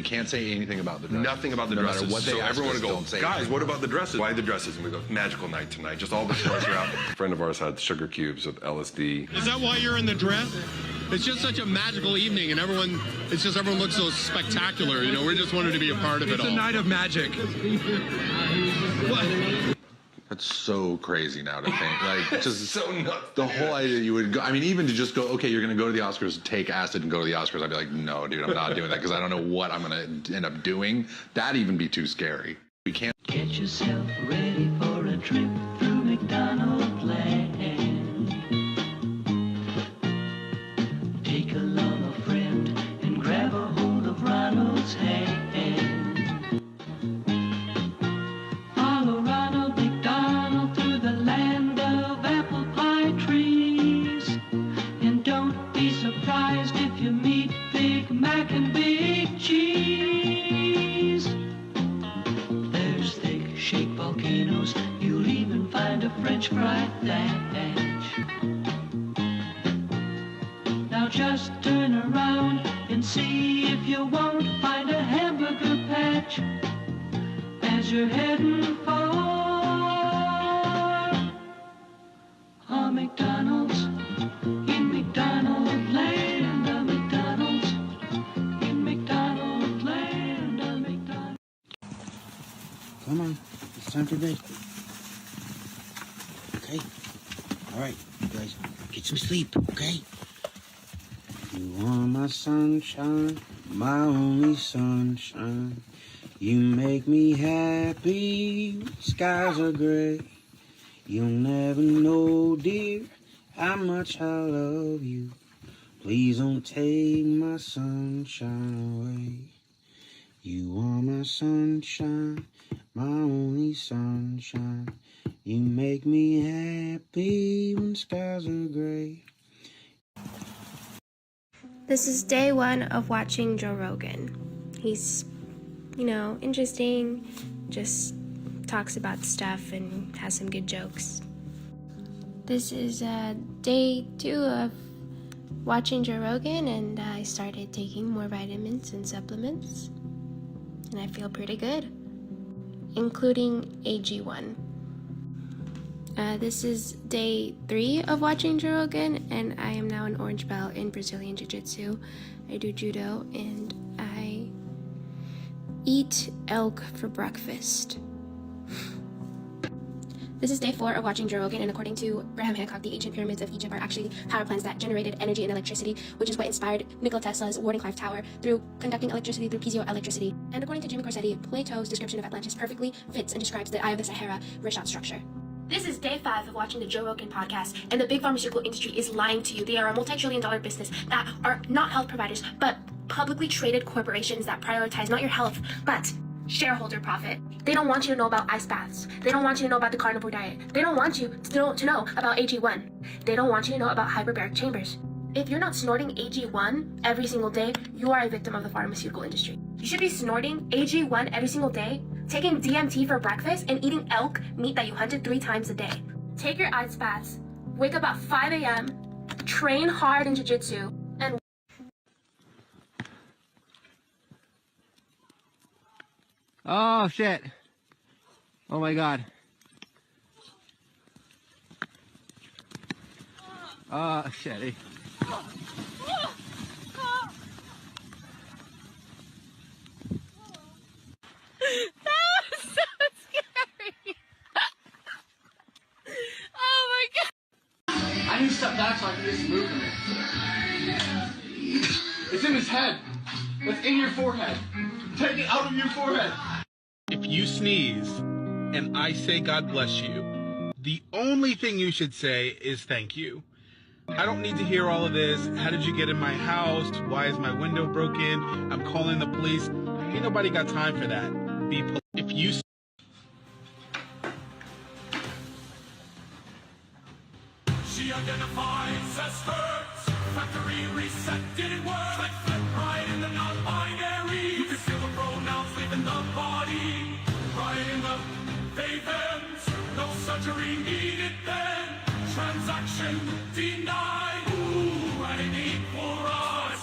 can't say anything about the dresses. Nothing about the dresses. No matter what they ask everyone us, would go, don't say guys, anything. what about the dresses? Why the dresses? And we go, magical night tonight. Just all the stars are out. A friend of ours had sugar cubes with LSD. Is that why you're in the dress? It's just such a magical evening, and everyone looks so spectacular. You know, we just wanted to be a part of it all. It's a night of magic. What? That's so crazy now to think. Like, just So nuts. the whole idea you would go. I mean, even to just go, okay, you're going to go to the Oscars, take acid and go to the Oscars. I'd be like, no, dude, I'm not doing that because I don't know what I'm going to end up doing. That'd even be too scary. We can't. Get yourself ready for a trip through McDonald's land. Take along a friend and grab a hold of Ronald's hand. Follow Ronald McDonald through the land of apple pie trees. And don't be surprised if you meet Big Mac and Big Cheese. There's thick shake volcanoes, you'll even find a French fry patch. Now just turn around and see if you won't find a hamburger patch as you're heading for a McDonald's in McDonald land, a McDonald's in McDonald land, a McDonald's. Come on, it's time for bed. Okay? Alright, you guys, get some sleep, okay? You are my sunshine, my only sunshine. You make me happy, skies are gray. You'll never know, dear, how much I love you. Please don't take my sunshine away. You are my sunshine, my only sunshine. You make me happy when skies are gray. This is day one of watching Joe Rogan. He's, interesting, just talks about stuff and has some good jokes. This is day two of watching Joe Rogan, and I started taking more vitamins and supplements, and I feel pretty good, including AG1. This is day 3 of watching Joe Rogan, and I am now an orange belt in Brazilian Jiu-Jitsu. I do judo, and I eat elk for breakfast. This is day 4 of watching Joe Rogan, and according to Abraham Hancock, the ancient pyramids of Egypt are actually power plants that generated energy and electricity, which is what inspired Nikola Tesla's Wardenclyffe Tower through conducting electricity through piezoelectricity. And according to Jimmy Corsetti, Plato's description of Atlantis perfectly fits and describes the Eye of the Sahara Richat structure. This is day 5 of watching the Joe Rogan podcast, and the big pharmaceutical industry is lying to you. They are a multi-trillion-dollar business that are not health providers, but publicly traded corporations that prioritize not your health, but shareholder profit. They don't want you to know about ice baths. They don't want you to know about the carnivore diet. They don't want you to know about AG1. They don't want you to know about hyperbaric chambers. If you're not snorting AG1 every single day, you are a victim of the pharmaceutical industry. You should be snorting AG1 every single day, taking DMT for breakfast, and eating elk meat that you hunted 3 times a day. Take your ice baths, wake up at 5 a.m., train hard in jiu-jitsu, and oh shit. Oh my god. Oh shit. That was so scary. Oh my god. I need to step back so I can get some movement. It's in his head. It's in your forehead. Take it out of your forehead. If you sneeze and I say God bless you, the only thing you should say is thank you. I don't need to hear all of this. How did you get in my house? Why is my window broken? I'm calling the police. Ain't nobody got time for that. If you she identifies as hers. Factory reset didn't work. Like flip right in the non-binary. You can feel the pronouns leaving the body. Right in the they thems. No surgery needed then. Transaction denied. Ooh, and an equal rise.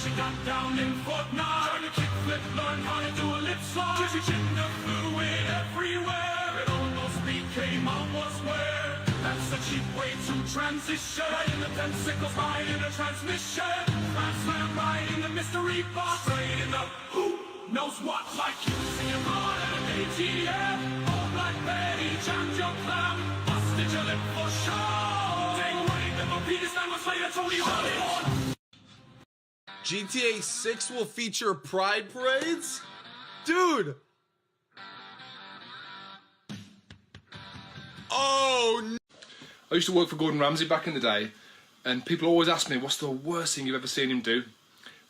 she got down in Fortnite. Learn to kick flip, learn how to do a lip slide. She gender fluid everywhere. It almost became almost wear. That's a cheap way to transition. Right in the tentacles, right in the transmission. Grand slam, right in the mystery box. Right in the who knows what. Like using your heart at an ATM. Oh, Black Betty, jammed your clam. Busted your lip for sure. Dang right, the Peter Stan was playing Tony Holland. GTA 6 will feature pride parades? Dude! Oh no. I used to work for Gordon Ramsay back in the day, and people always ask me, what's the worst thing you've ever seen him do?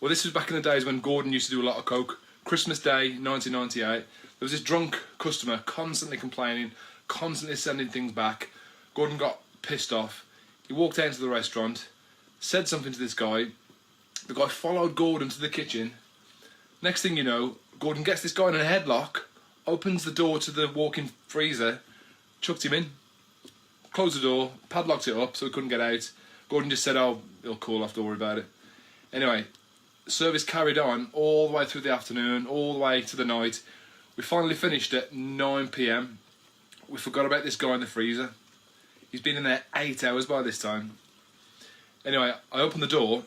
Well, this was back in the days when Gordon used to do a lot of coke. Christmas Day, 1998, there was this drunk customer constantly complaining, constantly sending things back. Gordon got pissed off. He walked out into the restaurant, said something to this guy. The guy followed Gordon to the kitchen. Next thing you know, Gordon gets this guy in a headlock, opens the door to the walk-in freezer, chucked him in, closed the door, padlocked it up so he couldn't get out. Gordon just said, oh, he'll cool off, don't worry about it. Anyway, service carried on all the way through the afternoon, all the way to the night. We finally finished at 9 PM. We forgot about this guy in the freezer. He's been in there 8 hours by this time. Anyway, I opened the door.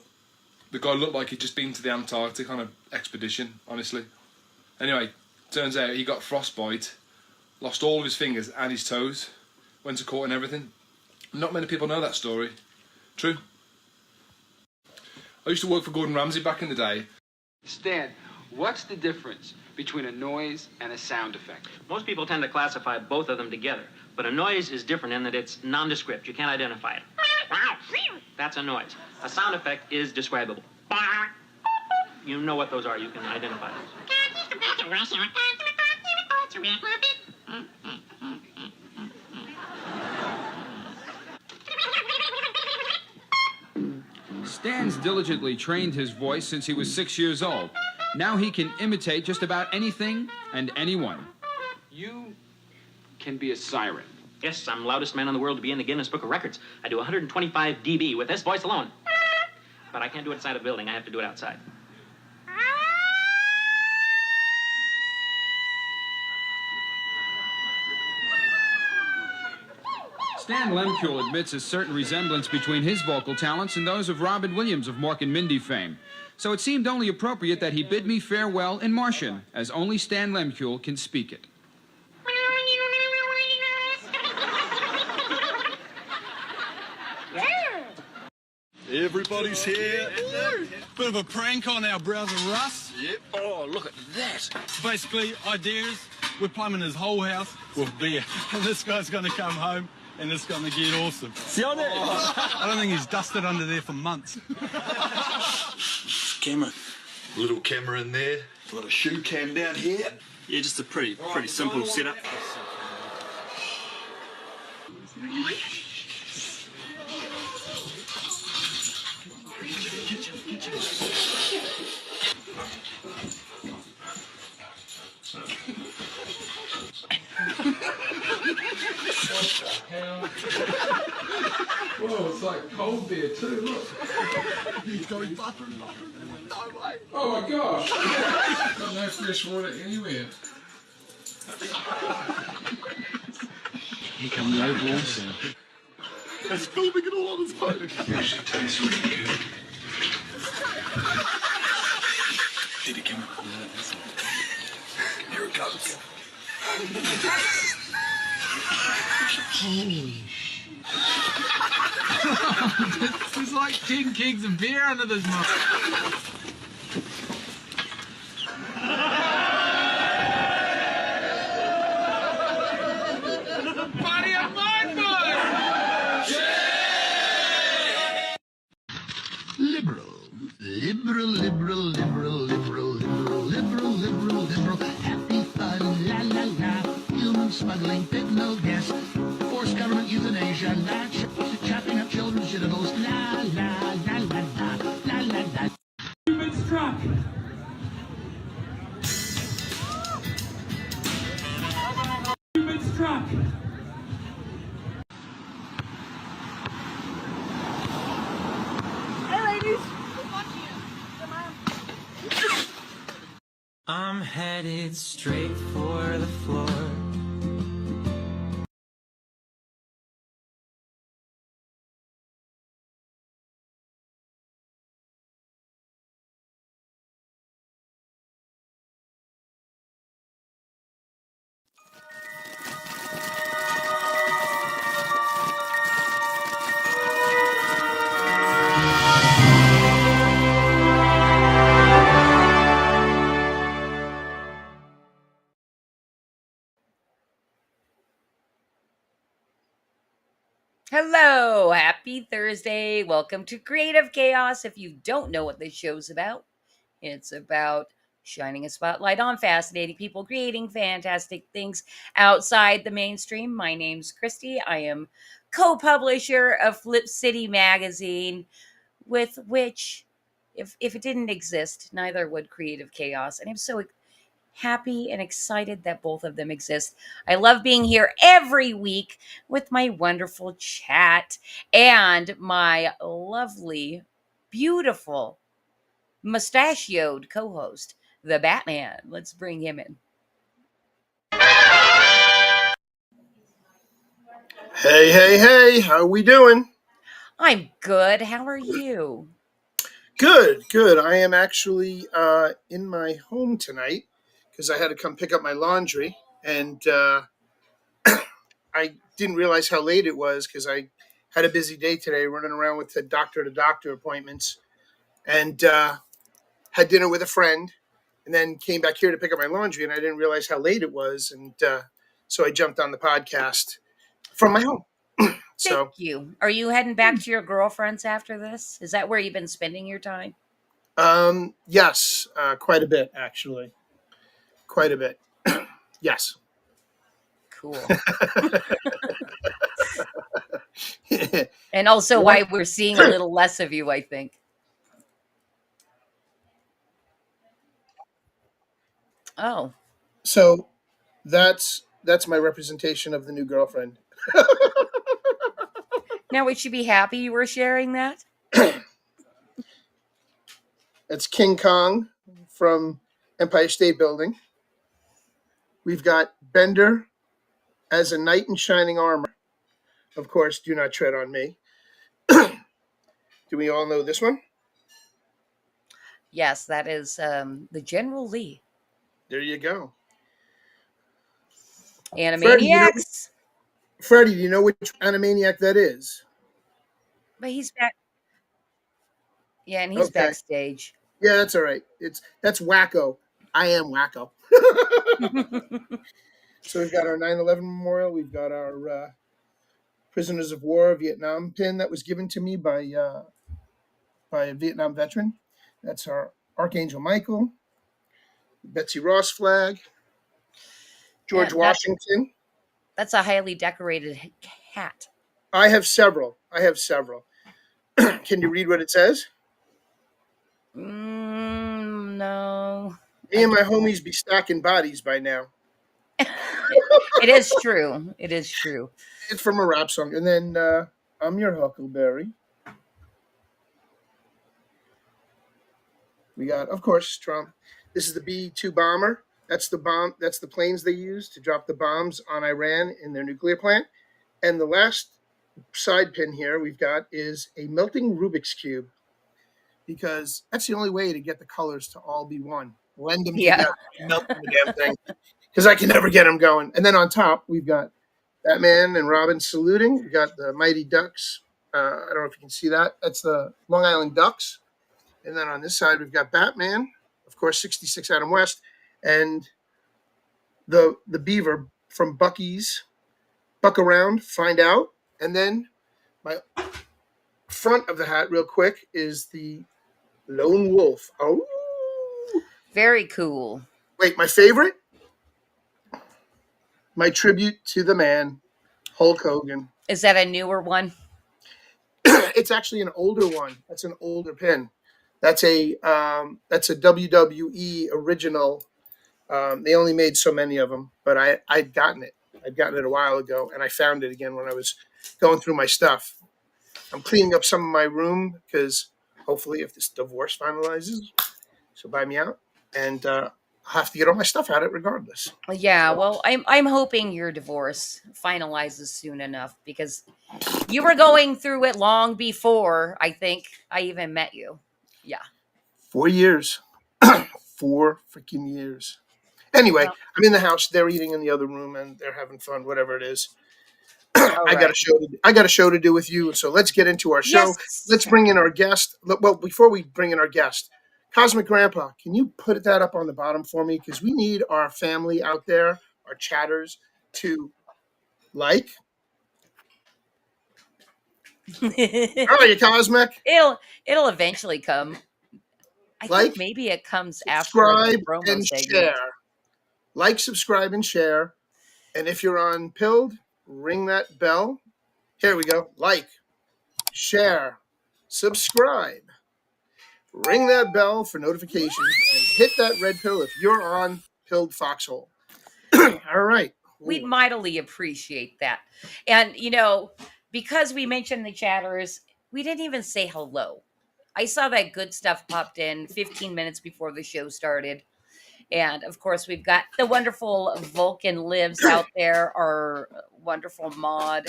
The guy looked like he'd just been to the Antarctic on an expedition, honestly. Anyway, turns out he got frostbite, lost all of his fingers and his toes, went to court and everything. Not many people know that story. True. I used to work for Gordon Ramsay back in the day. Stan, what's the difference between a noise and a sound effect? Most people tend to classify both of them together, but a noise is different in that it's nondescript. You can't identify it. That's a noise. A sound effect is describable. You know what those are. You can identify those. Stan's diligently trained his voice since he was 6 years old. Now he can imitate just about anything and anyone. You can be a siren. Yes, I'm the loudest man in the world to be in the Guinness Book of Records. I do 125 dB with this voice alone. But I can't do it inside a building. I have to do it outside. Stan Lemkuhl admits a certain resemblance between his vocal talents and those of Robin Williams of Mork and Mindy fame. So it seemed only appropriate that he bid me farewell in Martian, as only Stan Lemkuhl can speak it. Everybody's here. Bit of a prank on our brother Russ. Yep. Oh, look at that. Basically, ideas. We're plumbing his whole house with beer. And this guy's going to come home and it's going to get awesome. See on it? I don't think he's dusted under there for months. Camera. Little camera in there. Got a shoe cam down here. Yeah, just a pretty simple setup. Whoa, it's like cold beer too, look. He's going butter. No way. Oh my gosh. Got no fresh water anywhere. Here come the overall soon. He's filming it all on his phone. It actually tastes really good. Did it come up? Here it goes. Holy There's like 10 kegs of beer under this mug. Party of mine, boys! Liberal. Liberal, liberal, liberal, liberal, liberal, liberal, liberal, liberal. Happy fun, la la la. Human smuggling, pit no gas. Forced government euthanasia, chopping up children's genitals, la la la la la la la la. You've been struck. You've been struck. Hey ladies, who wants you? Come on. headed straight for the floor. Hello, happy Thursday. Welcome to Creative Chaos. If you don't know what this show's about, it's about shining a spotlight on fascinating people creating fantastic things outside the mainstream. My name's Christy. I am co-publisher of Flip City magazine, with which if it didn't exist, neither would Creative Chaos. And I'm so happy and excited that both of them exist. I love being here every week with my wonderful chat and my lovely, beautiful, mustachioed co host, the Batman. Let's bring him in. Hey, hey, hey, how we doing? I'm good. How are you? Good, good. I am actually in my home tonight because I had to come pick up my laundry, and I didn't realize how late it was because I had a busy day today running around with the doctor to doctor appointments, and had dinner with a friend, and then came back here to pick up my laundry, and I didn't realize how late it was, and so I jumped on the podcast from my home. Thank you. Are you heading back to your girlfriend's after this? Is that where you've been spending your time? Yes, quite a bit actually. Quite a bit. Yes. Cool. And also why we're seeing a little less of you, I think. Oh. So that's my representation of the new girlfriend. Now we should be happy you were sharing that. It's King Kong from Empire State Building. We've got Bender as a knight in shining armor. Of course, do not tread on me. Do we all know this one? Yes, that is the General Lee. There you go. Animaniacs. Freddie, do you know which Animaniac that is? But he's back. Yeah, and he's backstage. Yeah, that's all right. That's Wacko. I am Wacko. So we've got our 9/11 memorial. We've got our Prisoners of War Vietnam pin that was given to me by a Vietnam veteran. That's our Archangel Michael, Betsy Ross flag, George Washington. That's a highly decorated hat. I have several. Can you read what it says? No. Me and my homies be stacking bodies by now. It is true. It is true. It's from a rap song. And then I'm your Huckleberry. We got, of course, Trump. This is the B-2 bomber. That's the bomb. That's the planes they use to drop the bombs on Iran in their nuclear plant. And the last side pin here we've got is a melting Rubik's Cube, because that's the only way to get the colors to all be one. Blend them together, melt the damn thing, because I can never get them going. And then on top, we've got Batman and Robin saluting. We've got the Mighty Ducks. I don't know if you can see that. That's the Long Island Ducks. And then on this side, we've got Batman, of course, 66 Adam West, and the beaver from Bucky's, Buck Around, Find Out. And then my front of the hat, real quick, is the Lone Wolf. Oh, very cool. Wait, my favorite? My tribute to the man, Hulk Hogan. Is that a newer one? It's actually an older one. That's an older pin. That's a WWE original. They only made so many of them, but I'd gotten it. I'd gotten it a while ago, and I found it again when I was going through my stuff. I'm cleaning up some of my room because hopefully, if this divorce finalizes, she'll buy me out. And I'll have to get all my stuff out of it regardless. Yeah, well, I'm hoping your divorce finalizes soon enough because you were going through it long before I think I even met you. Yeah. 4 years. 4 freaking years. Anyway, Well, I'm in the house. They're eating in the other room and they're having fun, whatever it is. all right. I got a show to do with you. So let's get into our show. Yes. Let's bring in our guest. Well, before we bring in our guest, Cosmic Grandpa, can you put that up on the bottom for me? Because we need our family out there, our chatters, to like. How are you, Cosmic? It'll eventually come. I think Like, maybe it comes after the subscribe, promo and segment. share. Like, subscribe, and share. And if you're on Pilled, ring that bell. Here we go. Like, share, subscribe, ring that bell for notifications, and hit that red pill if you're on Pilled Foxhole. All right. We'd mightily appreciate that. And because we mentioned the chatters, we didn't even say hello. I saw that good stuff popped in 15 minutes before the show started. And of course, we've got the wonderful Vulcan Lives out there, our wonderful mod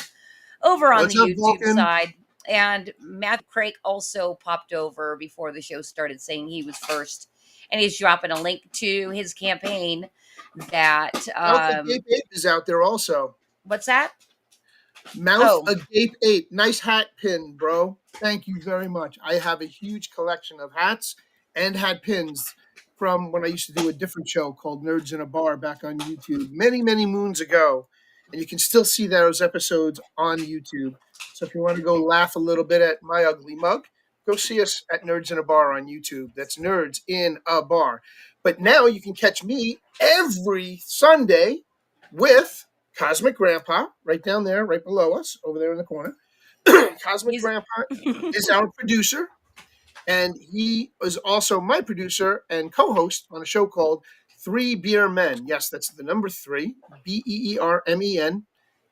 over on What's the up, YouTube Vulcan? side. And Matthew Craig also popped over before the show started saying he was first. And he's dropping a link to his campaign that. Mouth Agape Ape is out there also. What's that? Mouth Agape Ape. Nice hat pin, bro. Thank you very much. I have a huge collection of hats and hat pins from when I used to do a different show called Nerds in a Bar back on YouTube many, many moons ago. And you can still see those episodes on YouTube. So if you want to go laugh a little bit at my ugly mug, go see us at Nerds in a Bar on YouTube. That's Nerds in a Bar. But now you can catch me every Sunday with Cosmic Grandpa, right down there, right below us, over there in the corner. Cosmic Grandpa is our producer, and he is also my producer and co-host on a show called Three Beer Men. Yes, that's the number 3, BEERMEN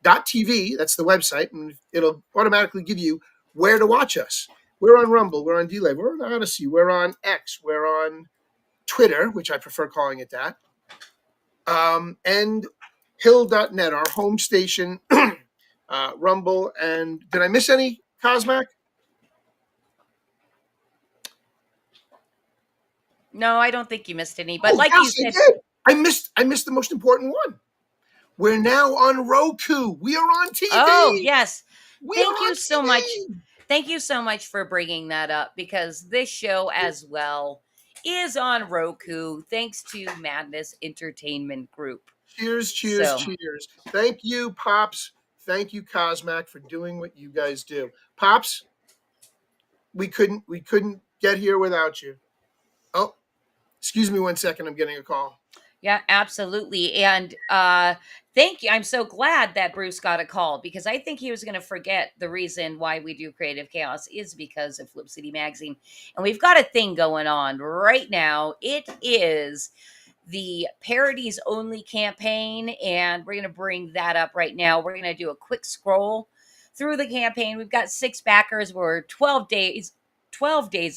.tv. That's the website, and it'll automatically give you where to watch us. We're on Rumble, we're on D-Live, we're on Odyssey, we're on X, we're on Twitter, which I prefer calling it that, and Hill.net, our home station, Rumble, and did I miss any, Cosmac? No, I don't think you missed any. But like you said, I missed the most important one. We're now on Roku. We are on TV. Oh, yes. We Thank are you on so TV. much. Thank you so much for bringing that up because this show as well is on Roku thanks to Madness Entertainment Group. Cheers, cheers, So- cheers. Thank you, Pops. Thank you, Cosmac, for doing what you guys do. Pops, we couldn't get here without you. Oh, excuse me 1 second. I'm getting a call. Yeah, absolutely. And thank you. I'm so glad that Bruce got a call because I think he was going to forget the reason why we do Creative Chaos is because of Flip City Magazine. And we've got a thing going on right now. It is the Parodies Only campaign, and we're going to bring that up right now. We're going to do a quick scroll through the campaign. We've got 6 backers. We're 12 days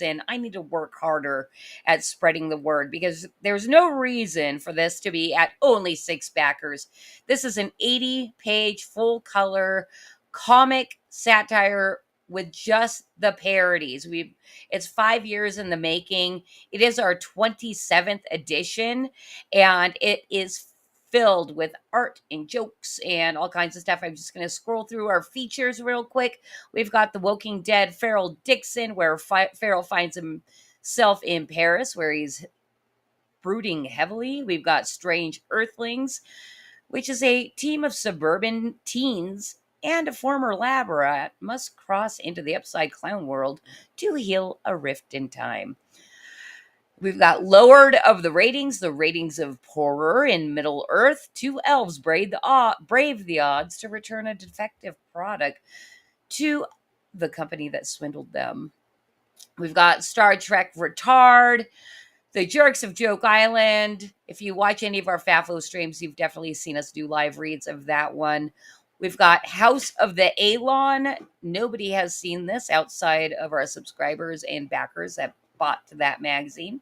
in. I need to work harder at spreading the word because there's no reason for this to be at only 6 backers. This is an 80-page full color comic satire with just the parodies. It's 5 years in the making. It is our 27th edition, and it is filled with art and jokes and all kinds of stuff. I'm just going to scroll through our features real quick. We've got The Woking Dead, Farrell Dixon, where Farrell finds himself in Paris, where he's brooding heavily. We've got Strange Earthlings, which is a team of suburban teens and a former lab rat must cross into the upside clown world to heal a rift in time. We've got lowered of the ratings of horror in Middle Earth. 2 elves brave the odds to return a defective product to the company that swindled them. We've got Star Trek Retard, The Jerks of Joke Island. If you watch any of our FAFO streams, you've definitely seen us do live reads of that one. We've got House of the Alon. Nobody has seen this outside of our subscribers and backers that bought that magazine.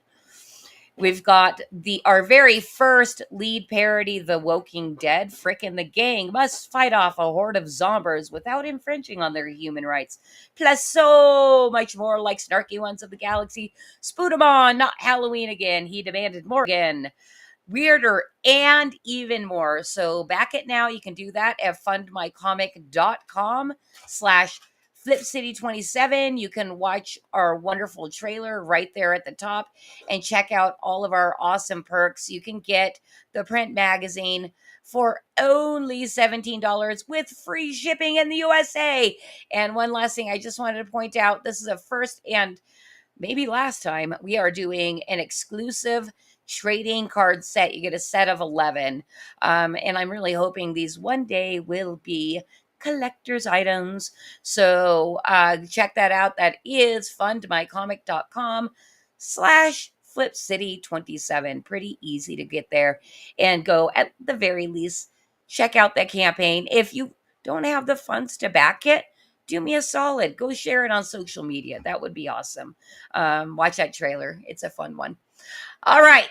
We've got our very first lead parody, The Woking Dead. Frick and the gang must fight off a horde of zombies without infringing on their human rights. Plus so much more like Snarky Ones of the Galaxy. Spoot 'em on, not Halloween again. He demanded more again. Weirder and even more. So back it now. You can do that at fundmycomic.com/FlipCity27. You can watch our wonderful trailer right there at the top and check out all of our awesome perks. You can get the print magazine for only $17 with free shipping in the USA. And one last thing I just wanted to point out, this is a first and maybe last time we are doing an exclusive trading card set. You get a set of 11. And I'm really hoping these one day will be collector's items. So check that out. That is fundmycomic.com/FlipCity27. Pretty easy to get there and go at the very least. Check out that campaign. If you don't have the funds to back it, do me a solid. Go share it on social media. That would be awesome. Watch that trailer. It's a fun one. All right.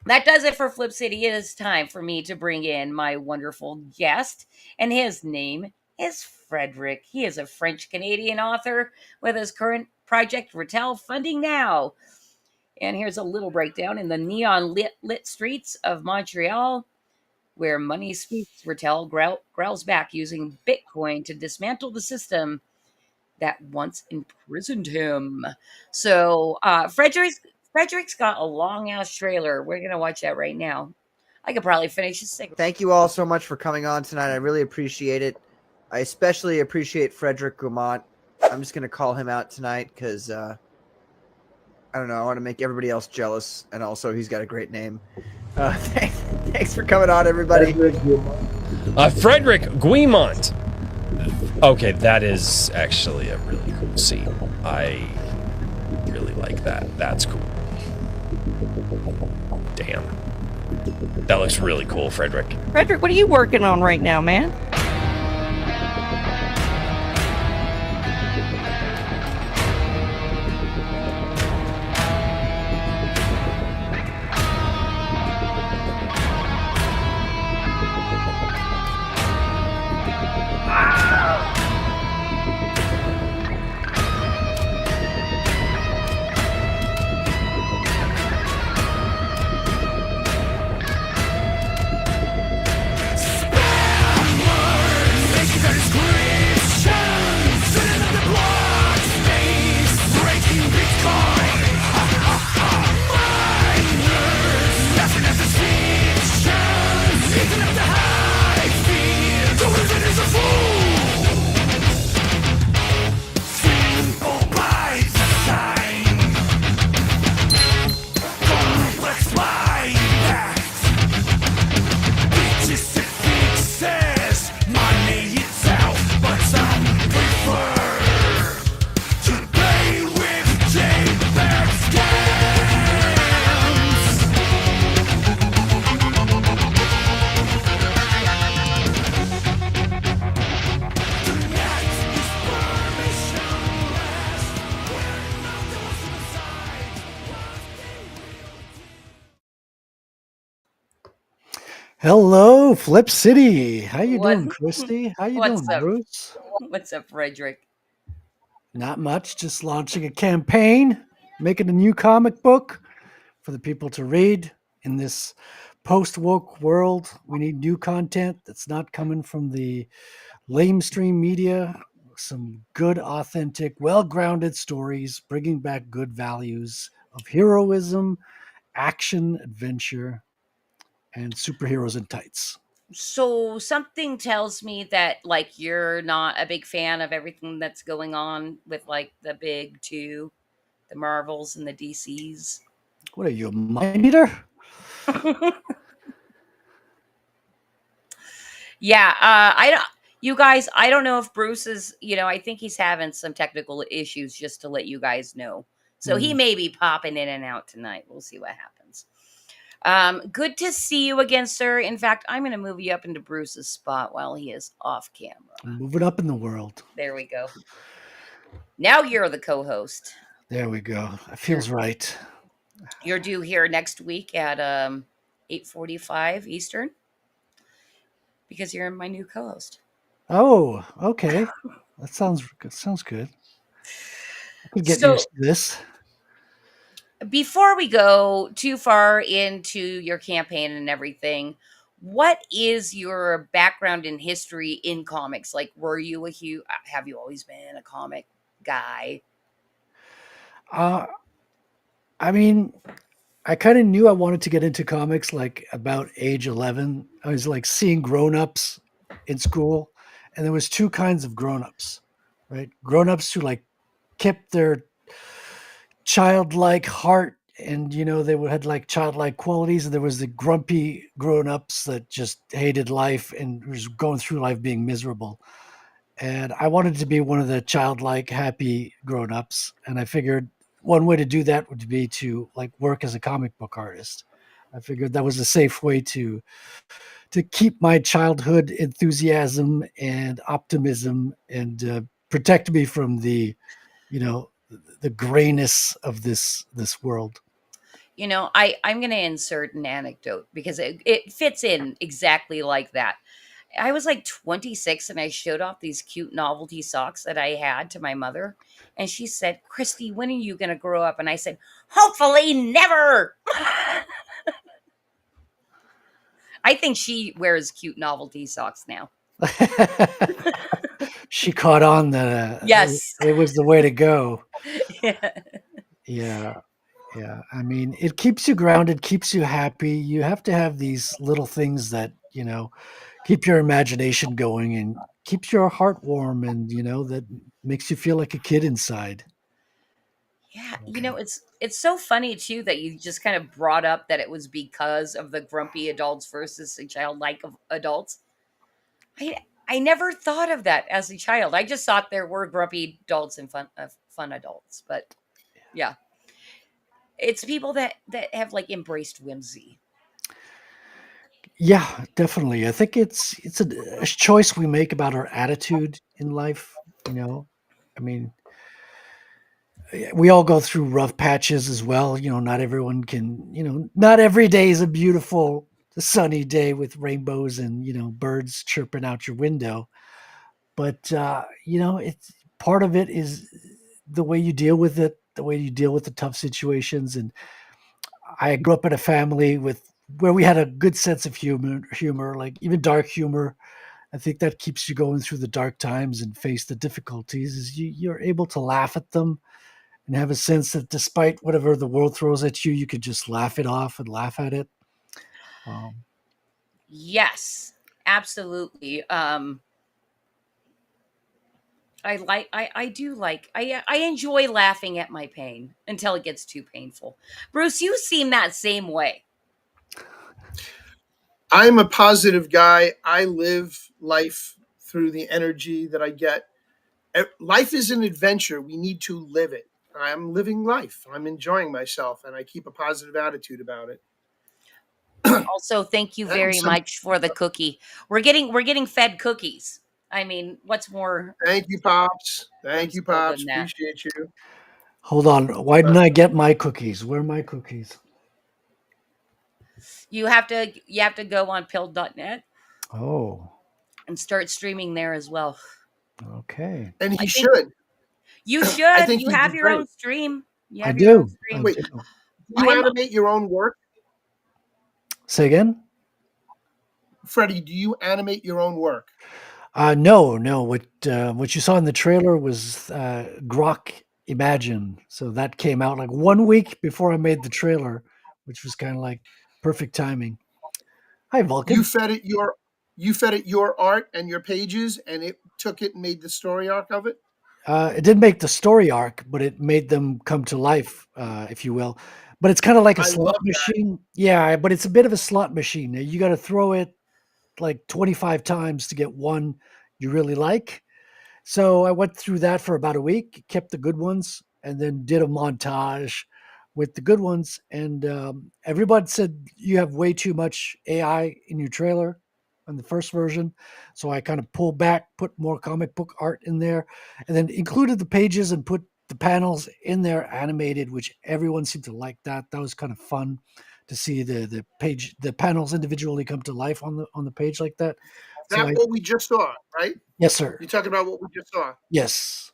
That does it for Flip City. It is time for me to bring in my wonderful guest, and his name is Frederic. He is a French-Canadian author with his current project, Rattel, funding now. And here's a little breakdown. In the neon lit streets of Montreal, where money speaks, Rattel growls back using Bitcoin to dismantle the system that once imprisoned him. So Frederick's got a long ass trailer. We're gonna watch that right now. I could probably finish this thing. Thank you all so much for coming on tonight. I really appreciate it. I especially appreciate Frederic Guimont. I'm just gonna call him out tonight because I don't know. I want to make everybody else jealous, and also he's got a great name. Thanks for coming on, everybody. Frederic Guimont. Okay, that is actually a really cool scene. I really like that. That's cool. Damn. That looks really cool, Frederic. Frederic, what are you working on right now, man? Hello, Flip City. How you doing, Christy? How you doing, up, Bruce? What's up, Frederic? Not much. Just launching a campaign, making a new comic book for the people to read in this post-woke world. We need new content that's not coming from the lamestream media. Some good, authentic, well-grounded stories, bringing back good values of heroism, action, adventure, and superheroes in tights. So something tells me that like you're not a big fan of everything that's going on with like the big two, the Marvels and the DCs. What are you, a mind eater? Yeah, I don't. You guys, I don't know if Bruce is. I think he's having some technical issues. Just to let you guys know, so he may be popping in and out tonight. We'll see what happens. Good to see you again, sir. In fact, I'm going to move you up into Bruce's spot while he is off camera. Move it up in the world. There we go. Now you're the co-host. There we go. It feels right. You're due here next week at 8:45 Eastern because you're my new co-host. Oh, okay. Sounds good. I could get So used to this. before we go too far into your campaign and everything, what is your background in history in comics? Like, were you a huge? Have you always been a comic guy? Uh, I mean, I kind of knew I wanted to get into comics like about age 11. I was like seeing grown-ups in school, and there was two kinds of grown-ups, right? Grown-ups who like kept their childlike heart and they had like childlike qualities, and there was the grumpy grown-ups that just hated life and was going through life being miserable. And I wanted to be one of the childlike, happy grown-ups. And I figured one way to do that would be to like work as a comic book artist. I figured that was a safe way to keep my childhood enthusiasm and optimism and protect me from the grayness of this world. I'm going to insert an anecdote because it fits in exactly like that. I was like 26 and I showed off these cute novelty socks that I had to my mother. And she said, "Christy, when are you going to grow up?" And I said, "Hopefully never." I think she wears cute novelty socks now. She caught on that Yes. it was the way to go. Yeah. Yeah. Yeah. I mean, it keeps you grounded, keeps you happy. You have to have these little things that, keep your imagination going and keeps your heart warm and, that makes you feel like a kid inside. Yeah, it's so funny too that you just kind of brought up that it was because of the grumpy adults versus the childlike of adults. I never thought of that as a child. I just thought there were grumpy adults and fun adults, but yeah, it's people that have like embraced whimsy. Yeah, definitely. I think it's a choice we make about our attitude in life, you know. I mean, we all go through rough patches as well. Not everyone can, not every day is a beautiful sunny day with rainbows and, birds chirping out your window. But, it's part of it is the way you deal with it, the way you deal with the tough situations. And I grew up in a family where we had a good sense of humor, like even dark humor. I think that keeps you going through the dark times and face the difficulties is you're able to laugh at them and have a sense that despite whatever the world throws at you, you could just laugh it off and laugh at it. Um, Yes, absolutely. I do like I enjoy laughing at my pain until it gets too painful. Bruce, you seem that same way. I'm a positive guy. I live life through the energy that I get. Life is an adventure. We need to live it. I'm living life. I'm enjoying myself, and I keep a positive attitude about it. Also, thank you And very much for the cookie. We're getting fed cookies. I mean, what's more thank you, Pops. Thank you, whimsical Pops. than that? Appreciate you. Hold on. Why didn't I get my cookies? Where are my cookies? You have to go on pill.net Oh, and start streaming there as well. okay. And I he think should. you I should. think You he'd be have your great. own stream. You I have your own do. I stream. Wait, do. do you I'm animate your own work? Say again? Freddie, do you animate your own work? No. What you saw in the trailer was Grok Imagine. So that came out like 1 week before I made the trailer, which was kind of like perfect timing. Hi, You Vulcan. fed it your art and your pages, and it took it and made the story arc of it. It didn't make the story arc, but it made them come to life, if you will. But it's kind of like a I slot love that. machine. Yeah, but it's a bit of a slot machine. You got to throw it like 25 times to get one you really like. So I went through that for about a week, kept the good ones, and then did a montage with the good ones. And everybody said you have way too much AI in your trailer on the first version. So I kind of pulled back, put more comic book art in there, and then included the pages and put the panels in there animated, which everyone seemed to like that. That was kind of fun to see the panels individually come to life on the page like that. So That what we just saw, right? yes, sir. You're talking about what we just saw. Yes.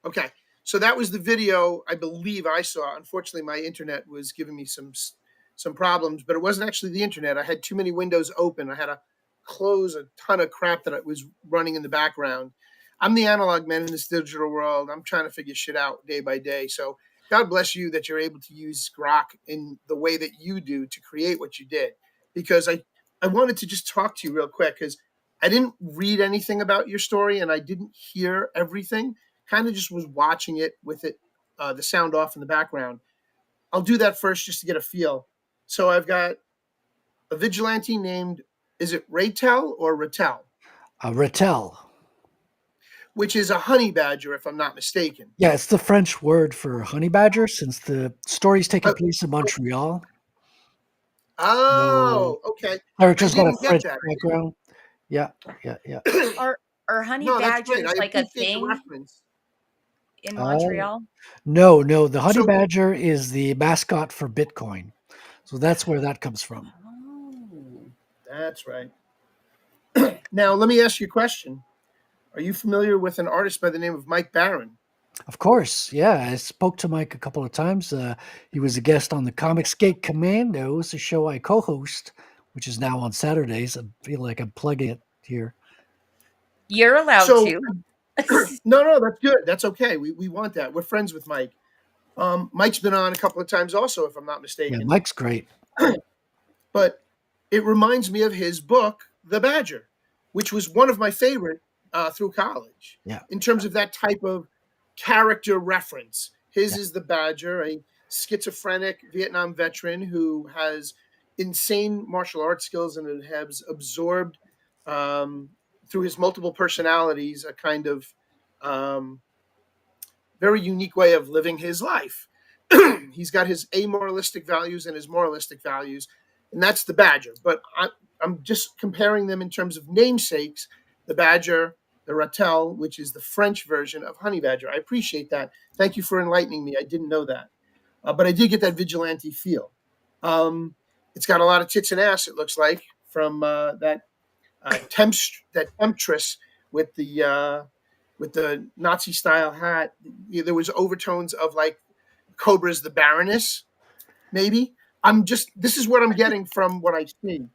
Okay. So that was the video I believe I saw. Unfortunately, my internet was giving me some problems, but it wasn't actually the internet. I had too many windows open. I had to close a ton of crap that was running in the background. I'm the analog man in this digital world. I'm trying to figure shit out day by day. So God bless you that you're able to use Grok in the way that you do to create what you did. Because I wanted to just talk to you real quick because I didn't read anything about your story and I didn't hear everything. Kind of just was watching it with it, the sound off in the background. I'll do that first just to get a feel. So I've got a vigilante named, is it Raytel or Rattel? Rattel. Which is a honey badger, if I'm not mistaken. Yeah, it's the French word for honey badger since the story's taking place in Montreal. Oh, okay. Eric I just got a didn't get French that. background. Yeah. Are honey No, that's badgers great. I like a appreciate the thing reference. in Oh. Montreal? No, the honey So- badger is the mascot for Bitcoin. So that's where that comes from. That's right. Now, let me ask you a question. Are you familiar with an artist by the name of Mike Barron? Of course, yeah. I spoke to Mike a couple of times. He was a guest on the Comicsgate Commandos, a show I co-host, which is now on Saturdays. I feel like I'm plugging it here. You're allowed So- to. No, that's good. That's okay. We want that. We're friends with Mike. Mike's been on a couple of times also, if I'm not mistaken. Yeah, Mike's great. But it reminds me of his book, The Badger, which was one of my favorite through college. Yeah. In terms of that type of character reference. His is the Badger, a schizophrenic Vietnam veteran who has insane martial arts skills and has absorbed through his multiple personalities a kind of very unique way of living his life. He's got his amoralistic values and his moralistic values, and that's the Badger. But I'm just comparing them in terms of namesakes. The Badger, the Rattel, which is the French version of Honey Badger. I appreciate that. Thank you for enlightening me. I didn't know that. But I did get that vigilante feel. It's got a lot of tits and ass, it looks like, from that temptress with the Nazi-style hat. There was overtones of like Cobra's the Baroness, maybe. This is what I'm getting from what I see.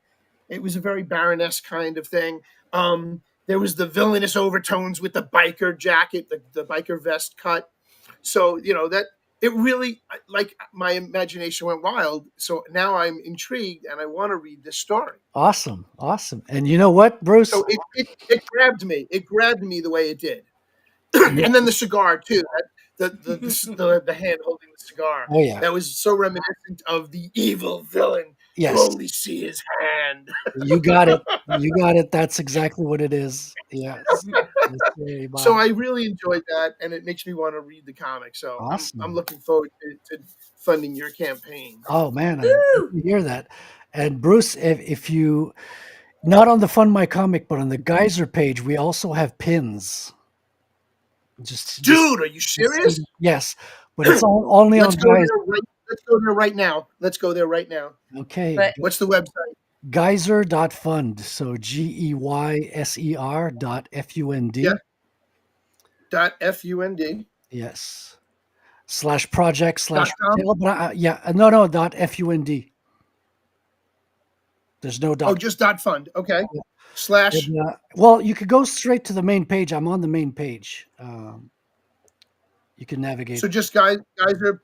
It was a very Baroness kind of thing. There was the villainous overtones with the biker jacket, the biker vest cut. So, that it really, like, my imagination went wild. So now I'm intrigued and I want to read this story. Awesome. And you know what, Bruce? So it grabbed me. It grabbed me the way it did. And then the cigar too. The hand holding the cigar. Oh, yeah. That was so reminiscent of the evil villain. Yes. You only see his hand. You got it. That's exactly what it is. Yes. So I really enjoyed that, and it makes me want to read the comic. So Awesome. I'm looking forward to funding your campaign. Oh man, I hear that. And Bruce, if you not on the Fund My Comic, but on the Geyser page, we also have pins. Dude, are you serious? Yes, but it's only on Geyser. Let's go there right now. Okay. But- What's the website? Geyser.fund. So GEYSER.FUND. Yeah. .FUND. Yes. /project .com? /retail. But no. .FUND. There's no dot. Oh, just .fund. Okay. Slash. And, well, you could go straight to the main page. I'm on the main page. You can navigate. So just Geyser.fund.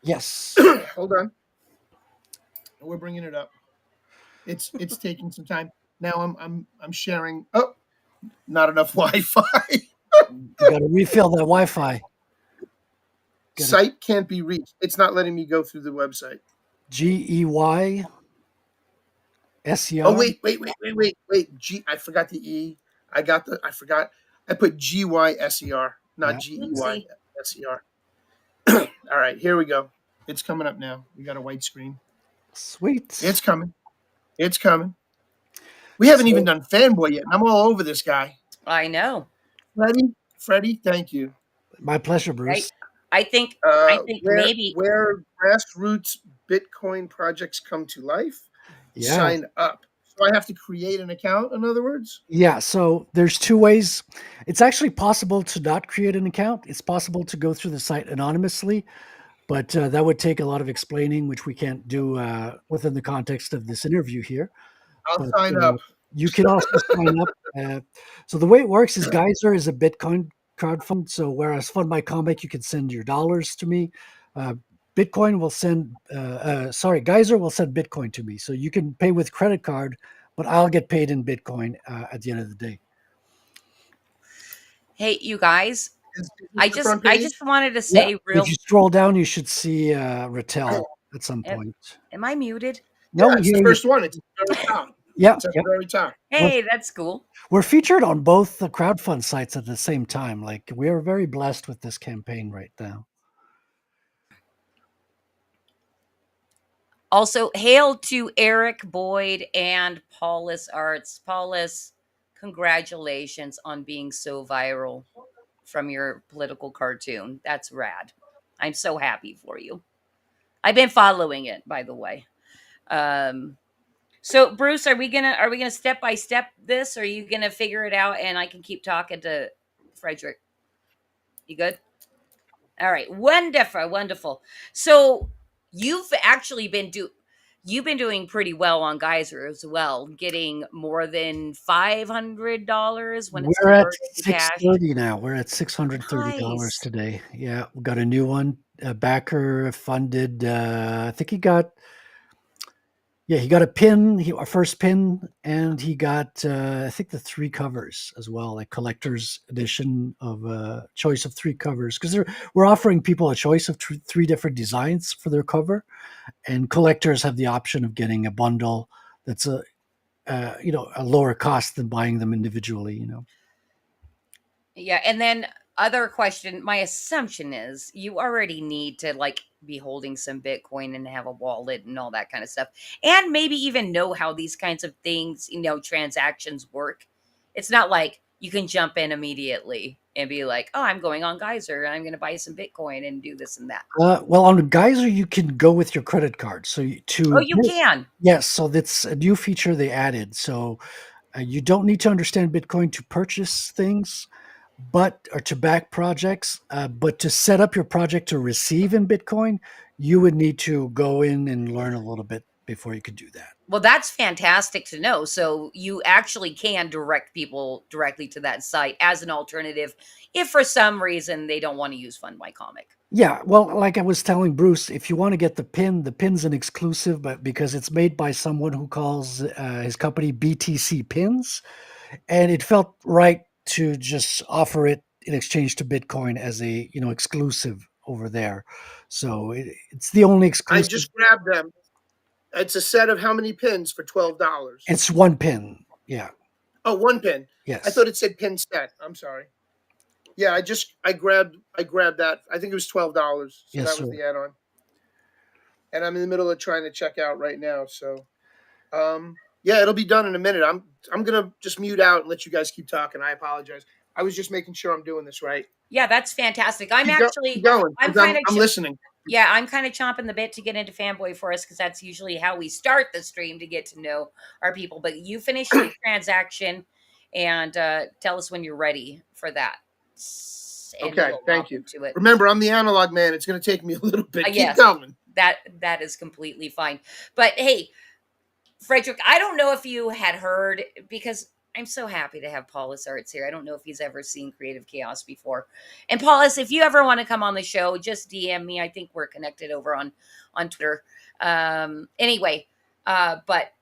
Yes. Hold on. We're bringing it up. It's taking some time. Now I'm sharing. Oh, not enough Wi-Fi. You got to refill that Wi-Fi. Site can't be reached. It's not letting me go through the website. GEYSER. Oh wait. I forgot the E. I forgot. I put GYSER, not GEYSER. All right, here we go. It's coming up now. We got a white screen. Sweet. It's coming. We haven't even done Fanboy yet, and I'm all over this guy. I know. Freddie, thank you. My pleasure, right? Bruce. I think Where maybe grassroots Bitcoin projects come to life, Yeah. sign up. So I have to create an account, in other words? Yeah, so there's two ways. It's actually possible to not create an account. It's possible to go through the site anonymously, but that would take a lot of explaining, which we can't do within the context of this interview here. I'll But sign up. you can also sign up. So the way it works is Geyser is a Bitcoin crowdfund. So whereas Fund My Comic, you can send your dollars to me. Uh, Bitcoin will send, Geyser will send Bitcoin to me. So you can pay with credit card, but I'll get paid in Bitcoin at the end of the day. hey, you guys, Is this the front I page? just wanted to Yeah, say if you real. scroll down, you should see Rattel at some Am, point. am I muted? No, Yeah, we it's the hear you. first one. It's at the very top. Yeah, It's at yep. the very top. Hey, that's cool. We're featured on both the crowdfund sites at the same time. Like we are very blessed with this campaign right now. Also, hail to Eric Boyd and Paulus Arts. Paulus, congratulations on being so viral from your political cartoon. That's rad. I'm so happy for you. I've been following it, by the way. Um, so Bruce, are we gonna step by step this? Or are you gonna figure it out and I can keep talking to Frederic? You good? All right, wonderful, wonderful. So you've actually you've been doing pretty well on Geyser as well, getting more than $500 when it's We're at converted to cash. 630 now. We're at $630 Nice. today. Yeah, we got a new one. A backer funded. I think he got. Yeah, he got a pin. Our first pin, and he got. I think the three covers as well, like collector's edition of a choice of three covers, because we're offering people a choice of three different designs for their cover, and collectors have the option of getting a bundle that's a lower cost than buying them individually. Yeah, and then other question, my assumption is you already need to like be holding some Bitcoin and have a wallet and all that kind of stuff. And maybe even know how these kinds of things, transactions work. It's not like you can jump in immediately and be like, "Oh, I'm going on Geyser and I'm going to buy some Bitcoin and do this and that." Well, on Geyser, you can go with your credit card. So Oh, you can. yes, so that's a new feature they added. So you don't need to understand Bitcoin to purchase things, or to back projects. But to set up your project to receive in Bitcoin, you would need to go in and learn a little bit before you could do that. Well, that's fantastic to know. So you actually can direct people directly to that site as an alternative if for some reason they don't want to use Fund My Comic. Yeah, well, like I was telling Bruce, if you want to get the pin's an exclusive, but because it's made by someone who calls his company BTC Pins, and it felt right to just offer it in exchange to Bitcoin as a exclusive over there. So it's the only I exclusive. just grabbed them. It's a set of how many pins for $12? It's one pin. Yeah. Oh, one pin. Yes. I thought it said pin set. I'm sorry. Yeah, I grabbed that. I think it was $12. So Yes, that was sir. the add-on. And I'm in the middle of trying to check out right now. So yeah, it'll be done in a minute. I'm gonna just mute out and let you guys keep talking. I apologize. I was just making sure I'm doing this right. Yeah, that's fantastic. I'm Keep going. I'm kind of I'm listening. Yeah, I'm kind of chomping the bit to get into Fanboy for us because that's usually how we start the stream to get to know our people. But you finish your transaction and tell us when you're ready for that. And Okay, we'll thank hop you. into it. Remember, I'm the analog man. It's gonna take me a little bit. Keep Yes, going. that is completely fine. But hey, Frederic, I don't know if you had heard because I'm so happy to have Paulus Arts here. I don't know if he's ever seen Creative Chaos before. And Paulus, if you ever want to come on the show, just DM me. I think we're connected over on Twitter. Anyway, but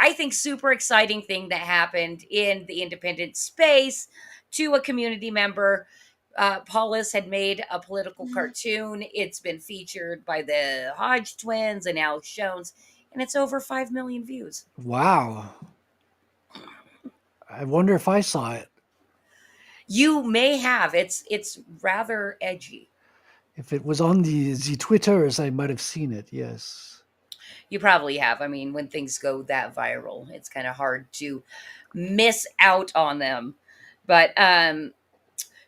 I think super exciting thing that happened in the independent space to a community member. Paulus had made a political cartoon. It's been featured by the Hodge twins and Alex Jones, and it's over 5 million views. Wow. I wonder if I saw it. You may have. It's rather edgy. If it was on the Twitters, I might have seen it. Yes. You probably have. I mean, when things go that viral, it's kind of hard to miss out on them. But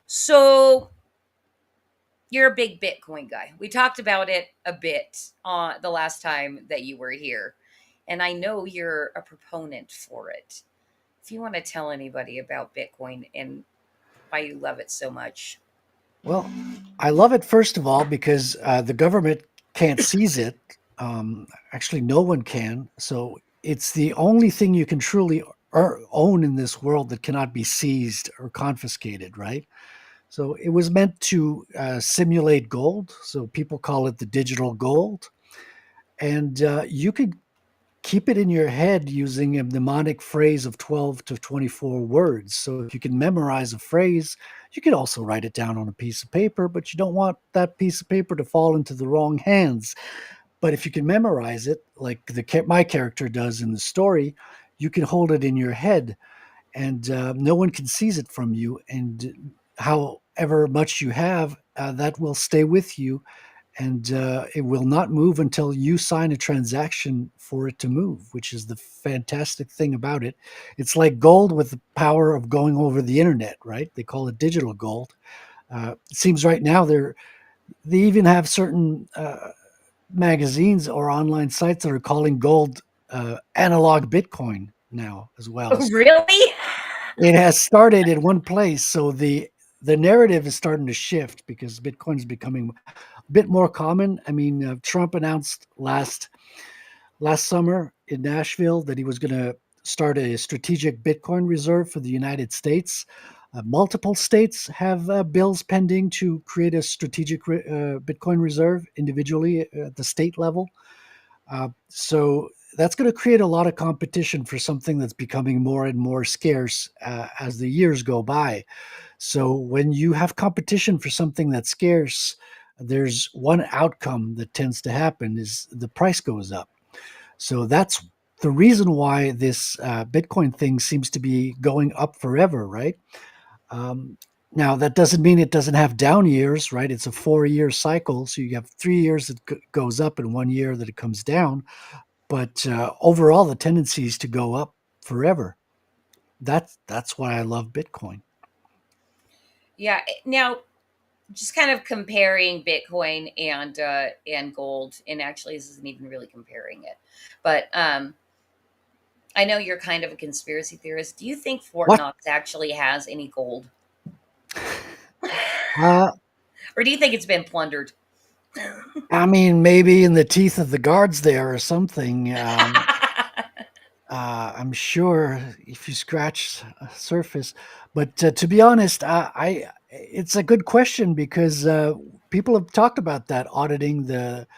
so you're a big Bitcoin guy. We talked about it a bit the last time that you were here, and I know you're a proponent for it. If you want to tell anybody about Bitcoin and why you love it so much. Well, I love it first of all because the government can't seize it. Actually, no one can. So it's the only thing you can truly own in this world that cannot be seized or confiscated, right? So it was meant to simulate gold. So people call it the digital gold. And you could keep it in your head using a mnemonic phrase of 12 to 24 words. So if you can memorize a phrase, you can also write it down on a piece of paper, but you don't want that piece of paper to fall into the wrong hands. But if you can memorize it, like my character does in the story, you can hold it in your head, and no one can seize it from you. And however much you have, that will stay with you, and it will not move until you sign a transaction for it to move, which is the fantastic thing about it. It's like gold with the power of going over the internet, right? They call it digital gold. It seems right now they even have certain magazines or online sites that are calling gold analog Bitcoin now as well. Oh, really? It has started in one place, so the narrative is starting to shift because Bitcoin is becoming a bit more common. I mean, Trump announced last summer in Nashville that he was going to start a strategic Bitcoin reserve for the United States. Multiple states have bills pending to create a strategic Bitcoin reserve individually at the state level. So that's going to create a lot of competition for something that's becoming more and more scarce as the years go by. So when you have competition for something that's scarce, there's one outcome that tends to happen is the price goes up. So that's the reason why this Bitcoin thing seems to be going up forever, right? Um, Now that doesn't mean it doesn't have down years, right? It's a 4-year cycle, so you have 3 years that goes up and 1 year that it comes down. But overall, the tendency is to go up forever. That's why I love Bitcoin. Yeah. Now, just kind of comparing Bitcoin and gold, and actually, this isn't even really comparing it, but I know you're kind of a conspiracy theorist. Do you think Fort What? Knox actually has any gold, Uh, or do you think it's been plundered? I mean, maybe in the teeth of the guards there or something. I'm sure if you scratch a surface, but to be honest, it's a good question because people have talked about that auditing the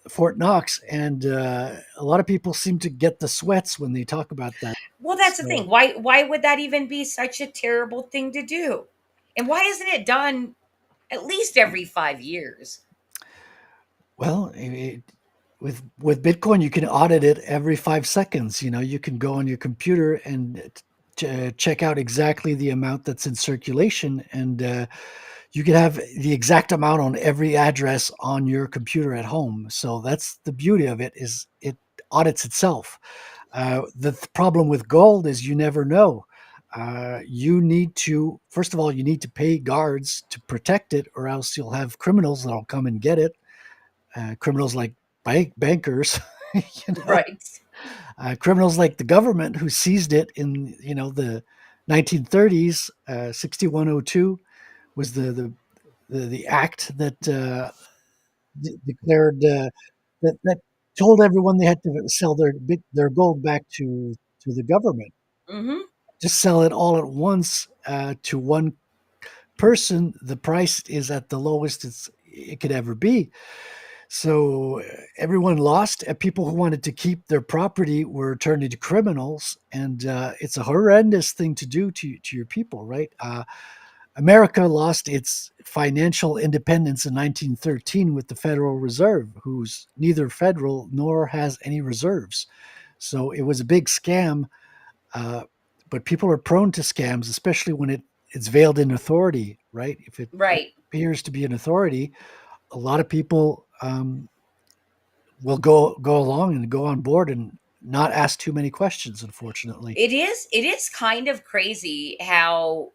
Fort Knox, and a lot of people seem to get the sweats when they talk about that. Well, that's the thing. So, Why would that even be such a terrible thing to do? And why isn't it done at least every 5 years? well, with Bitcoin, you can audit it every 5 seconds. You know, you can go on your computer and check out exactly the amount that's in circulation, and you can have the exact amount on every address on your computer at home. So that's the beauty of it, is it audits itself. The problem with gold is you never know. You need to, first of all, you need to pay guards to protect it, or else you'll have criminals that'll come and get it. Criminals like bankers, you know, Right. criminals like the government who seized it in the 1930s. 6102 was the act that declared that told everyone they had to sell their gold back to the government. Mm-hmm. Just sell it all at once to one person. The price is at the lowest it could ever be. So everyone lost. People who wanted to keep their property were turned into criminals, and it's a horrendous thing to do to your people, right? America lost its financial independence in 1913 with the Federal Reserve, who's neither federal nor has any reserves. So it was a big scam, uh, but people are prone to scams, especially when it's veiled in authority, right? If it Right. appears to be an authority, a lot of people will go along and go on board and not ask too many questions, unfortunately. It is kind of crazy how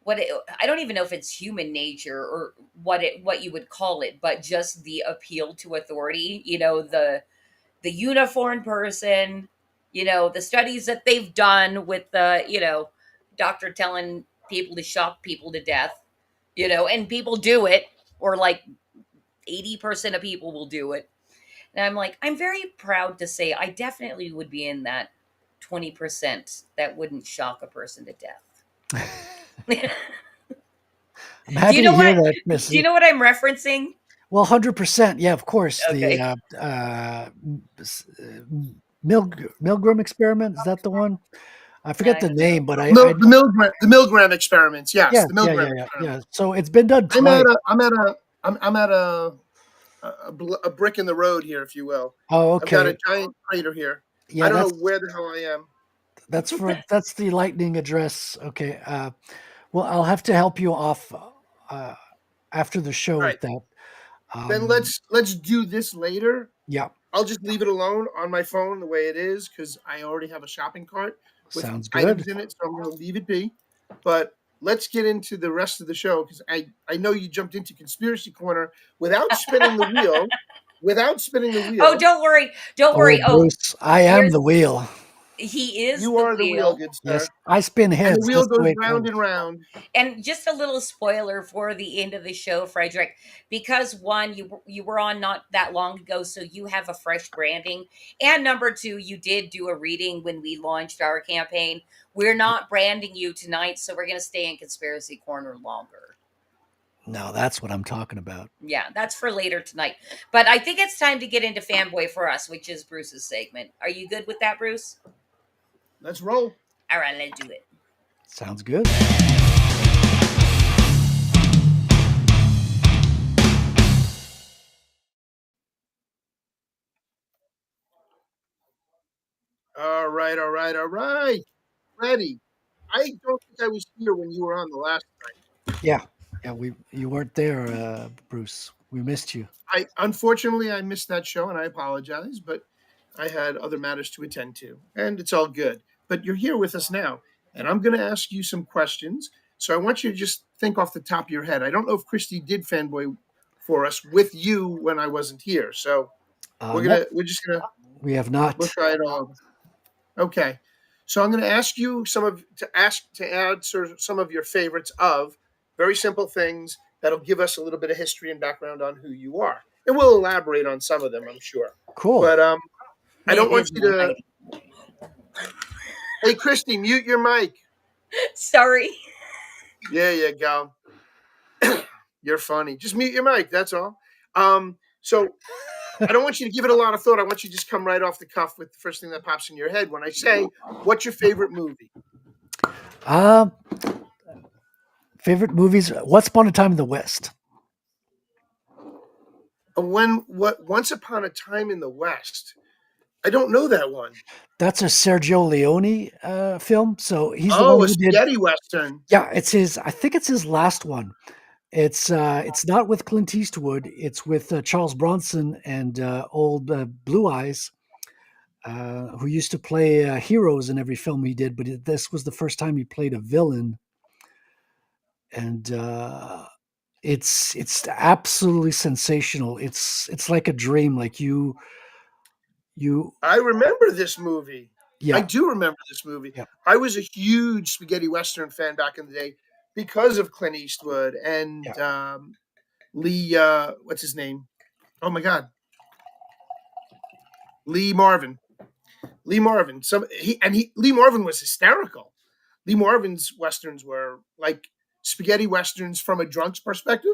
I don't even know if it's human nature or what you would call it, but just the appeal to authority. The uniformed person. The studies that they've done with the doctor telling people to shock people to death. And people do it, or like 80% of people will do it. And I'm like, I'm very proud to say I definitely would be in that 20% that wouldn't shock a person to death. I'm happy Do you know to hear what? that, Do you Missy. know what I'm referencing? Well, 100%. Yeah, of course. Okay. The Milgram experiment, is that the one? I forget I the don't know. name, but I The Milgram experiments. Yes, yeah, the yeah, Milgram yeah, yeah, yeah. experiments. So it's been done I'm twice. at a I'm at a I'm at a brick in the road here, if you will. Oh, I've got okay. a giant crater here. I Yeah, don't know that's where the hell I am. that's the lightning address. Okay. Well, I'll have to help you off uh, after the show All with right, that. then Um, let's do this later. yeah, I'll just leave it alone on my phone the way it is because I already have a shopping cart with sounds good. items in it, so I'm going to leave it be. But let's get into the rest of the show because I know you jumped into conspiracy corner without spinning the wheel. Without spinning the Oh, wheel, don't worry. Don't Oh, worry. Oh, Bruce, I am here's the wheel. he is you the are the wheel, wheel. good Yes, sir, I spin and the heads. wheel That's the goes way it round goes. and round. And just a little spoiler for the end of the show, Frederick, because one, you were on not that long ago, so you have a fresh branding, and number two, you did do a reading when we launched our campaign. We're not branding you tonight, so we're going to stay in conspiracy corner longer. Now that's what I'm talking about. Yeah, that's for later tonight. But I think it's time to get into fanboy for us, which is Bruce's segment. Are you good with that, Bruce? Let's roll. All right, let's do it. Sounds good. All right, all right, all right. Ready. I don't think I was here when you were on the last time. Yeah, yeah. You weren't there, Bruce. We missed you. Unfortunately I missed that show and I apologize, but I had other matters to attend to, and it's all good. But you're here with us now, and I'm going to ask you some questions. So I want you to just think off the top of your head. I don't know if Christy did fanboy for us with you when I wasn't here. So Nope, we're just gonna we have we'll not. try it all. Okay. So I'm going to ask you to answer some of your favorites of very simple things that'll give us a little bit of history and background on who you are. And we'll elaborate on some of them, I'm sure. Cool. But I don't It want is you to exciting. Hey Christy, mute your mic. Sorry. There you go. You're funny. Just mute your mic, that's all. So I don't want you to give it a lot of thought. I want you to just come right off the cuff with the first thing that pops in your head when I say, what's your favorite movie? Um, favorite movies? Once Upon a Time in the West. Once Upon a Time in the West. I don't know that one. That's a Sergio Leone film. So he's the one Oh, a who did. spaghetti western. Yeah, it's his. I think it's his last one. It's not with Clint Eastwood. It's with Charles Bronson and old Blue Eyes, who used to play heroes in every film he did. But this was the first time he played a villain, and it's absolutely sensational. It's like a dream. Like you. I remember this movie. Yeah. I do remember this movie. Yeah. I was a huge spaghetti western fan back in the day because of Clint Eastwood and Lee. What's his name? Oh my God, Lee Marvin. Lee Marvin. Lee Marvin was hysterical. Lee Marvin's westerns were like spaghetti westerns from a drunk's perspective.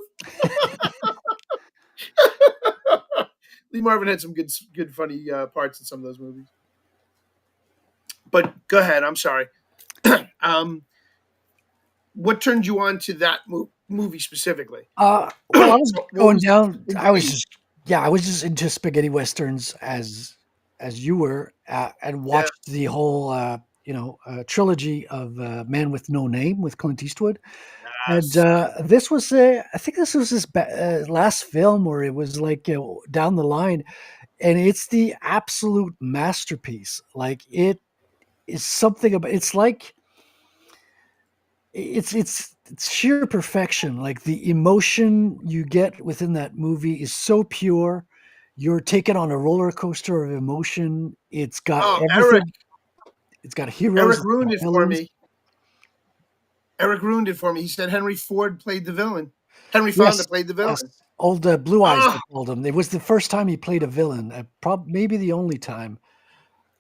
Lee Marvin had some good, funny parts in some of those movies. But go ahead. I'm sorry. What turned you on to that movie specifically? Well, I was going down. I was just into spaghetti westerns as you were, and watched the whole trilogy of Man with No Name with Clint Eastwood. Yes. And this was I think this was his last film, or it was like down the line, and it's the absolute masterpiece. Like it is something about. It's like it's sheer perfection. Like the emotion you get within that movie is so pure. You're taken on a roller coaster of emotion. It's got Oh, everything. It's got heroes. Eric It's ruined got it for villains. me. Eric ruined it for me. He said Henry Ford played the villain. Henry Fonda Yes, played the yes. villain. Old Blue Eyes, Oh, they called him. It was the first time he played a villain. Maybe the only time.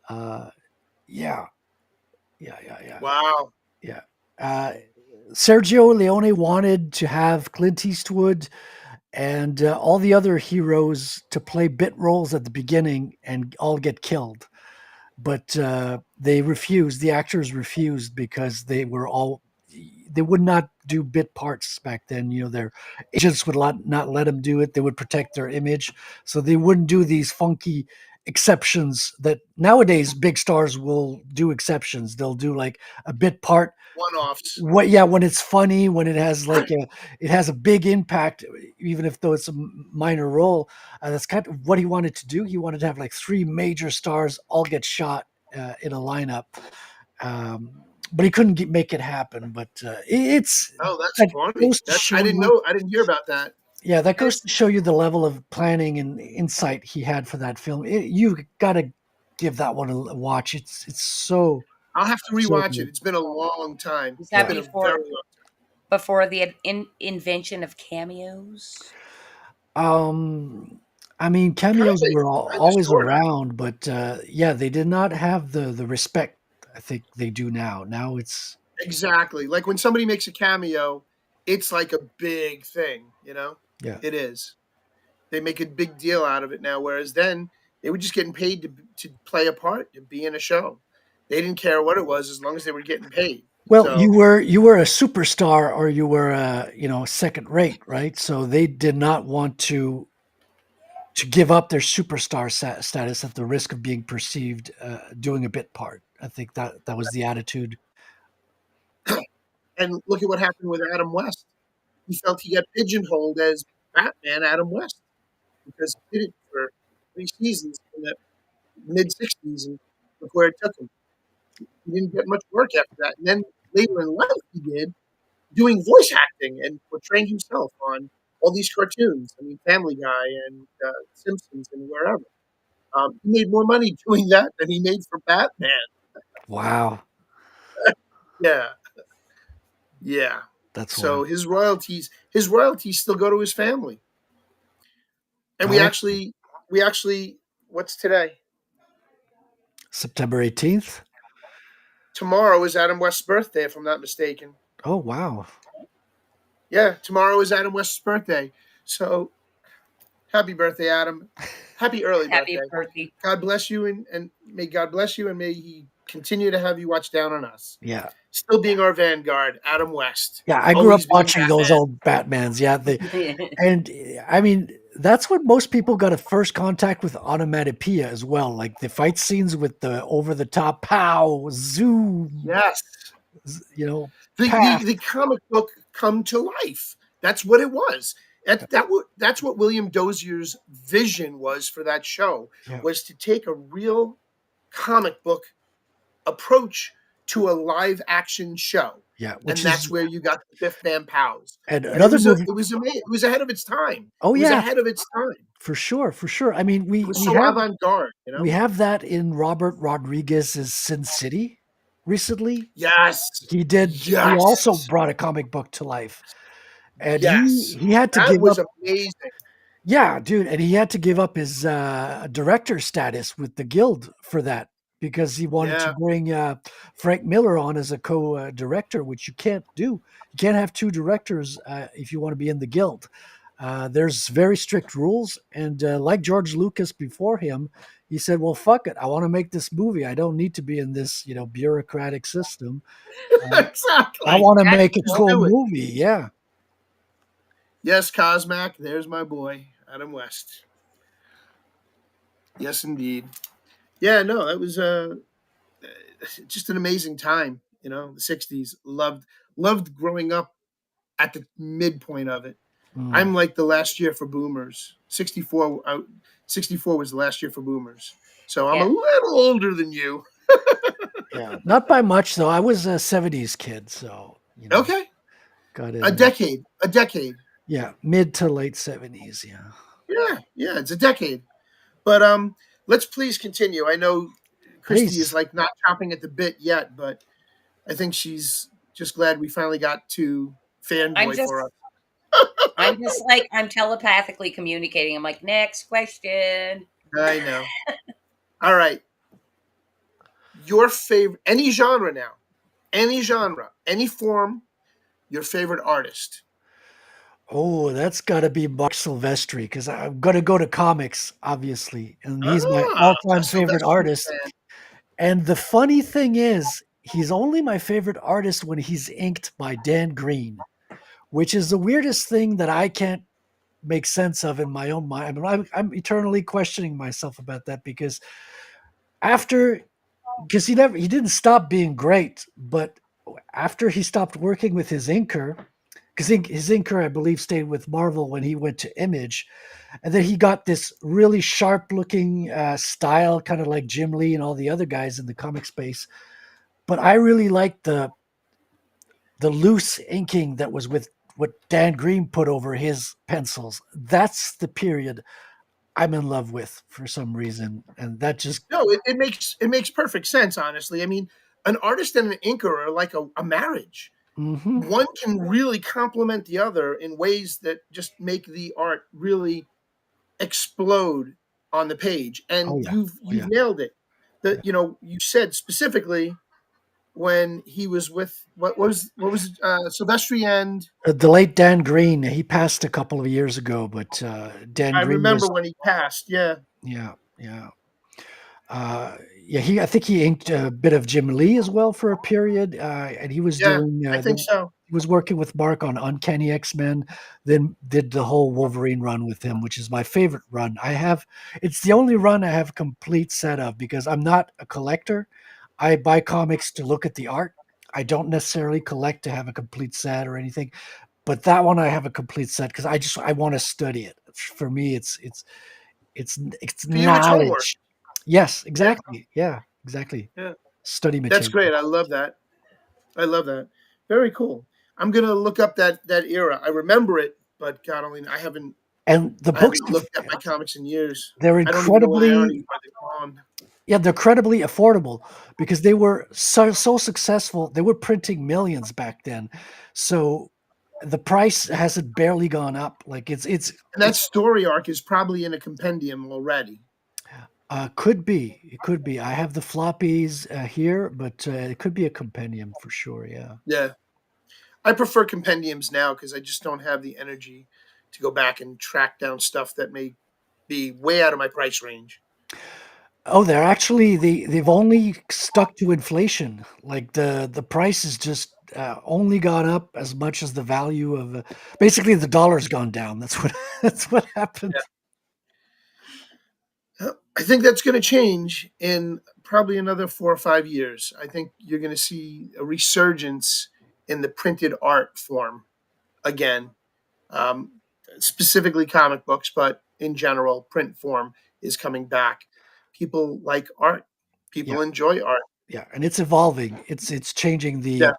Uh, yeah, yeah. wow. Yeah. Uh, Sergio Leone wanted to have Clint Eastwood and all the other heroes to play bit roles at the beginning and all get killed. But they refused. The actors refused because they would not do bit parts back then. You know, their agents would not let them do it. They would protect their image, so they wouldn't do these funky exceptions that nowadays big stars will do exceptions. They'll do like a bit part. One-offs. What? Yeah, when it's funny, when it has a big impact, even if though it's a minor role. That's kind of what he wanted to do. He wanted to have like three major stars all get shot in a lineup, but he couldn't make it happen. But it's Oh, that's that funny. goes to show I didn't you. know. I didn't hear about that. Yeah, that goes to show you the level of planning and insight he had for that film. You got to give that one a watch. It's so I'll have to so rewatch it. good. It's been a long time. Was It's that been a before very long before the invention of cameos? I mean, time. cameos were Kind of, always sort of. around, but yeah, they did not have the respect I think they do now. Now it's Exactly. Like when somebody makes a cameo, it's like a big thing. yeah. It is. They make a big deal out of it now. Whereas then they were just getting paid to play a part, to be in a show. They didn't care what it was as long as they were getting paid. Well, So you were a superstar or you were second rate, right? So they did not want to give up their superstar status at the risk of being perceived doing a bit part. I think that was the attitude. and look at what happened with Adam West. He felt he got pigeonholed as Batman Adam West because he did it for 3 seasons in the mid '60s and look where it took him. He didn't get much work after that. And then later in life, he did doing voice acting and portraying himself on all these cartoons. I mean, Family Guy and Simpsons and wherever. He made more money doing that than he made for Batman. Wow, Yeah, yeah. that's So wild. his royalties still go to his family. And Oh, we actually, what's today? September 18th. Tomorrow is Adam West's birthday, if I'm not mistaken. Oh, wow. Yeah, tomorrow is Adam West's birthday. So happy birthday, Adam. Happy early Happy birthday. birthday. God bless you and may God bless you and may he continue to have you watch down on us. Yeah. Still being our vanguard, Adam West. Yeah, I grew up Always being watching those Batman. old Batmans. Yeah, and I mean that's what most people got a first contact with onomatopoeia as well, like the fight scenes with the over the top pow, zoom, Yes. path. The comic book come to life. That's what it was. That's what William Dozier's vision was for that show, Yeah. was to take a real comic book approach to a live action show. Yeah, And which that's is where you got the Biff Bam Pows. and And another movie. it was amazing. It was ahead of its time. Oh It was yeah, ahead of its time. for sure, for sure. I mean, It was so avant-garde, we have that in Robert Rodriguez's Sin City recently. Yes. He Yes. also brought a comic book to life, and Yes. he had to That give was up. amazing. Yeah, dude, and he had to give up his director status with the Guild for that because he wanted to Yeah. bring Frank Miller on as a co-director, which you can't do. You can't have two directors if you want to be in the Guild. There's very strict rules, and like George Lucas before him, he said, "Well, fuck it, I want to make this movie. I don't need to be in this, bureaucratic system. Exactly. I want to That's make a how cool you do it. movie." Yeah. Yes, Cosmac, there's my boy, Adam West. Yes, indeed. Yeah, no, that was just an amazing time. The '60s. Loved growing up at the midpoint of it. I'm like the last year for boomers. 64. 64 was the last year for boomers. So I'm a little older than you. Yeah, not by much though. I was a '70s kid, so You know, Okay. got A in decade. A decade. mid to late 70s. Yeah. Yeah, it's a decade. But let's please continue. I know Christy is Please. like not chopping at the bit yet, but I think she's just glad we finally got to I'm fanboy just for us. I'm telepathically communicating. I'm like, next question. I know. All right. Your favorite, any genre now, any genre, any form, your favorite artist. Oh, that's got to be Mark Silvestri because I'm going to go to comics, obviously. And he's my Ah, all a time favorite Sylvester artist. fan. And the funny thing is, he's only my favorite artist when he's inked by Dan Green, which is the weirdest thing that I can't make sense of in my own mind. I mean, I'm eternally questioning myself about that because after, because he didn't stop being great, but after he stopped working with his inker, because his inker, I believe, stayed with Marvel when he went to Image, and then he got this really sharp-looking style, kind of like Jim Lee and all the other guys in the comic space. But I really liked the loose inking that was with what Dan Green put over his pencils. That's the period I'm in love with for some reason, and that just No, it makes perfect sense, honestly. I mean, an artist and an inker are like a marriage. mhm. One can really complement the other in ways that just make the art really explode on the page. And Oh yeah, oh you've yeah. nailed it. You said specifically when he was with what was Silvestri, and The late Dan Green, he passed a couple of years ago, but Dan I Green remember was when he passed. Yeah, yeah, yeah. Yeah, I think he inked a bit of Jim Lee as well for a period, and he was yeah, doing I think so. he was working with Mark on Uncanny X-Men, then did the whole Wolverine run with him, which is my favorite run. It's the only run I have a complete set of because I'm not a collector. I buy comics to look at the art. I don't necessarily collect to have a complete set or anything, but that one I have a complete set because I want to study it. For me, it's For you, it's homework. knowledge. Yes, Yeah, exactly. Yeah, exactly. yeah, Study that's material. great. I love that. I love that. Very cool. I'm gonna look up that era. I remember it, but God only I haven't And the I books, haven't looked at my comics in years. they're I don't even know where they are incredibly anymore. They're gone. yeah, they're incredibly affordable because they were so successful. They were printing millions back then. So the price hasn't barely gone up. Like And that story arc is probably in a compendium already. could be. It could be. I have the floppies here, but it could be a compendium for sure. Yeah. Yeah. I prefer compendiums now because I just don't have the energy to go back and track down stuff that may be way out of my price range. Oh, they've only stuck to inflation. Like the price has just only gone up as much as the value of basically the dollar's gone down. That's what that's what happened. I think that's going to change in probably another 4 or 5 years. I think you're going to see a resurgence in the printed art form again, um, specifically comic books, but in general, print form is coming back. People like art. Yeah, People enjoy art. yeah, and it's evolving. It's changing Yeah,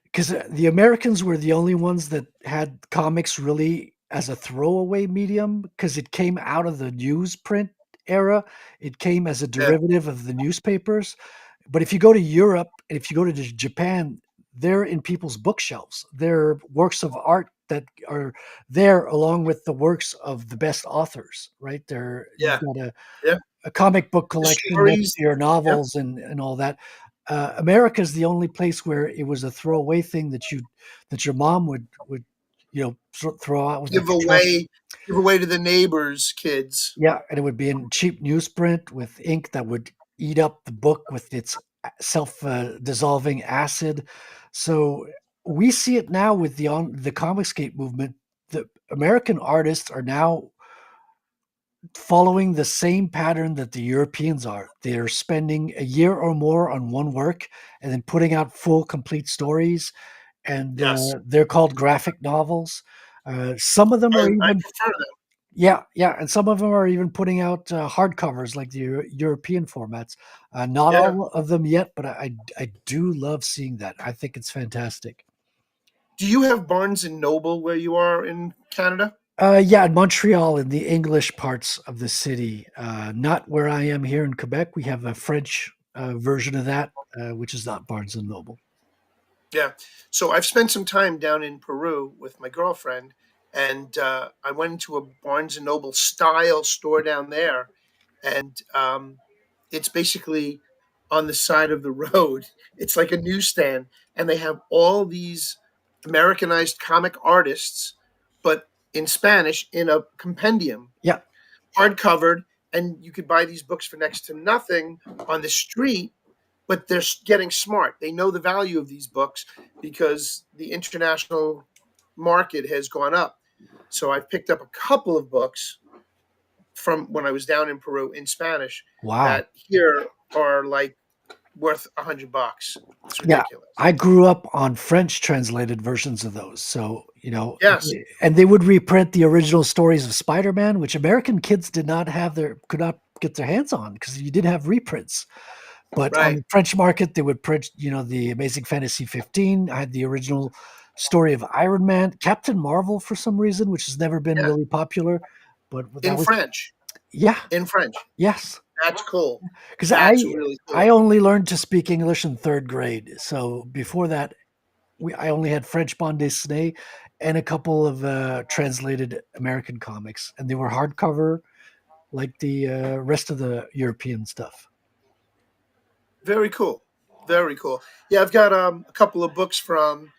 because the Americans were the only ones that had comics really as a throwaway medium because it came out of the newsprint era. It came as a yeah, derivative of the newspapers. But if you go to Europe and if you go to Japan, they're in people's bookshelves. They're works of art that are there along with the works of the best authors, right? You've yeah, got yeah. a comic book The collection next stories. to your Yeah, novels and all that. America is the only place where it was a throwaway thing that your mom would throw out with the give trash. away, give away to the neighbors' kids. Yeah, and it would be in cheap newsprint with ink that would eat up the book with its self dissolving acid. So we see it now with the Comicscape movement. The American artists are now following the same pattern that the Europeans are. They're spending a year or more on one work and then putting out full, complete stories, and Yes, they're called graphic novels. Some of them are I even prefer them. yeah, yeah, and some of them are even putting out hardcovers like the European formats. Not Yeah. all of them yet, but I do love seeing that. I think it's fantastic. Do you have Barnes and Noble where you are in Canada? Yeah, in Montreal, in the English parts of the city. Not where I am here in Quebec. We have a French version of that, which is not Barnes and Noble. Yeah. So I've spent some time down in Peru with my girlfriend, and I went into a Barnes and Noble style store down there, and it's basically on the side of the road. It's like a newsstand, and they have all these Americanized comic artists, but in Spanish in a compendium, Yeah. hardcovered, and you could buy these books for next to nothing on the street. But they're getting smart. They know the value of these books because the international market has gone up. So I've picked up a couple of books from when I was down in Peru in Spanish Wow. that here are like worth $100. It's Yeah, ridiculous. I grew up on French translated versions of those. So, Yes. and they would reprint the original stories of Spider-Man, which American kids could not get their hands on because you didn't have reprints. But on Right. the French market, they would print, the Amazing Fantasy 15. I had the original story of Iron Man, Captain Marvel for some reason, which has never been Yeah. really popular. But that In was French. Yeah. In French. Yes. That's cool. Because That's really cool. I only learned to speak English in third grade. So before that, I only had French bande dessinée and a couple of translated American comics, and they were hardcover, like the rest of the European stuff. Very cool. Very cool. Yeah, I've got a couple of books from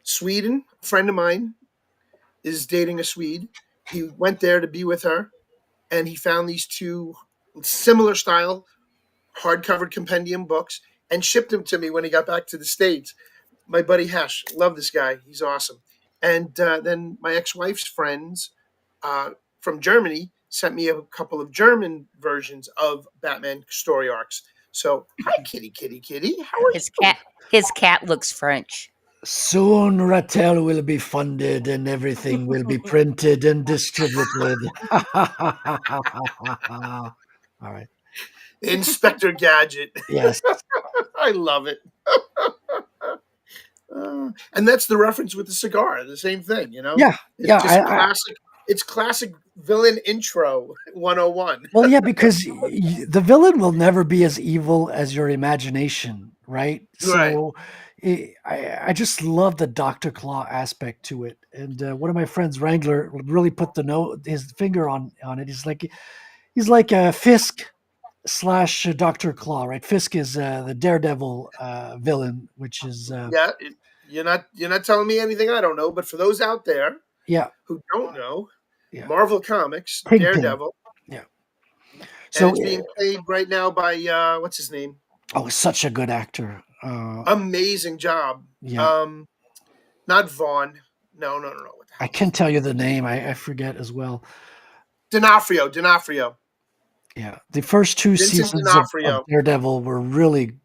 Sweden. A friend of mine is dating a Swede. He went there to be with her, and he found these two similar style hardcover compendium books and shipped them to me when he got back to the States. My buddy Hesh, love this guy. He's awesome. And then my ex-wife's friends from Germany sent me a couple of German versions of Batman story arcs. So, hi, kitty, kitty, kitty. How are you? His cat looks French. Soon Rattel will be funded and everything will be printed and distributed. All right. Inspector Gadget. Yes. I love it. And that's the reference with the cigar. The same thing, Yeah, It's yeah. just classic. It's classic villain intro 101. Well, yeah, because the villain will never be as evil as your imagination, right? Right. So I just love the Dr. Claw aspect to it. And one of my friends, Wrangler, really put his finger on it. He's like a Fisk / Dr. Claw, right? Fisk is the Daredevil villain, which is Yeah, you're not telling me anything I don't know. But for those out there, yeah, who don't know, Yeah. Marvel Comics, Kingpin. Daredevil. Yeah. So it's being played right now by what's his name? Oh, such a good actor. Amazing job. Yeah. Not Vaughn. No. I can't tell you the name. I forget as well. D'Onofrio. Yeah, the first two Vincent seasons D'Onofrio. of Daredevil were really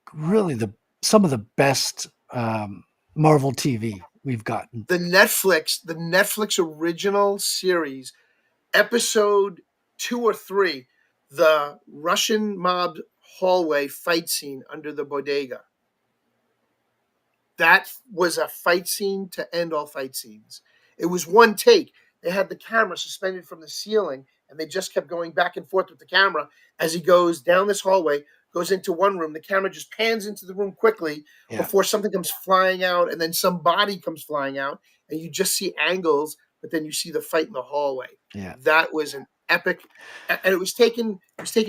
some of the best Marvel TV we've gotten. The Netflix original series, episode 2 or 3, the Russian mob hallway fight scene under the bodega. That was a fight scene to end all fight scenes. It was one take. They had the camera suspended from the ceiling, and they just kept going back and forth with the camera as he goes down this hallway, goes into one room. The camera just pans into the room quickly before something comes flying out, and then some body comes flying out, and you just see angles, but then you see the fight in the hallway. Yeah. That was an epic, and it was taken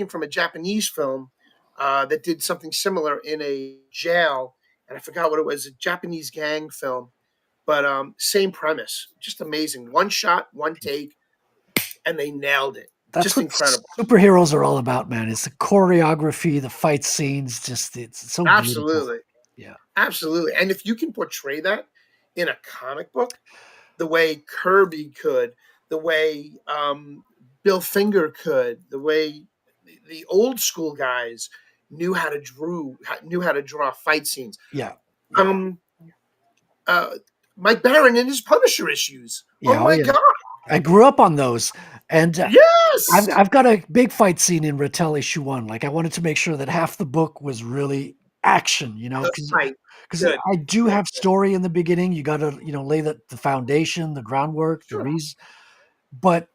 from a Japanese film that did something similar in a jail, and I forgot what it was, a Japanese gang film, but same premise, just amazing. One shot, one take, and they nailed it. That's just what incredible. superheroes are all about, man. It's the choreography, the fight scenes, it's so Absolutely. beautiful. Yeah. Absolutely. And if you can portray that in a comic book, the way Kirby could, the way Bill Finger could, the way the old school guys knew how to draw fight scenes. Yeah. Mike Baron and his Punisher issues. Yeah, oh my God. I grew up on those. And yes, I've got a big fight scene in Rattel issue 1. Like I wanted to make sure that half the book was really action, because Right. Good. I do Good. have story in the beginning. You got to lay the foundation, the groundwork, the Sure. reason. But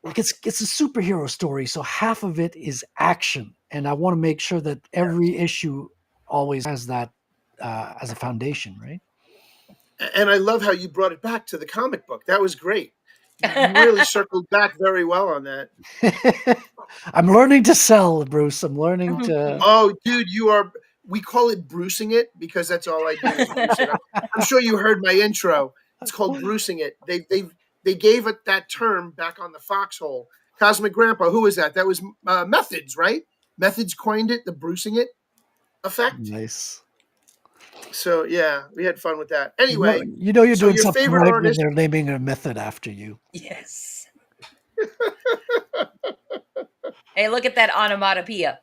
like it's a superhero story, so half of it is action, and I want to make sure that every issue always has that as a foundation, right? And I love how you brought it back to the comic book. That was great. You really circled back very well on that. I'm learning to sell, Bruce. I'm learning to. Oh, dude, you are. We call it bruising it because that's all I do is bruise it. I'm sure you heard my intro. It's called bruising it. They gave it that term back on the Foxhole. Cosmic Grandpa, who was that? That was Methods, right? Methods coined it, the bruising it effect. Nice. So yeah, we had fun with that. Anyway, You're so doing your something favorite right when artist? they're naming a method after you. Yes. Hey, look at that onomatopoeia.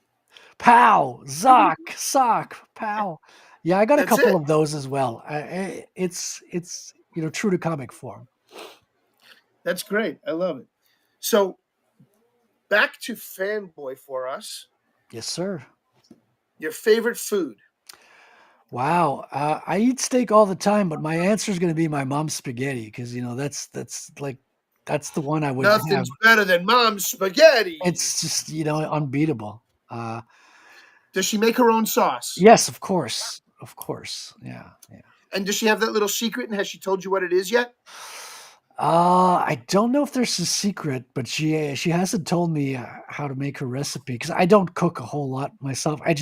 Pow, Zock, sock, pow. Yeah, I got a That's couple it. of those as well. It's true to comic form. That's great. I love it. So back to fanboy for us. Yes, sir. Your favorite food? Wow, I eat steak all the time, but my answer is going to be my mom's spaghetti because that's the one I would have. Nothing's better than mom's spaghetti. It's just unbeatable. Does she make her own sauce? Yes, of course, yeah. And does she have that little secret? And has she told you what it is yet? I don't know if there's a secret, but she hasn't told me how to make her recipe because I don't cook a whole lot myself. I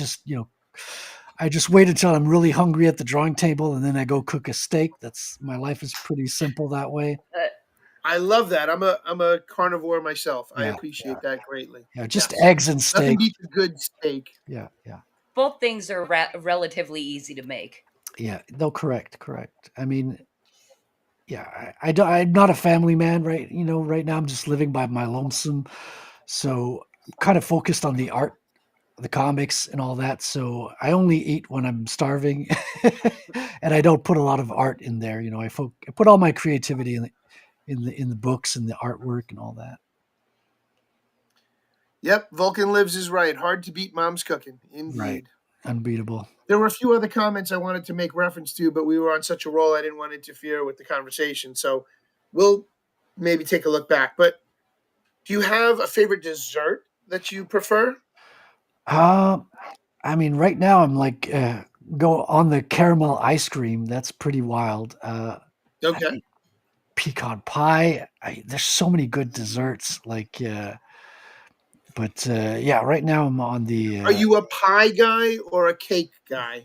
just wait until I'm really hungry at the drawing table and then I go cook a steak. My life is pretty simple that way. I love that. I'm a carnivore myself. I Yeah, appreciate that greatly. Yeah, just eggs and Nothing steak. beats a good steak. Yeah. Both things are relatively easy to make. Yeah, no, correct. I mean, yeah, I'm not a family man, right? Right now I'm just living by my lonesome. So I'm kind of focused on the art, the comics and all that. So I only eat when I'm starving and I don't put a lot of art in there. I put all my creativity in the books and the artwork and all that. Yep, Vulcan Lives is right. Hard to beat mom's cooking. Indeed. Right. Unbeatable. There were a few other comments I wanted to make reference to, but we were on such a roll I didn't want to interfere with the conversation. So we'll maybe take a look back. But do you have a favorite dessert that you prefer? I mean, right now I'm like go on the caramel ice cream. That's pretty wild. Okay. Pecan pie. There's so many good desserts. But yeah, right now I'm on the. Are you a pie guy or a cake guy?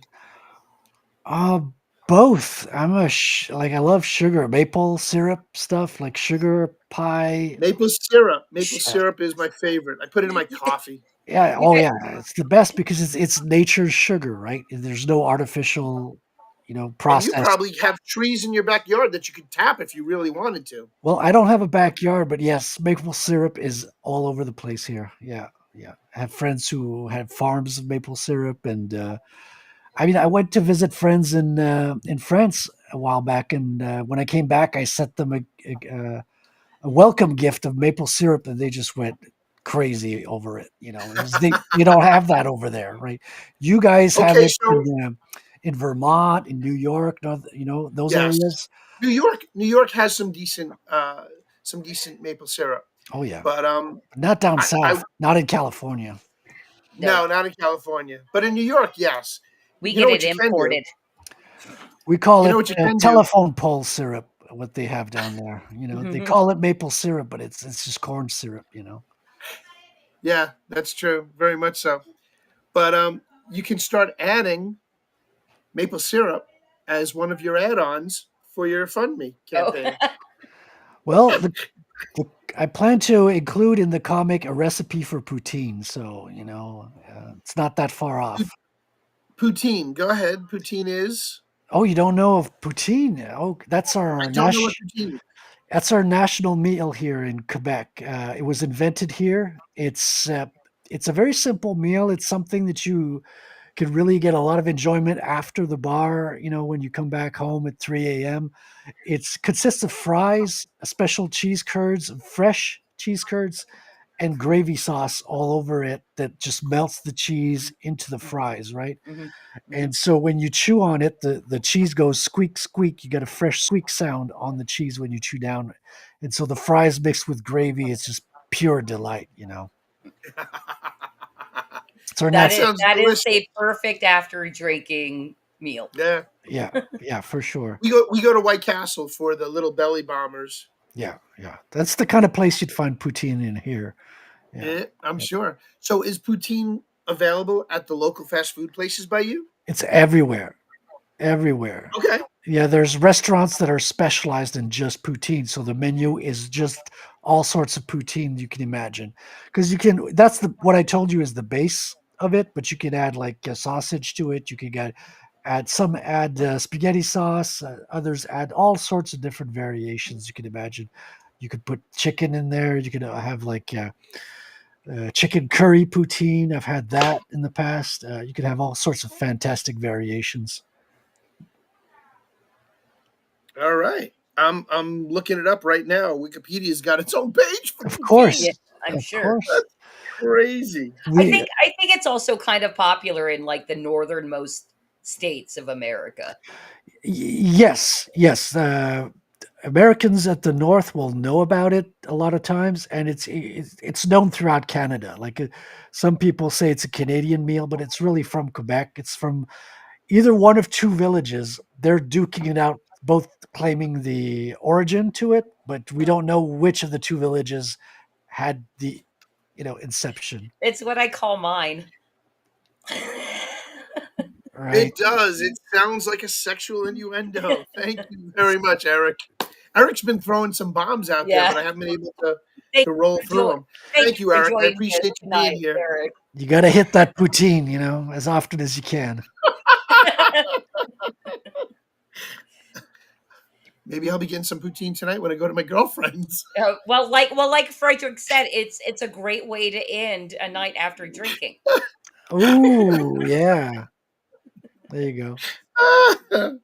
Both. I'm I love sugar, maple syrup stuff like sugar pie. Maple syrup. Maple syrup is my favorite. I put it in my coffee. Yeah. Oh yeah, it's the best because it's nature's sugar, right? There's no artificial, And process. you probably have trees in your backyard that you could tap if you really wanted to. Well, I don't have a backyard, but yes, maple syrup is all over the place here. Yeah. I have friends who have farms of maple syrup, and I mean, I went to visit friends in France a while back, and when I came back, I sent them a welcome gift of maple syrup, and they just went crazy over it. You don't have that over there, right? You guys have Okay, it so in Vermont, in New York, those yes, areas. New York has some decent maple syrup. Oh yeah, But not down I south, not in California. no, not in California, but in New York, yes. We You know get what it you can do? imported. We call You know it what you can do? telephone pole syrup. What they have down there, they call it maple syrup, but it's just corn syrup. Yeah, that's true, very much so. But you can start adding maple syrup as one of your add-ons for your Fund Me campaign. Well, I plan to include in the comic a recipe for poutine, so it's not that far off. Poutine, go ahead. Poutine is. Oh, you don't know of poutine? Oh, that's our I don't know what poutine is. That's our national meal here in Quebec. It was invented here. It's a very simple meal. It's something that you can really get a lot of enjoyment after the bar. When you come back home at 3 a.m. It consists of fries, special cheese curds, fresh cheese curds, and gravy sauce all over it that just melts the cheese into the fries, right? Mhm. And so when you chew on it, the cheese goes squeak, squeak. You get a fresh squeak sound on the cheese when you chew down. And so the fries mixed with gravy, it's just pure delight, you know. So That that's is sounds that is delicious. a perfect after drinking meal. Yeah. yeah, for sure. We go to White Castle for the little belly bombers. Yeah, yeah. That's the kind of place you'd find poutine in here. Yeah. Yeah, I'm sure. So is poutine available at the local fast food places by you? It's everywhere. Everywhere. Okay. Yeah, there's restaurants that are specialized in just poutine. So the menu is just all sorts of poutine you can imagine. Because you can, that's what I told you is the base of it, but you can add like a sausage to it. You can add spaghetti sauce. Others add all sorts of different variations you can imagine. You could put chicken in there. You could have like chicken curry poutine. I've had that in the past. You could have all sorts of fantastic variations. All right. I'm looking it up right now. Wikipedia's got its own page for Of poutine. course, Yeah, I'm of sure. course. That's crazy. I think it's also kind of popular in like the northernmost states of America. Yes, yes. Americans at the north will know about it a lot of times, and it's known throughout Canada. Like some people say it's a Canadian meal, but it's really from Quebec. It's from either one of two villages. They're duking it out, both claiming the origin to it, but we don't know which of the two villages had the inception. It's what I call mine. Right? It does. It sounds like a sexual innuendo. Thank you very much, Eric. Eric's been throwing some bombs out there, Yeah. but I haven't been able to Thank roll you for through them. Thank you, for Eric. I joining us appreciate you tonight, being here. Eric. You got to hit that poutine, as often as you can. Maybe I'll be getting some poutine tonight when I go to my girlfriend's. Like Frederic said, it's a great way to end a night after drinking. Ooh, yeah. There you go.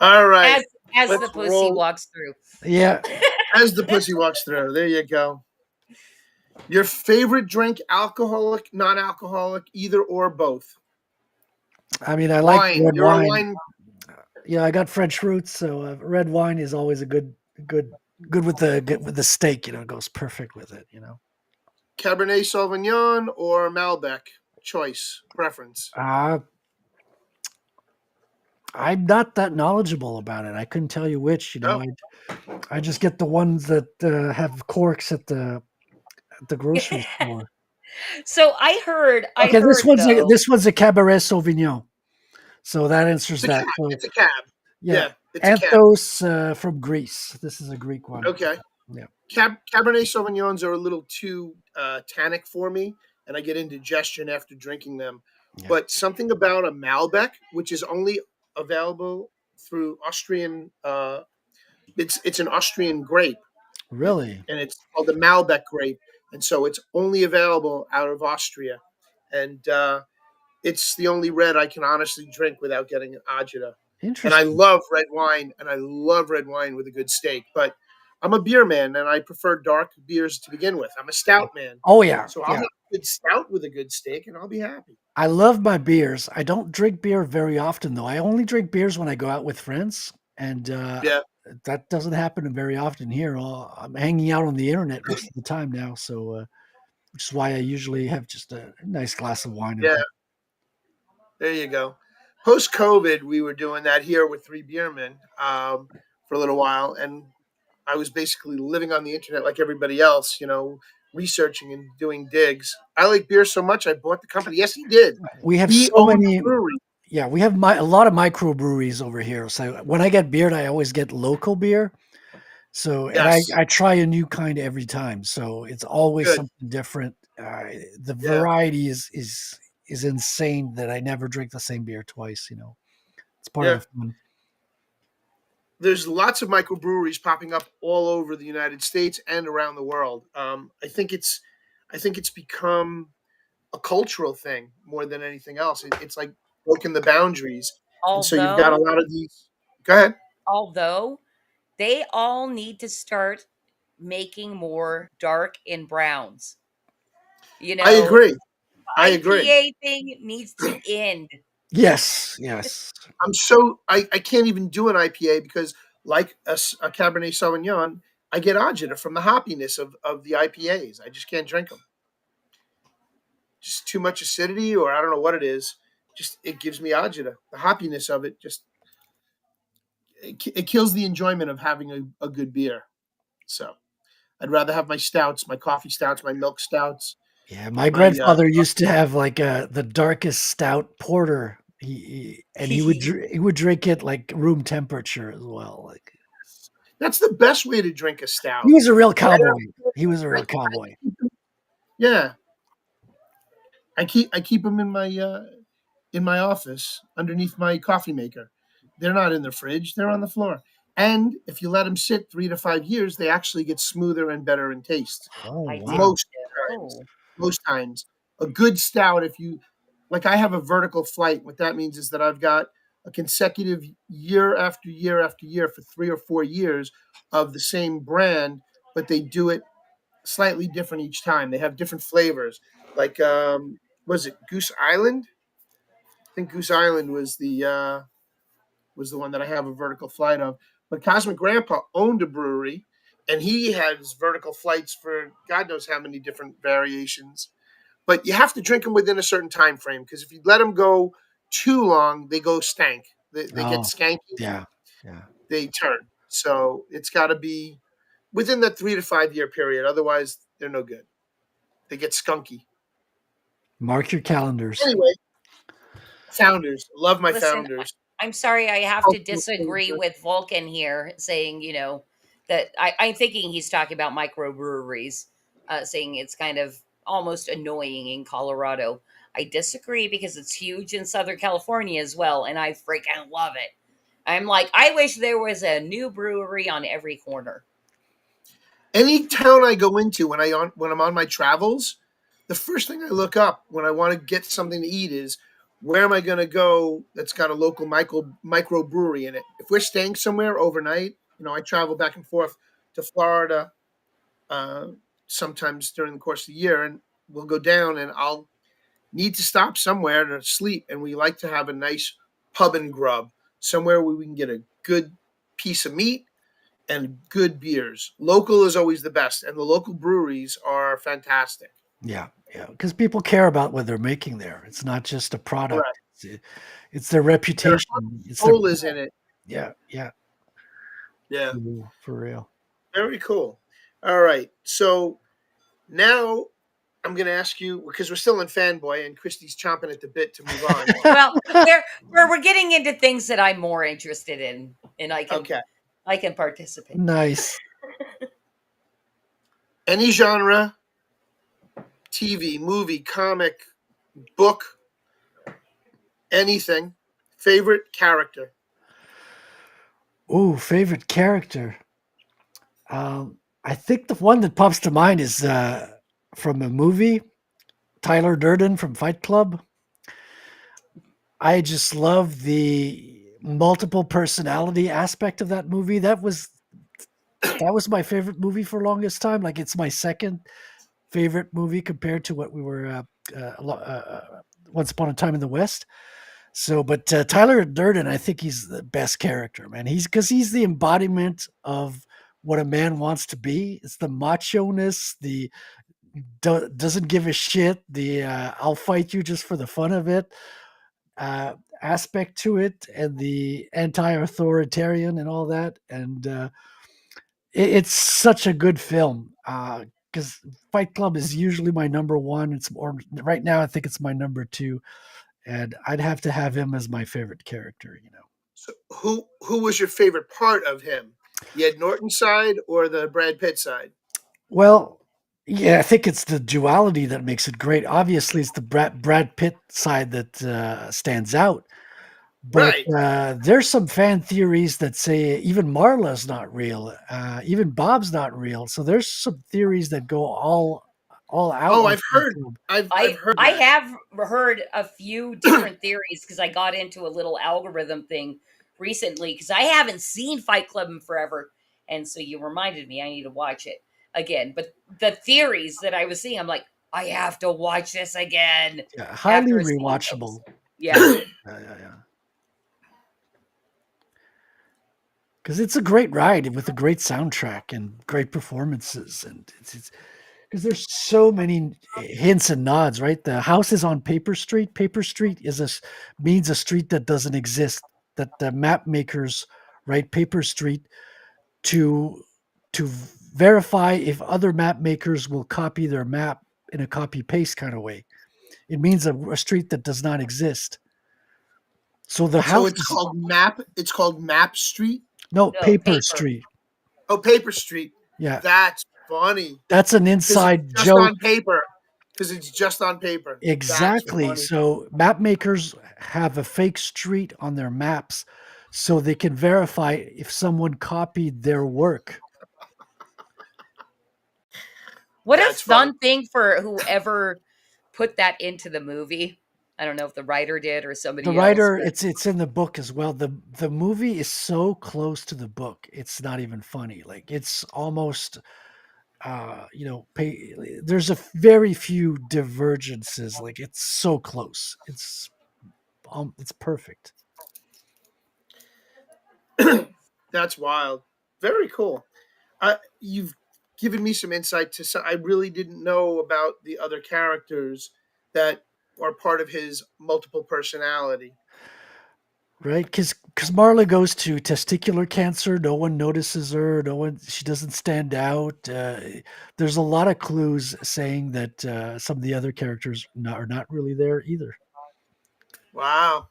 All right. As Let's the pussy roll. walks through. Yeah. As the pussy walks through. There you go. Your favorite drink, alcoholic, non-alcoholic, either or both? I mean, I like Wine. red You're a wine. wine. Yeah, I got French roots, so red wine is always a good with the steak. It goes perfect with it. Cabernet Sauvignon or Malbec? Choice, preference. I'm not that knowledgeable about it. I couldn't tell you which. Oh. I just get the ones that have corks at the grocery store. So I heard though, this one's a Cabernet Sauvignon, so that answers that. So, It's a cab. Yeah, it's a cab. Anthos from Greece. This is a Greek one. Okay. Yeah. Cabernet Sauvignons are a little too tannic for me, and I get indigestion after drinking them. Yeah. But something about a Malbec, which is only available through Austrian, it's an Austrian grape, Really? and it's called the Malbec grape, and so it's only available out of Austria, and it's the only red I can honestly drink without getting agita. And I Interesting. love red wine, and I love red wine with a good steak. But I'm a beer man, and I prefer dark beers to begin with. I'm a stout man. Oh yeah. So I'll Yeah. have a good stout with a good steak, and I'll be happy. I love my beers. I don't drink beer very often, though. I only drink beers when I go out with friends, and Yeah. that doesn't happen very often here. I'm hanging out on the internet most of the time now, so which is why I usually have just a nice glass of wine. Yeah. There you go. Post COVID, we were doing that here with Three Beermen for a little while, and I was basically living on the internet like everybody else, researching and doing digs. I like beer so much, I bought the company. Yes, he did. We have He so owned many. a brewery. Yeah, we have a lot of microbreweries over here. So when I get beer, I always get local beer. So and Yes. I try a new kind every time. So it's always Good. something different. The Yeah. variety is insane that I never drink the same beer twice. It's part Yeah. of the fun. There's lots of microbreweries popping up all over the United States and around the world. I think it's become a cultural thing more than anything else. It's like broken the boundaries, and so you've got a lot of these. Go ahead. Although they all need to start making more dark and browns. You I know, agree. I the agree. IPA thing needs to end. Yes, yes. I can't even do an IPA because, like a Cabernet Sauvignon, I get agita from the hoppiness of the IPAs. I just can't drink them. Just too much acidity, or I don't know what it is. Just it gives me agita. The hoppiness of it just it kills the enjoyment of having a good beer. So I'd rather have my stouts, my coffee stouts, my milk stouts. Yeah, my My grandfather used to have like the darkest stout porter. And he would drink it like room temperature as well. Like that's the best way to drink a he stout. was a real Right cowboy. after, He was a real I cowboy. yeah, I keep them in my office underneath my coffee maker. They're not in the fridge; they're on the floor. And if you let them sit 3 to 5 years, they actually get smoother and better in taste. Oh I wow. didn't Most times, know. most times, a good stout. If you like, I have a vertical flight. What that means is that I've got a consecutive year after year after year for 3 or 4 years of the same brand, but they do it slightly different each time. They have different flavors. Like was it Goose Island? I think Goose Island was the one that I have a vertical flight of. But Cosmic Grandpa owned a brewery, and he has vertical flights for God knows how many different variations. But you have to drink them within a certain time frame because if you let them go too long, they go stank. They get Oh skanky. yeah. Yeah. They turn. So it's got to be within that 3 to 5 year period. Otherwise, they're no good. They get skunky. Mark your calendars. Anyway, Founders. Love my Listen, Founders. I'm sorry, I have to disagree with Vulcan here, saying, that I'm thinking he's talking about microbreweries, saying it's kind of almost annoying in Colorado. I disagree because it's huge in Southern California as well, and I freaking love it. I'm like, I wish there was a new brewery on every corner. Any town I go into when I'm on my travels, the first thing I look up when I want to get something to eat is where am I going to go that's got a local micro brewery in it. If we're staying somewhere overnight, I travel back and forth to Florida uh, sometimes during the course of the year, and we'll go down and I'll need to stop somewhere to sleep, and we like to have a nice pub and grub somewhere where we can get a good piece of meat and good beers. Local is always the best, and the local breweries are fantastic. Yeah, yeah. Because people care about what they're making there. It's not just a product. Correct. It's their Their reputation. It's their soul is in it. yeah, yeah. Yeah, For real. very cool. All right, so now I'm going to ask you because we're still in fanboy, and Christy's chomping at the bit to move on. Well, we're getting into things that I'm more interested in, and I can participate. Nice. Any genre, TV, movie, comic, book, anything. Favorite character? Ooh, favorite character. I think the one that pops to mind is from a movie, Tyler Durden from Fight Club. I just love the multiple personality aspect of that movie. That was my favorite movie for longest time. Like it's my second favorite movie compared to what we were Once Upon a Time in the West. So, but Tyler Durden, I think he's the best character, man. He's the embodiment of what a man wants to be. It's the macho-ness, the doesn't give a shit, the I'll fight you just for the fun of it aspect to it, and the anti-authoritarian and all that. And it's such a good film because Fight Club is usually my number one. It's more right now. I think it's my number two, and I'd have to have him as my favorite character. So who was your favorite part of him? The Ed Norton side or the Brad Pitt side? Well, yeah, I think it's the duality that makes it great. Obviously, it's the Brad Pitt side that stands out. But Right. there's some fan theories that say even Marla's not real, even Bob's not real. So there's some theories that go all out. Oh, on I've Fight heard. Club. I've heard. I that. have heard a few different theories because I got into a little algorithm thing recently because I haven't seen Fight Club in forever, and so you reminded me I need to watch it again. But the theories that I was seeing, I'm like, I have to watch this again. Yeah, highly after seeing those. rewatchable. Yeah. Yeah. Because it's a great ride with a great soundtrack and great performances, and it's because there's so many hints and nods, right? The house is on Paper Street. Paper Street means a street that doesn't exist. That the map makers write Paper Street to verify if other map makers will copy their map in a copy paste kind of way. It means a street that does not exist. So the So house it's is called Map. It's called Map Street. no No, Paper paper. Street. Oh, Paper Street. Yeah, That's funny. that's an 'Cause inside it's just joke. on paper. Because it's just on paper. That's Exactly. funny. So map makers have a fake street on their maps so they can verify if someone copied their work. What That's a fun funny. thing for whoever put that into the movie. I don't know if the writer did or The somebody else. writer, But it's in the book as well. The movie is so close to the book, it's not even funny. Like it's almost there's a very few divergences. Like it's so close. It's perfect. That's wild. Very cool. You've given me some insight to some, I really didn't know about the other characters that are part of his multiple personality. Right, because Marla goes to testicular cancer. No one notices her. She doesn't stand out. There's a lot of clues saying that some of the other characters are not really there either. Wow.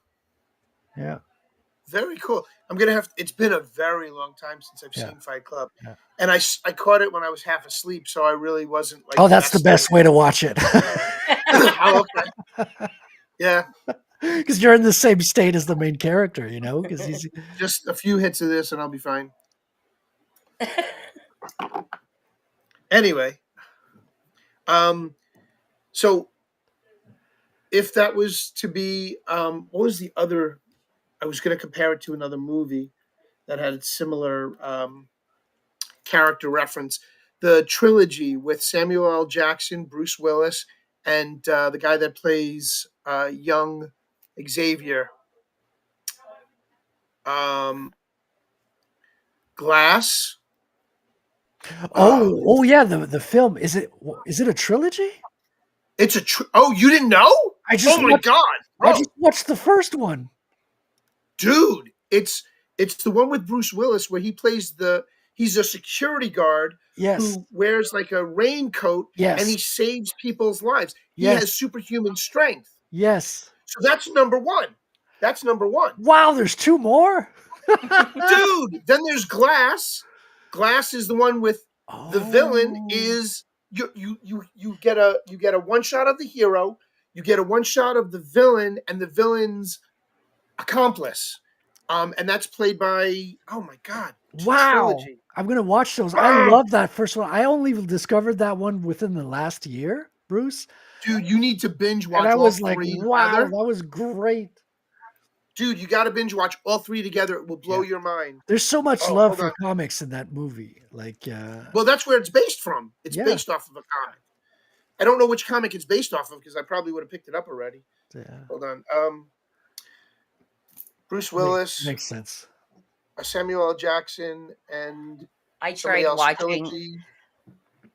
Yeah, Very cool. I'm gonna have. It's been a very long time since I've Yeah. seen Fight Club, Yeah. and I caught it when I was half asleep, so I really wasn't like. Oh, that's the best invested. way to watch it. Oh, okay. Yeah, Because you're in the same state as the main character, because he's just a few hits of this, and I'll be fine. Anyway, so if that was to be, what was the other? I was going to compare it to another movie that had a similar character reference. The trilogy with Samuel L. Jackson, Bruce Willis, and the guy that plays young Xavier. Glass. oh yeah, the film is it a trilogy? It's oh, you didn't know? Oh my god, I bro, just watched the first one. dude! It's the one with Bruce Willis where he plays he's a security guard Yes, who wears like a raincoat Yes. and he saves people's lives. He Yes. has superhuman strength. yes. So that's number one. That's number one. Wow, there's two more. Dude, then there's Glass. Glass is the one with the villain is you get a one shot of the hero, you get a one shot of the villain and the villain's accomplice. And that's played by oh my god. Wow. Trilogy. I'm gonna watch those. I love that first one. I only discovered that one within the last year, Bruce. Dude, you need to binge watch And I all was like, three wow, together. that was great. Dude, you got to binge watch all three together. It will blow your mind. There's so much Oh, love hold for on. comics in that movie. Like, Well, that's where it's based from. It's Yeah. based off of a comic. I don't know which comic it's based off of because I probably would have picked it up already. yeah, Hold on. Bruce Willis, makes sense. Samuel L. Jackson, and I somebody tried else. watching. Trilogy.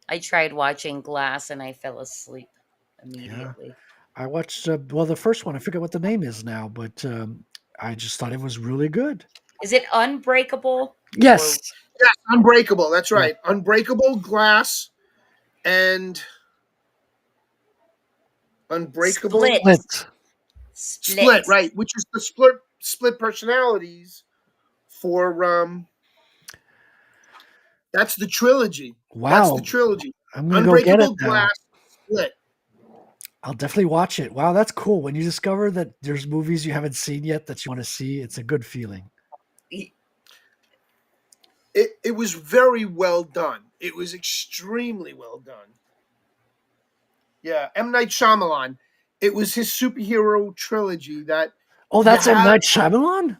I tried watching Glass and I fell asleep immediately. I watched the first one. I forget what the name is now, but I just thought it was really good. Is it Unbreakable? Yes, Yes, Unbreakable. That's right. Unbreakable, Glass, and Unbreakable. Split, right? Which is the split personalities for that's the trilogy. That's Wow. the trilogy. I'm gonna go get it Unbreakable, now. Glass, Split. I'll definitely watch it. Wow, that's cool. When you discover that there's movies you haven't seen yet that you want to see, it's a good feeling. It was very well done. It was extremely well done. Yeah, M. Night Shyamalan. It was his superhero trilogy that. Oh, that's M. Night Shyamalan?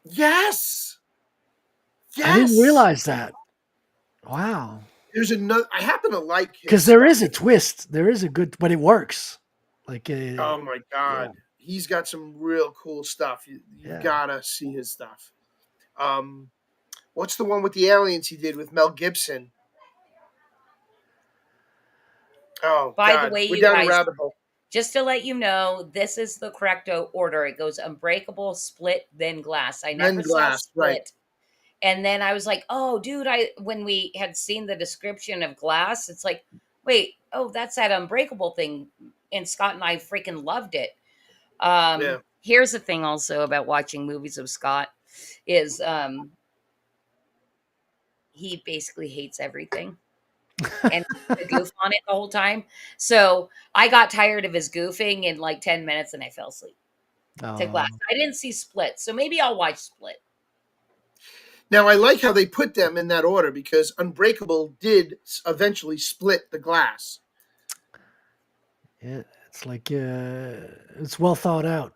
Yes. I didn't realize that. Wow. There's another. I happen to like his Because there stuff. is a twist. There is a good, but it works. Like, Oh my god, he's got some real cool stuff. You've gotta see his stuff. What's the one with the aliens he did with Mel Gibson? Oh By the god, way, we're you down a guys, rabbit hole. just to let you know, this is the correct order. It goes Unbreakable, Split, then Glass. I Then never saw Glass, right? Split. And then I was like, "Oh, dude, when we had seen the description of Glass, it's like, wait, oh, that's that Unbreakable thing." And Scott and I freaking loved it. Yeah. Here's the thing also about watching movies of Scott is he basically hates everything and the goof on it the whole time. So I got tired of his goofing in like 10 minutes and I fell asleep to Glass. I didn't see Split, so maybe I'll watch Split. Now I like how they put them in that order because Unbreakable did eventually split the glass. Yeah, it's like it's well thought out.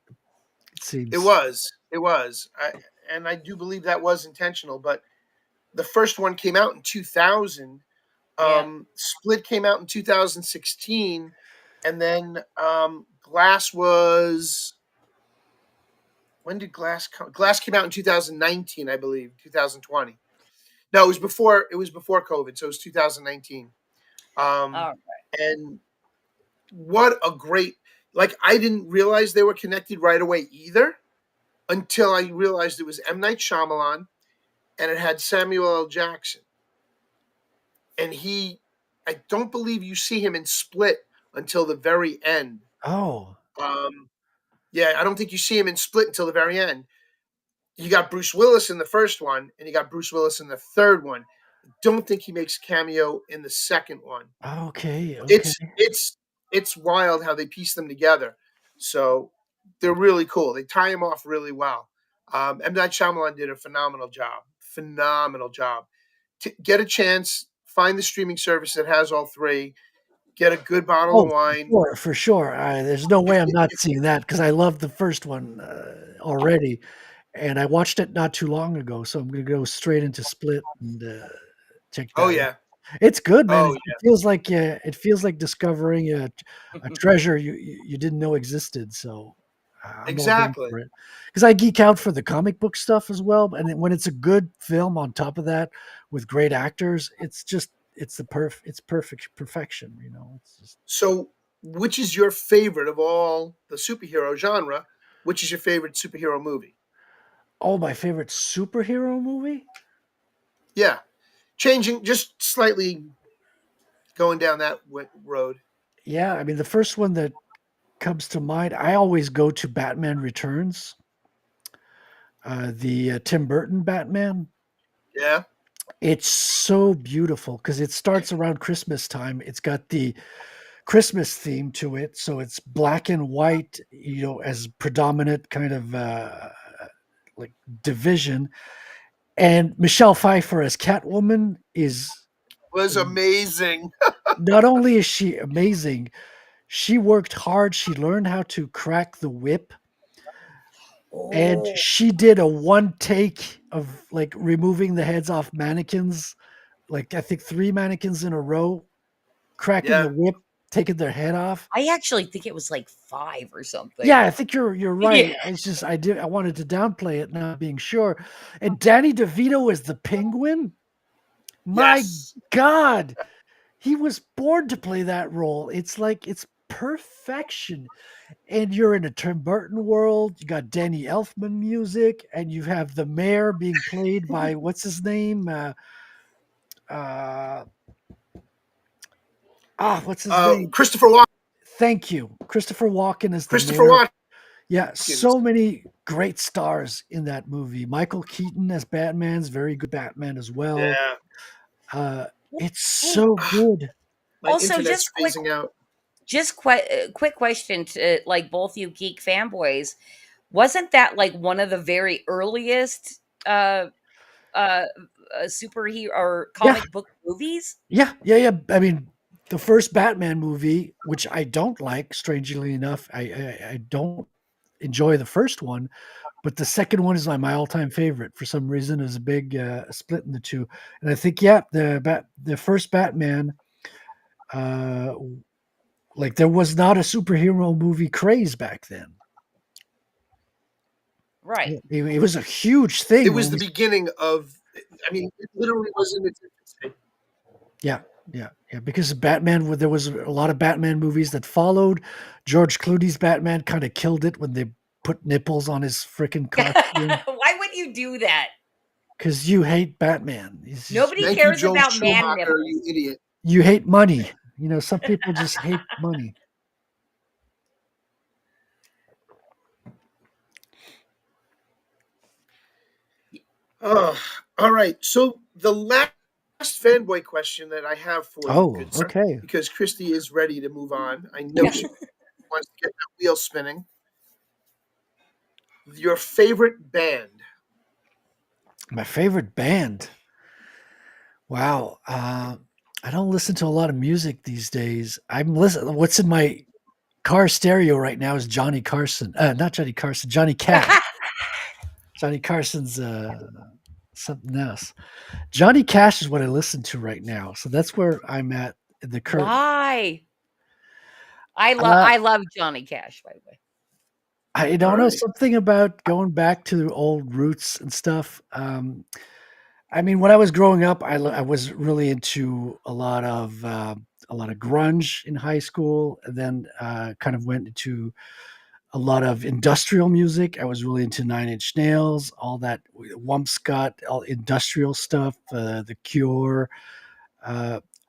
It seems. It was. It was. And I do believe that was intentional. But the first one came out in 2000. Split came out in 2016, and then Glass was. When did Glass come? Glass came out in 2019, I believe, 2020. No, it was before. It was before COVID, so it was 2019. All right. And what a great! Like I didn't realize they were connected right away either, until I realized it was M. Night Shyamalan, and it had Samuel L. Jackson. And I don't believe you see him in Split until the very end. Oh. Yeah, I don't think you see him in Split until the very end. You got Bruce Willis in the first one, and you got Bruce Willis in the third one. I don't think he makes a cameo in the second one. Okay. It's wild how they piece them together. So they're really cool. They tie them off really well. M. Night Shyamalan did a phenomenal job. Phenomenal job. Get a chance, find the streaming service that has all three. Get a good bottle of wine. For sure. There's no way I'm not seeing that because I loved the first one already, and I watched it not too long ago. So I'm going to go straight into Split and check that. Oh yeah, it's good, man. Oh, It feels like discovering a treasure you didn't know existed. So exactly. Because I geek out for the comic book stuff as well, and when it's a good film on top of that with great actors, it's perfect perfection. You know, it's just. So, which is your favorite of all the superhero genre? Which is your favorite superhero movie? Oh, my favorite superhero movie? Yeah, changing just slightly, going down that road. Yeah, I mean the first one that comes to mind, I always go to Batman Returns, the Tim Burton Batman. Yeah. It's so beautiful because it starts around Christmas time. It's got the Christmas theme to it, so it's black and white, you know, as predominant kind of like division. And Michelle Pfeiffer as Catwoman was amazing. Not only is she amazing, she worked hard. She learned how to crack the whip. And she did a one take of like removing the heads off mannequins, like I think 3 mannequins in a row, cracking the whip, taking their head off. I actually think it was like 5 or something. Yeah, I think you're right. Yeah. It's just I wanted to downplay it, not being sure. And Danny DeVito as the Penguin. My God, he was born to play that role. It's like it's perfection. And you're in a Tim Burton world. You got Danny Elfman music, and you have the mayor being played by what's his name? What's his name? Christopher Walken. Thank you, Christopher Walken is the Christopher mayor. Walken. Yeah, so many great stars in that movie. Michael Keaton as Batman's very good Batman as well. Yeah, it's so good. My Also, internet's just quick, phasing out. just quick question to like both you geek fanboys. Wasn't that like one of the very earliest superhero or comic book movies? Yeah. I mean, the first Batman movie, which I don't like, strangely enough, I don't enjoy the first one, but the second one is my all-time favorite for some reason. There's a big split in the two, and I think the first Batman, like there was not a superhero movie craze back then. Right. It was a huge thing. It was the beginning of. I mean, it literally was in its infancy. Yeah, because Batman, there was a lot of Batman movies that followed. George Clooney's Batman kind of killed it when they put nipples on his freaking costume. Why would you do that? Because you hate Batman. Nobody Thank cares you, Joel about man Schumacher, nipples. you idiot. You hate money. Some people just hate money. Oh, all right. So the last fanboy question that I have for you, good sir, okay. because Christy is ready to move on. I know she wants to get that wheel spinning. Your favorite band? My favorite band. Wow. I don't listen to a lot of music these days. What's in my car stereo right now is Johnny Carson. Not Johnny Carson, Johnny Cash. Johnny Carson's something else. Johnny Cash is what I listen to right now. So that's where I'm at in the current. Why? I love Johnny Cash, by the way. I don't know, something about going back to the old roots and stuff. I mean, when I was growing up, I was really into a lot of grunge in high school, and then kind of went into a lot of industrial music. I was really into Nine Inch Nails, all that Wumpscott, all industrial stuff, The Cure,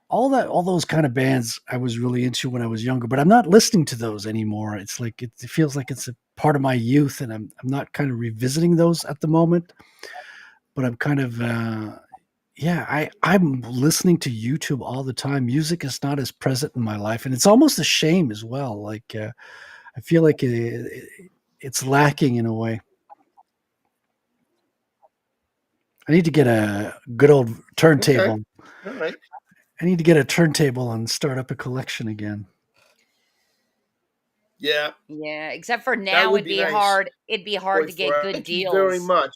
all those kind of bands I was really into when I was younger. But I'm not listening to those anymore. It's like it feels like it's a part of my youth, and I'm not kind of revisiting those at the moment. But I'm kind of I'm listening to YouTube all the time. Music is not as present in my life, and it's almost a shame as well. Like I feel like it's lacking in a way. I need to get a good old turntable. Okay. All right. I need to get a turntable and start up a collection again. Yeah. Yeah, except for now would it'd be be nice. hard. It'd be hard to get good Thank deals. you very much.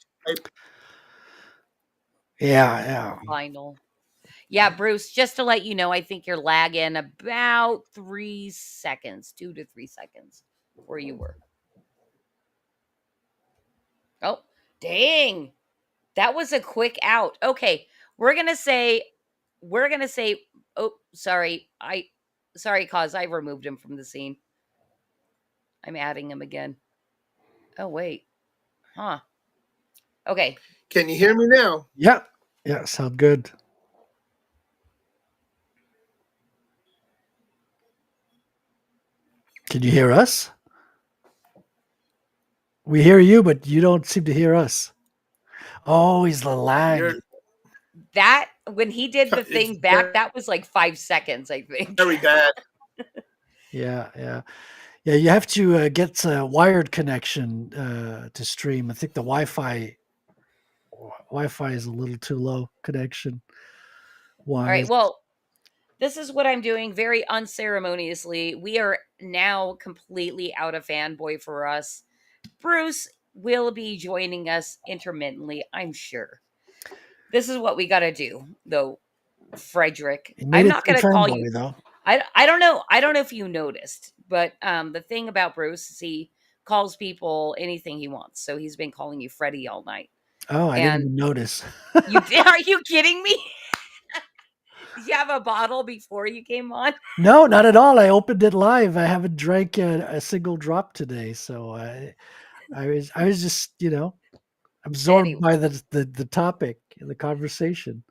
Yeah. Vinyl. Yeah, Bruce, just to let you know, I think you're lagging about 3 seconds, 2 to 3 seconds where you were. Oh, dang. That was a quick out. Okay, we're going to say oh, sorry. Sorry, cause I removed him from the scene. I'm adding him again. Oh, wait. Huh. Okay. Can you hear me now? Yeah, sound good. Can you hear us? We hear you, but you don't seem to hear us. Oh, he's the lag. That when he did the thing back, that was like 5 seconds, I think. Very bad. Yeah. You have to get a wired connection to stream. I think the Wi-Fi is a little too low connection. All right. Well, this is what I'm doing very unceremoniously. We are now completely out of fanboy for us. Bruce will be joining us intermittently, I'm sure. This is what we got to do, though, Frederic. I'm not going to call you. Though. I don't know. I don't know if you noticed, but the thing about Bruce is he calls people anything he wants. So he's been calling you Freddie all night. Oh, I didn't even notice. Are you kidding me? Did you have a bottle before you came on? No, not at all. I opened it live. I haven't drank a single drop today, so I was just absorbed by the topic and the conversation.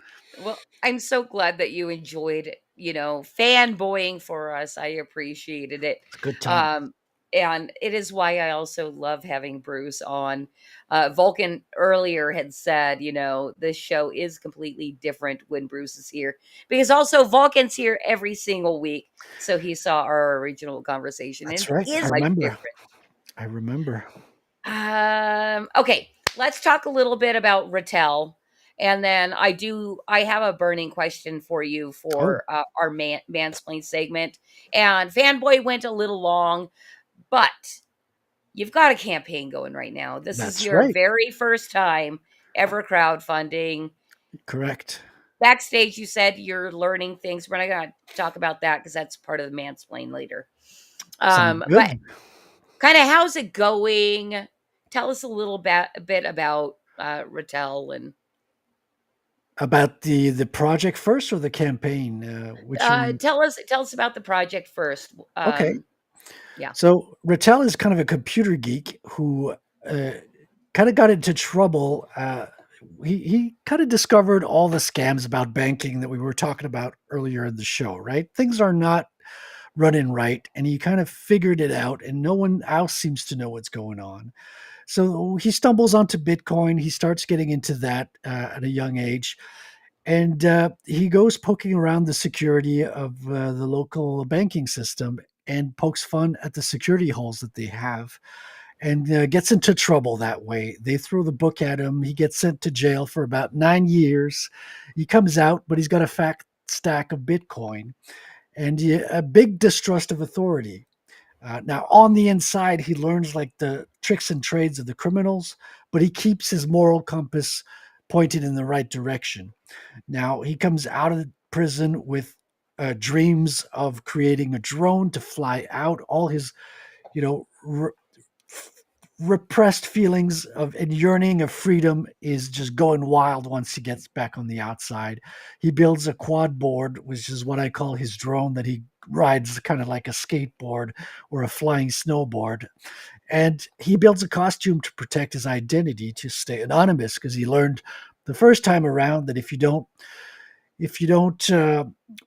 Well, I'm so glad that you enjoyed fanboying for us. I appreciated it. It's a good time. And it is why I also love having Bruce on. Vulcan earlier had said, this show is completely different when Bruce is here. Because also Vulcan's here every single week. So he saw our original conversation. That's and right. Is I remember. Okay, let's talk a little bit about Rattel. And then I have a burning question for you for our mansplain segment. And Fanboy went a little long, but you've got a campaign going right now. This is That's your right. very first time ever crowdfunding. Correct. Backstage, you said you're learning things. We're not going to talk about that because that's part of the mansplain later. Sounds But good. kind of how's it going? Tell us a bit about Rattel and About the project first or the campaign? Which one? tell us about the project first. Okay. Yeah. So Rattel is kind of a computer geek who kind of got into trouble. He kind of discovered all the scams about banking that we were talking about earlier in the show, right? Things are not running right, and he kind of figured it out, and no one else seems to know what's going on. So he stumbles onto Bitcoin. He starts getting into that at a young age, and he goes poking around the security of the local banking system and pokes fun at the security holes that they have and gets into trouble that way. They throw the book at him. He gets sent to jail for about 9 years. He comes out, but he's got a fat stack of Bitcoin and a big distrust of authority. Now, on the inside, he learns like the tricks and trades of the criminals, but he keeps his moral compass pointed in the right direction. Now, he comes out of prison with dreams of creating a drone to fly out. All his, you know, repressed feelings of and yearning of freedom is just going wild once he gets back on the outside. He builds a quad board, which is what I call his drone that he rides kind of like a skateboard or a flying snowboard. And he builds a costume to protect his identity to stay anonymous because he learned the first time around that if you don't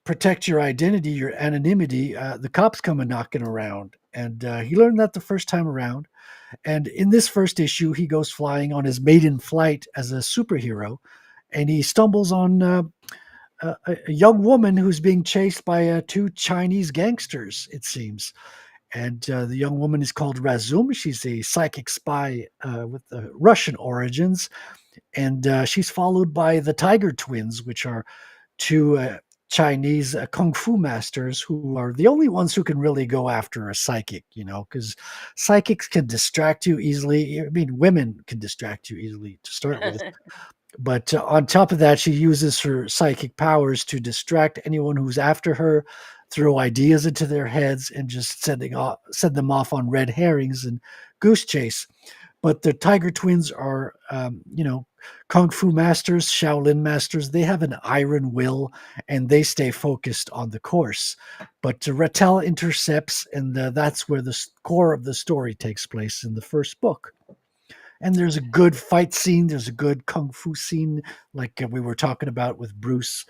protect your identity, your anonymity, the cops come a knocking around. And he learned that the first time around. And in this first issue, he goes flying on his maiden flight as a superhero, and he stumbles on a young woman who's being chased by two Chinese gangsters, it seems. And the young woman is called Razum. She's a psychic spy with Russian origins, and she's followed by the Tiger Twins, which are two Chinese kung fu masters who are the only ones who can really go after a psychic, because psychics can distract you easily. I mean, women can distract you easily to start with. But on top of that, she uses her psychic powers to distract anyone who's after her, throw ideas into their heads, and just send them off on red herrings and goose chase. But the Tiger Twins are, kung fu masters, Shaolin masters. They have an iron will, and they stay focused on the course. But Rattel intercepts, and that's where the core of the story takes place in the first book. And there's a good fight scene. There's a good kung fu scene, like we were talking about with Bruce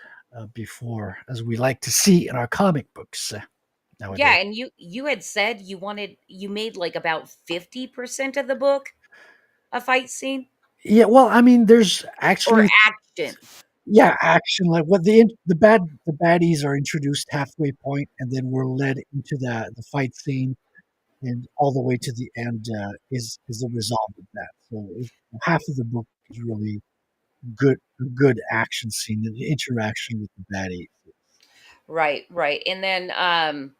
before, as we like to see in our comic books nowadays. Yeah, and you had said you made like about 50% of the book a fight scene Yeah, well, I mean, there's or actually action. yeah, action like what the baddies are introduced halfway point, and then we're led into the fight scene, and all the way to the end is the result of that. So half of the book is really good action scene and the interaction with the baddies. Right, right. And then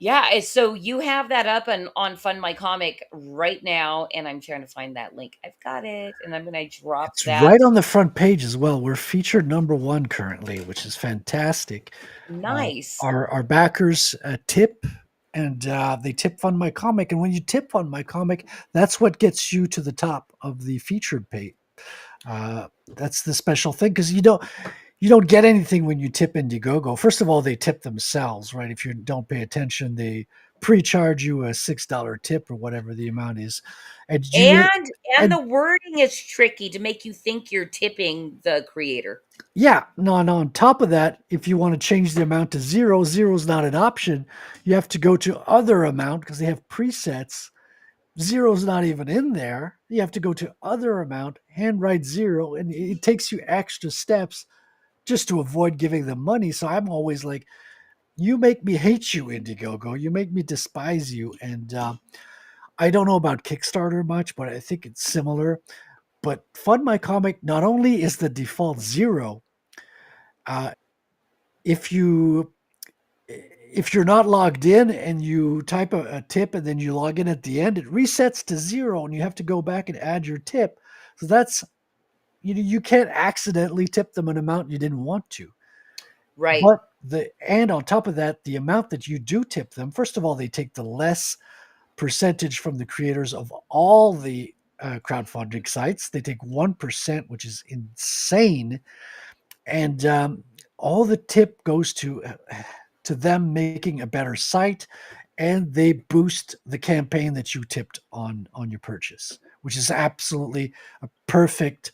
yeah, so you have that up on Fund My Comic right now, and I'm trying to find that link. I've got it, and I'm gonna drop It's that. right on the front page as well. We're featured #1 currently, which is fantastic. Nice. Our backers tip, and they tip Fund My Comic. And when you tip Fund My Comic, that's what gets you to the top of the featured page. That's the special thing because you don't get anything when you tip Indiegogo. First of all, they tip themselves, right? If you don't pay attention, they pre-charge you a $6 tip or whatever the amount is. And And the wording is tricky to make you think you're tipping the creator. yeah, no, on top of that, if you want to change the amount to zero is not an option. You have to go to other amount because they have presets. Zero's not even in there. You have to go to other amount, handwrite zero, and it takes you extra steps just to avoid giving them money. So I'm always like, you make me hate you, Indiegogo. You make me despise you. And I don't know about Kickstarter much, but I think it's similar. But Fund My Comic not only is the default zero, if you if you're not logged in and you type a tip and then you log in at the end, it resets to 0 and you have to go back and add your tip. So that's, you can't accidentally tip them an amount you didn't want to. Right. But and on top of that, the amount that you do tip them, first of all, they take the less percentage from the creators of all the crowdfunding sites. They take 1%, which is insane. And all the tip goes to them making a better site, and they boost the campaign that you tipped on your purchase, which is absolutely a perfect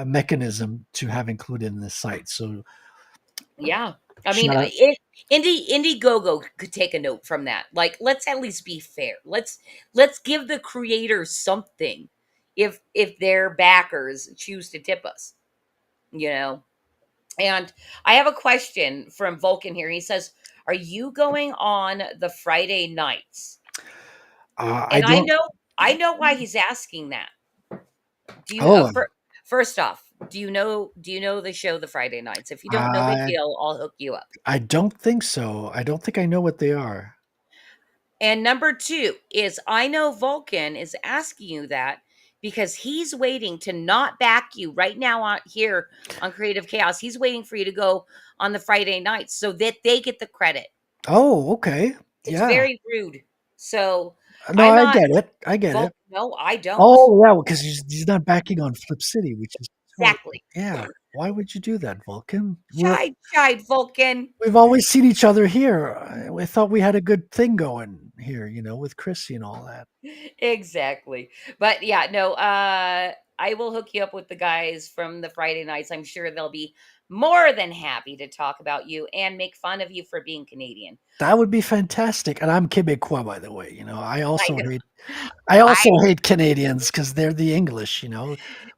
mechanism to have included in this site. So Yeah. I mean, shout out. Indiegogo could take a note from that. Like, let's at least be fair. Let's give the creators something if their backers choose to tip us, you know. And I have a question from Vulcan here. He says, "Are you going on the Friday nights?" I And I don't. know I know why he's asking that. Do you Oh, first off, do you know the show the Friday nights? If you don't, no big I deal. I'll hook you up. I don't think so. I don't think I know what they are. And number 2 is I know Vulcan is asking you that because he's waiting to not back you right now on here on Creative Chaos. He's waiting for you to go on the Friday nights so that they get the credit. Oh, okay. It's Yeah. very rude. So No, I'm I not get it. I get it. No, I don't. Oh, yeah, because he's not backing on Flip City, which is so, Exactly. yeah. Why would you do that, Vulcan? Chide, Vulcan. We've always seen each other here. I thought we had a good thing going here, with Chrissy and all that. Exactly. But yeah, no, I will hook you up with the guys from the Friday nights. I'm sure they'll be more than happy to talk about you and make fun of you for being Canadian. That would be fantastic. And I'm Quebecois, by the way. I also know. hate. I also hate Canadians because they're the English.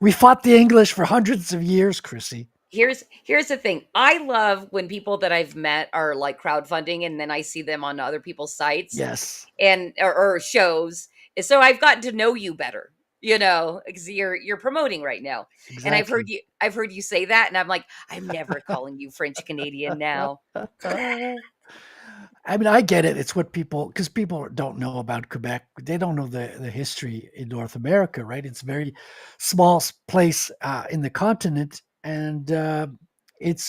We fought the English for hundreds of years, Chrissy. Here's the thing. I love when people that I've met are like crowdfunding and then I see them on other people's sites Yes, and or shows. So I've gotten to know you better, because you're promoting right now. And exactly. I've heard you say that and I'm like, I'm never calling you French Canadian now. I mean, I get it. It's what because people don't know about Quebec. They don't know the history in North America, right? It's a very small place in the continent, and it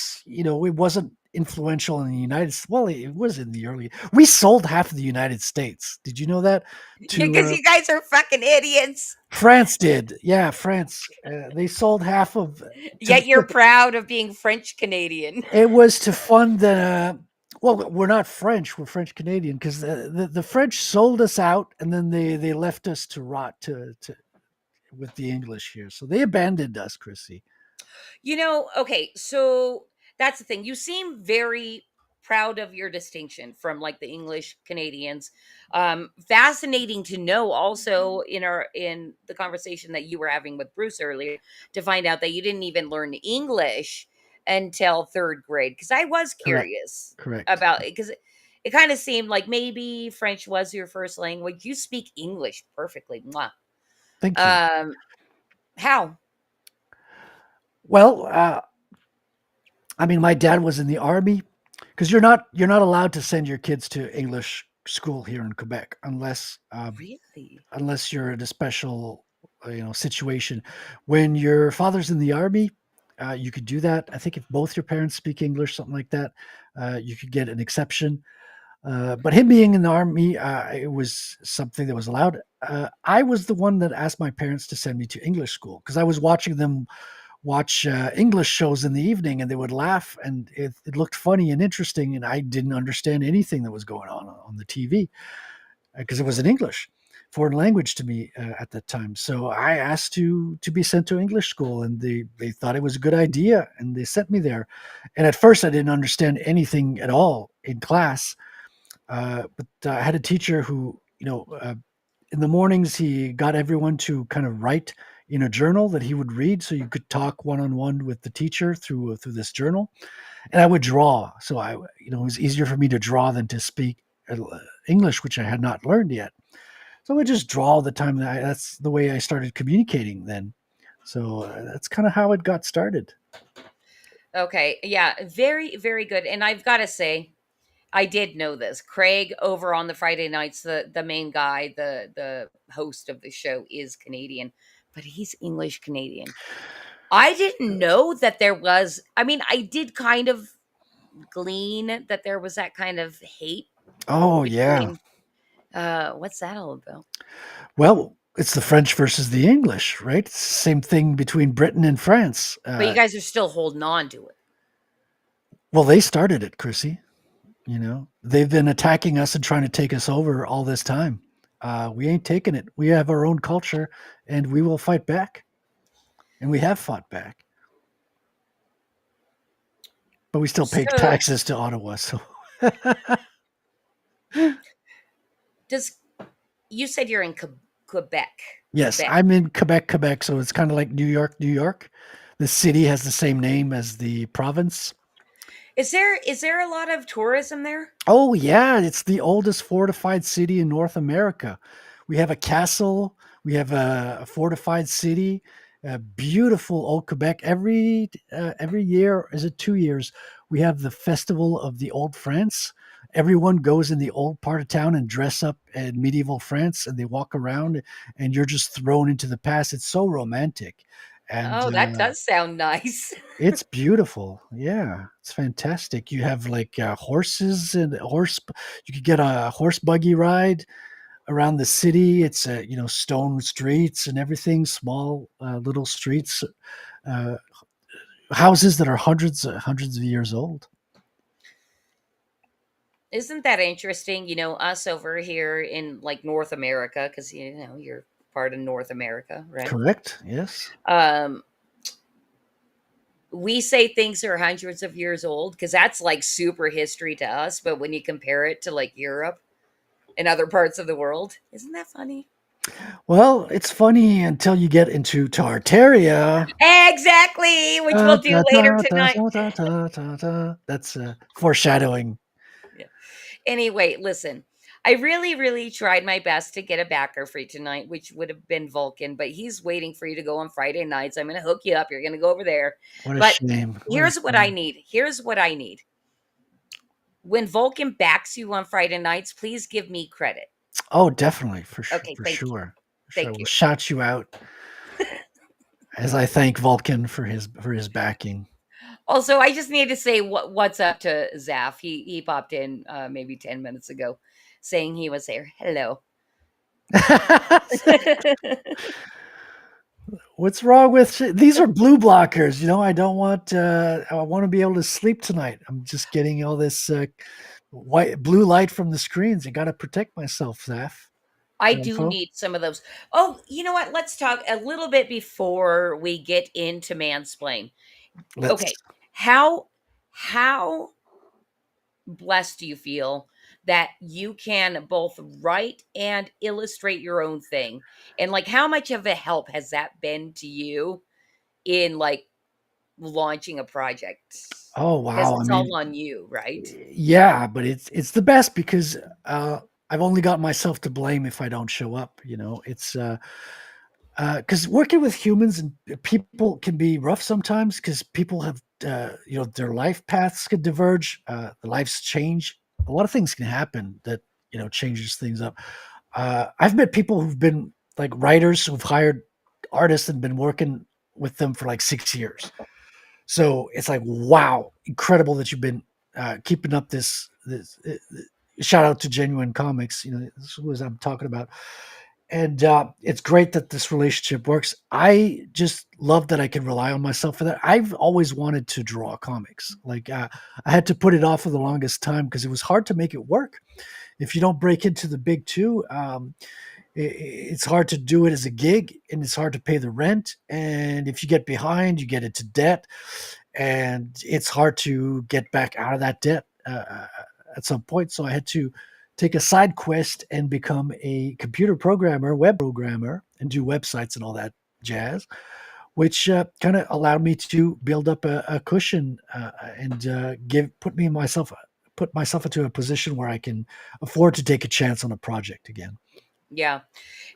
wasn't influential in the United States. Well, it was in the early. We sold half of the United States. Did you know that? Because you guys are fucking idiots. France did. Yeah, France. They sold half of. Yet you're proud of being French Canadian. It was to fund the. Well, we're not French. We're French Canadian because the French sold us out, and then they left us to rot with the English here. So they abandoned us, Chrissy. Okay, so that's the thing. You seem very proud of your distinction from like the English Canadians. Fascinating to know also in the conversation that you were having with Bruce earlier to find out that you didn't even learn English until 3rd grade. Because I was curious Correct. about it because it kind of seemed like maybe French was your first language. You speak English perfectly. Mwah. Thank you. How? Well, I mean, my dad was in the army because you're not allowed to send your kids to English school here in Quebec unless Really? unless you're in a special situation. When your father's in the army, you could do that. I think if both your parents speak English, something like that, you could get an exception. But him being in the army, it was something that was allowed. I was the one that asked my parents to send me to English school because I was watching them watch English shows in the evening, and they would laugh, and it looked funny and interesting, and I didn't understand anything that was going on the TV because it was in English, foreign language to me at that time. So I asked to be sent to English school, and they thought it was a good idea, and they sent me there. And at first, I didn't understand anything at all in class, but I had a teacher who, in the mornings, he got everyone to kind of write in a journal that he would read, so you could talk one-on-one with the teacher through this journal. And I would draw, so it was easier for me to draw than to speak English, which I had not learned yet. So I would just draw all the time. That's the way I started communicating then. So that's kind of how it got started. Okay. Yeah. Very, very good. And I've got to say, I did know this. Craig over on the Friday nights, the main guy, the host of the show is Canadian, but he's English Canadian. I didn't know that there was. I mean, I did kind of glean that there was that kind of hate Oh yeah. between. What's that all about? Well, it's the French versus the English, right? It's the same thing between Britain and France. But you guys are still holding on to it. Well, they started it, Chrissy. You know, they've been attacking us and trying to take us over all this time. We ain't taking it. We have our own culture, and we will fight back. And we have fought back. But we still pay So taxes to Ottawa. So does you said you're in Quebec? yes, Quebec. I'm in Quebec. So it's kind of like New York, New York. The city has the same name as the province. Is there a lot of tourism there? Oh yeah, it's the oldest fortified city in North America. We have a castle. We have a fortified city. A beautiful old Quebec. Every year, is it 2 years? We have the festival of the Old France. Everyone goes in the old part of town and dress up in medieval France, and they walk around, and you're just thrown into the past. It's so romantic, and Oh, that does sound nice. it's beautiful. Yeah, it's fantastic. You have like horses and horse. You could get a horse buggy ride around the city. It's stone streets and everything, small little streets, uh, houses that are hundreds of years old. Isn't that interesting? Us over here in like North America, because you're part of North America, right? Correct. Yes. Um, we say things are hundreds of years old because that's like super history to us. But when you compare it to like Europe and other parts of the world, isn't that funny? Well, it's funny until you get into Tartaria. Exactly, which we'll do later tonight. That's foreshadowing. Yeah. Anyway, listen, I really, really tried my best to get a backer for you tonight, which would have been Vulcan, but he's waiting for you to go on Friday nights. I'm going to hook you up. You're going to go over there. What a But shame. here's what I need. Here's what I need. When Vulcan backs you on Friday nights, please give me credit. Oh, definitely, for Okay, for thank you. sure. Thank I will you. shout you out as I thank Vulcan for his backing. Also, I just need to say what's up to Zaf. He popped in maybe 10 minutes ago saying he was there. Hello. What's wrong with these are blue blockers? I don't want. I want to be able to sleep tonight. I'm just getting all this blue light from the screens. I got to protect myself, Zaf. I do need some of those. Oh, you know what? Let's talk a little bit before we get into mansplain. Okay. How blessed do you feel that you can both write and illustrate your own thing? And like how much of a help has that been to you in like launching a project? Oh Because wow! I it's mean, all on you, right? yeah, but it's the best because I've only got myself to blame if I don't show up. It's because working with humans and people can be rough sometimes because people have their life paths could diverge, the lives change. A lot of things can happen that changes things up. I've met people who've been like writers who've hired artists and been working with them for like 6 years. So it's like, wow, incredible that you've been keeping up this. Shout out to Genuine Comics. This is what I'm talking about, and it's great that this relationship works. I just love that I can rely on myself for that. I've always wanted to draw comics. Like I had to put it off for the longest time because it was hard to make it work. If you don't break into the big two, it's hard to do it as a gig, and it's hard to pay the rent. And if you get behind, you get into debt, and it's hard to get back out of that debt at some point. So I had to take a side quest and become a computer programmer, web programmer, and do websites and all that jazz, which kind of allowed me to build up a cushion and put myself into a position where I can afford to take a chance on a project again. Yeah.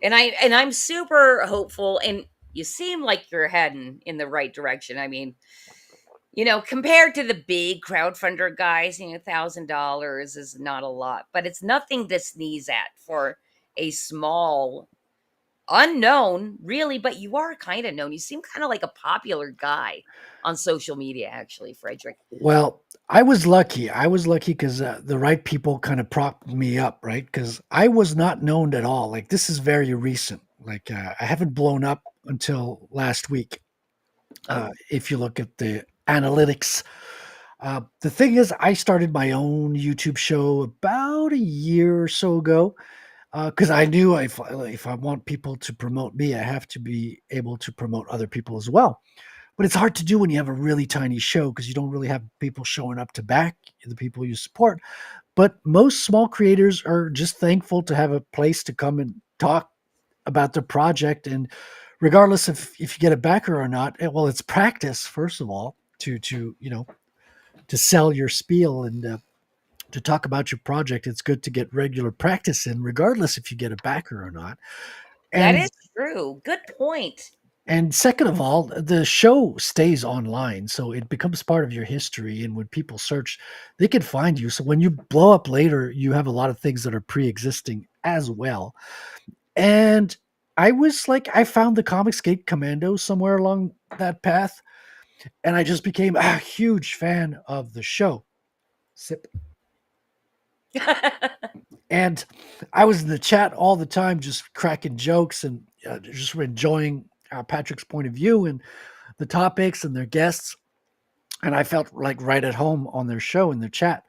And I'm super hopeful, and you seem like you're heading in the right direction. I mean, You know, compared to the big crowdfunder guys, you know, $1,000 is not a lot, but it's nothing to sneeze at for a small unknown, really, but you are kind of known. You seem kind of like a popular guy on social media, actually, Frederick. Well, I was lucky. I was lucky because the right people kind of propped me up, right? Because I was not known at all. Like this is very recent. Like I haven't blown up until last week. If you look at the analytics, the thing is, I started my own YouTube show about a year or so ago because I knew if I want people to promote me, I have to be able to promote other people as well. But it's hard to do when you have a really tiny show because you don't really have people showing up to back the people you support. But most small creators are just thankful to have a place to come and talk about their project. And regardless if you get a backer or not, well, it's practice first of all to to sell your spiel and to talk about your project. It's good to get regular practice in, regardless if you get a backer or not. That And is true. Good point. And second of all, the show stays online, so it becomes part of your history. And when people search, they can find you. So when you blow up later, you have a lot of things that are pre-existing as well. And I was like, I found the Comicsgate Commando somewhere along that path, and I just became a huge fan of the show. Sip. And I was in the chat all the time, just cracking jokes and just enjoying Patrick's point of view and the topics and their guests. And I felt like right at home on their show in their chat.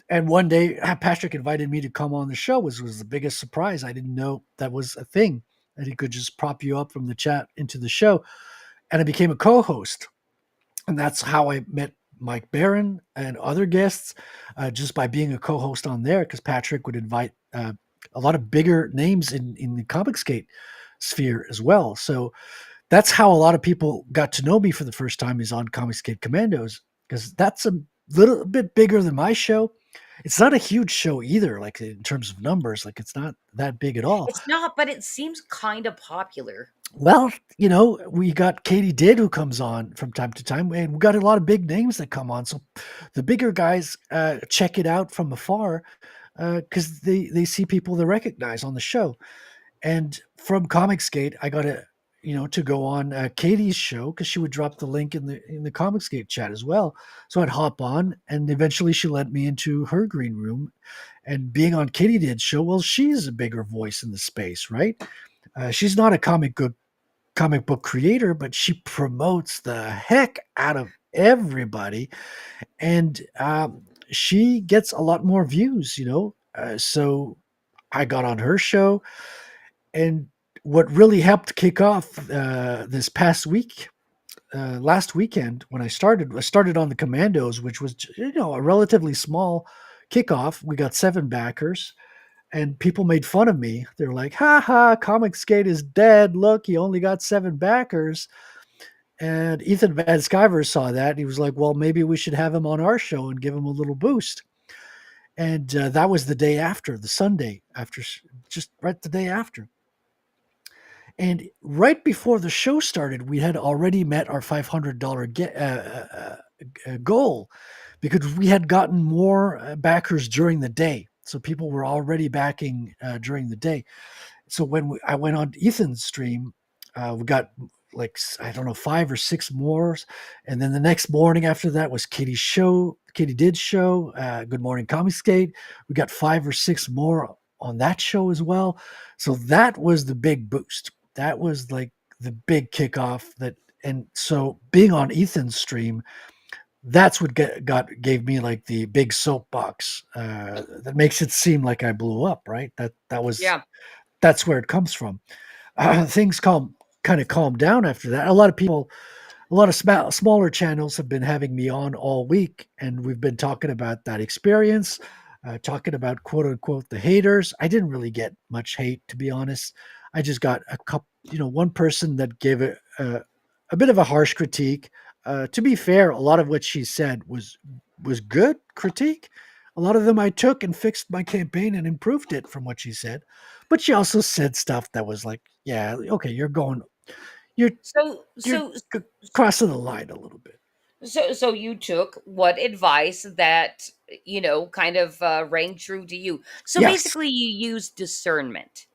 And one day, Patrick invited me to come on the show, which was the biggest surprise. I didn't know that was a thing, that he could just prop you up from the chat into the show. And I became a co-host. And that's how I met Mike Barron and other guests, just by being a co-host on there, because Patrick would invite a lot of bigger names in the Comicsgate sphere as well. So that's how a lot of people got to know me for the first time, is on Comicsgate Commandos, because that's a little bit bigger than my show. It's not a huge show either, like in terms of numbers, like it's not that big at all. It's not, but it seems kind of popular. Well, we got Katie Did who comes on from time to time, and we got a lot of big names that come on. So the bigger guys check it out from afar because they see people they recognize on the show. And from Comicsgate, I got to go on Katie's show because she would drop the link in the Comicsgate chat as well. So I'd hop on, and eventually she let me into her green room. And being on Katie Did's show, well, she's a bigger voice in the space, right? She's not a comic book creator, but she promotes the heck out of everybody, and she gets a lot more views. So I got on her show, and what really helped kick off this past week, last weekend, when I started on the Commandos, which was a relatively small kickoff. We got 7 backers. And people made fun of me. They're like, "Ha ha, Comicsgate is dead. Look, he only got 7 backers." And Ethan Van Sciver saw that. And he was like, "Well, maybe we should have him on our show and give him a little boost." And that was the day after, the Sunday after, just right the day after. And right before the show started, we had already met our $500 goal, because we had gotten more backers during the day. So people were already backing during the day. So when I went on Ethan's stream, we got like, I don't know, 5 or 6 more. And then the next morning after that was Katie Did's show, Good Morning Comicsgate. We got 5 or 6 more on that show as well. So that was the big boost. That was like the big kickoff. And so being on Ethan's stream, that's what gave me like the big soapbox that makes it seem like I blew up, right? That's where it comes from. Things kind of calmed down after that. A lot of smaller channels have been having me on all week, and we've been talking about that experience, talking about quote unquote the haters. I didn't really get much hate, to be honest. I just got a couple, one person that gave a bit of a harsh critique. To be fair, a lot of what she said was good critique. A lot of them I took and fixed my campaign and improved it from what she said. But she also said stuff that was like, yeah, okay, you're crossing the line a little bit. So you took what advice that kind of rang true to you. So Yes. basically, you use discernment.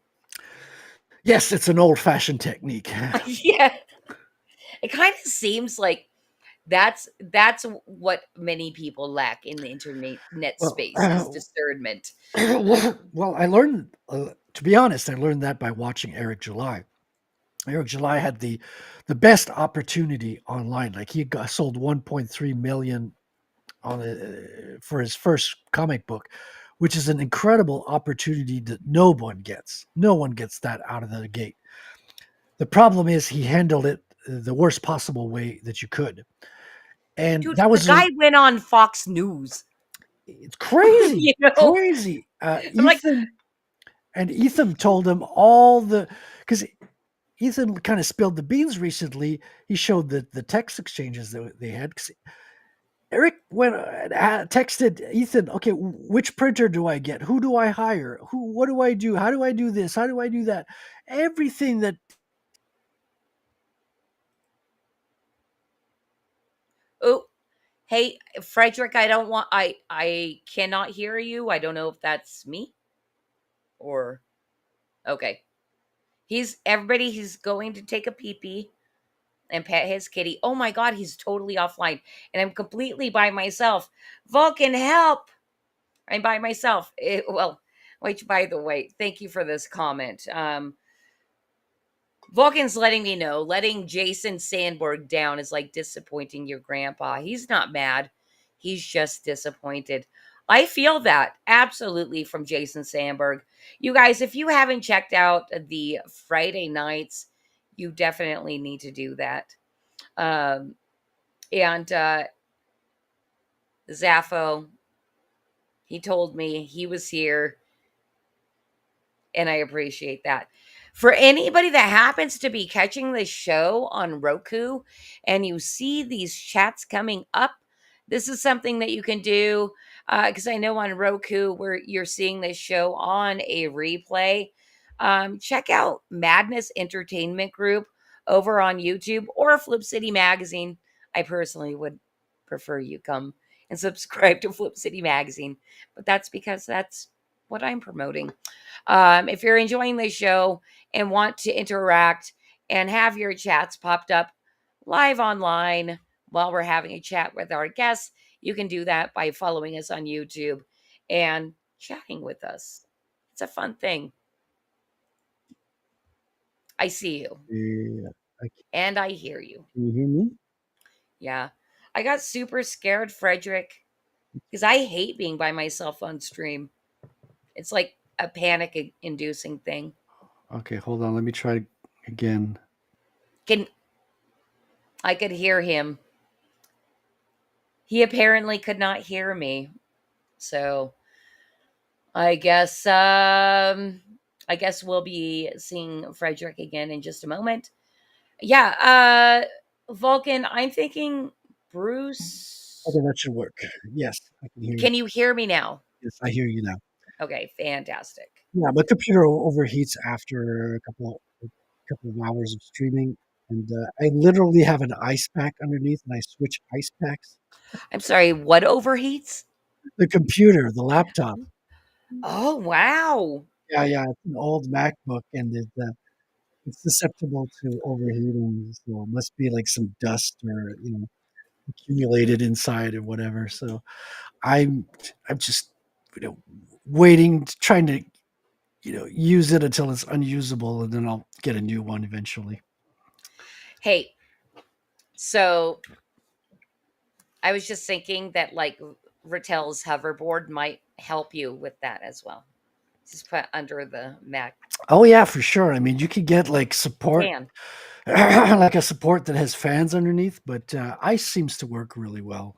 Yes, it's an old-fashioned technique. Yeah, it kind of seems like that's what many people lack in the internet Well, space is discernment. well, I learned, to be honest, I learned that by watching Eric July. Eric July had the best opportunity online. Like he sold 1.3 million for his first comic book, which is an incredible opportunity that no one gets. No one gets that out of the gate. The problem is he handled it the worst possible way that you could, and Dude, that the was guy went on Fox News. it's crazy, You know, crazy. I'm like, Ethan told him all the because Ethan kind of spilled the beans recently. He showed the text exchanges that they had. 'Cause Eric went texted Ethan, okay, which printer do I get? Who do I hire? What do I do? How do I do this? How do I do that? Everything that oh, hey, Frederick, I cannot hear you. I don't know if that's me or okay. He's going to take a pee pee and pet his kitty. Oh my god, he's totally offline. And I'm completely by myself. Vulcan, help! I'm by myself. Well, which by the way, thank you for this comment. Vulcan's letting me know, letting Jason Sandberg down is like disappointing your grandpa. He's not mad. He's just disappointed. I feel that absolutely from Jason Sandberg. You guys, if you haven't checked out the Friday nights, you definitely need to do that. And Zaffo, he told me he was here, and I appreciate that. For anybody that happens to be catching this show on Roku and you see these chats coming up, this is something that you can do because I know on Roku where you're seeing this show on a replay. Check out Madness Entertainment Group over on YouTube or Flip City Magazine. I personally would prefer you come and subscribe to Flip City Magazine, but that's because that's what I'm promoting. If you're enjoying the show and want to interact and have your chats popped up live online while we're having a chat with our guests, you can do that by following us on YouTube and chatting with us. It's a fun thing. I see you yeah, and I hear you. can you hear me? Yeah. I got super scared, Frederick, because I hate being by myself on stream. It's like a panic inducing thing. Okay, hold on. Let me try again. Can I could hear him. He apparently could not hear me. So I guess I guess we'll be seeing Frederick again in just a moment. Yeah, Vulcan, I'm thinking Okay, Bruce. that should work. Yes, I can hear you. Can you hear me now? Yes, I hear you now. Okay, fantastic. Yeah, my computer overheats after a couple of hours of streaming, and I literally have an ice pack underneath, and I switch ice packs. I'm sorry, what overheats? The computer, the laptop. Oh, wow. Yeah, yeah, it's an old MacBook, and it's susceptible to overheating. So it must be like some dust or accumulated inside or whatever. So I'm I'm just waiting, trying to use it until it's unusable, and then I'll get a new one eventually. Hey, so I was just thinking that like Rattel's hoverboard might help you with that as well. Just put under the Mac. Oh yeah, for sure. I mean, you could get like support, Can. like a support that has fans underneath, but ice seems to work really well.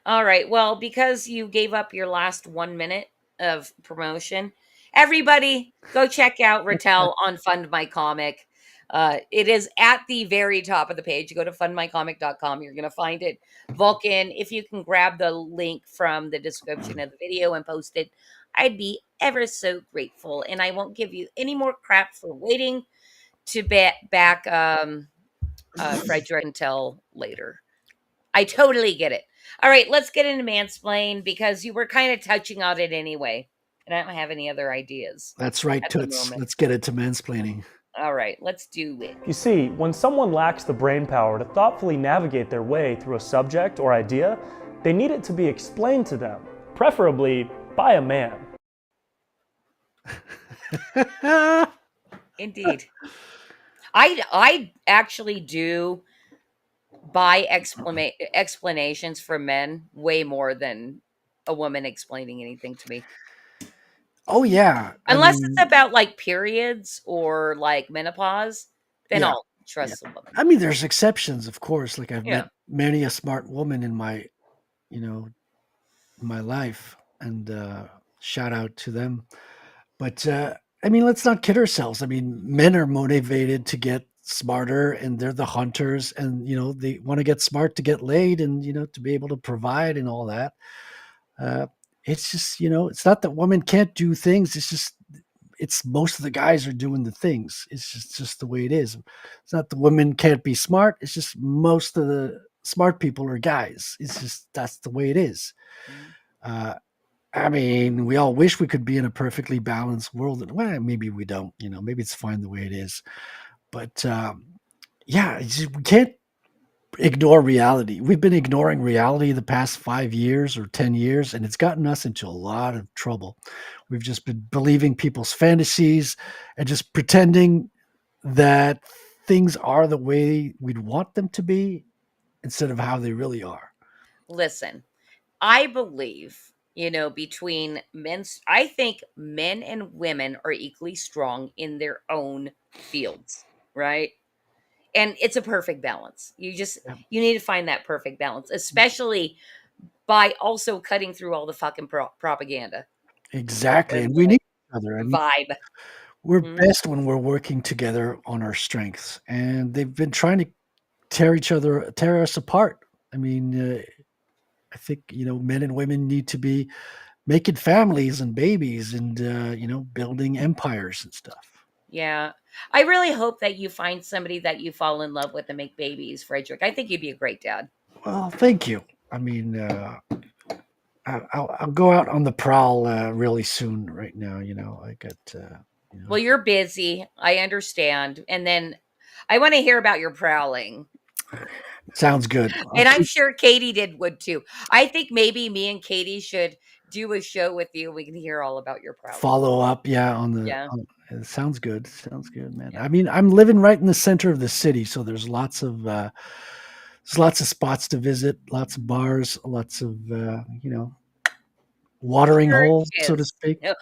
All right. Well, because you gave up your last 1 minute of promotion, everybody go check out Rattel on Fund My Comic. It is at the very top of the page. You go to fundmycomic.com, you're going to find it. Vulcan, if you can grab the link from the description of the video and post it, I'd be ever so grateful. And I won't give you any more crap for waiting to back Frederick until later. I totally get it. All right, let's get into mansplain because you were kind of touching on it anyway, and I don't have any other ideas That's right, at the Toots. moment. Let's get into mansplaining. All right, let's do it. You see, when someone lacks the brain power to thoughtfully navigate their way through a subject or idea, they need it to be explained to them, preferably by a man. Indeed. I actually do buy explanations from men way more than a woman explaining anything to me. Oh yeah. Unless it's about like periods or like menopause, then Yeah, I'll trust the woman. I mean, there's exceptions, of course. Like I've Yeah. met many a smart woman in my, my life, and shout out to them. But I mean, let's not kid ourselves. I mean, men are motivated to get smarter, and they're the hunters, and they want to get smart to get laid, and to be able to provide and all that. Uh, it's just it's not that women can't do things. It's most of the guys are doing the things. It's just the way it is. It's not the women can't be smart. It's just most of the smart people are guys. It's just that's the way it is. I mean, we all wish we could be in a perfectly balanced world, and well, maybe we don't. Maybe it's fine the way it is. But yeah, we can't ignore reality. We've been ignoring reality the past 5 years or 10 years, and it's gotten us into a lot of trouble. We've just been believing people's fantasies and just pretending that things are the way we'd want them to be instead of how they really are. Listen, I believe, between I think men and women are equally strong in their own fields, right? And it's a perfect balance. You need to find that perfect balance, especially by also cutting through all the fucking propaganda Exactly, and and we need each other. I mean, vibe. we're Mhm. best when we're working together on our strengths, and they've been trying to tear us apart. I mean, I think men and women need to be making families and babies, and building empires and stuff. Yeah. I really hope that you find somebody that you fall in love with and make babies, Frederic. I think you'd be a great dad. Well, thank you. I mean, I'll go out on the prowl really soon. Right now, I got. Well, you're busy. I understand. And then I want to hear about your prowling. Sounds good. And I'm sure Katie would too. I think maybe me and Katie should do a show with you. We can hear all about your prowling. Follow up, yeah. Yeah. It sounds good. Sounds good, man. I mean, I'm living right in the center of the city, so there's lots of spots to visit, lots of bars, lots of watering holes, so to Churches. speak. Yep.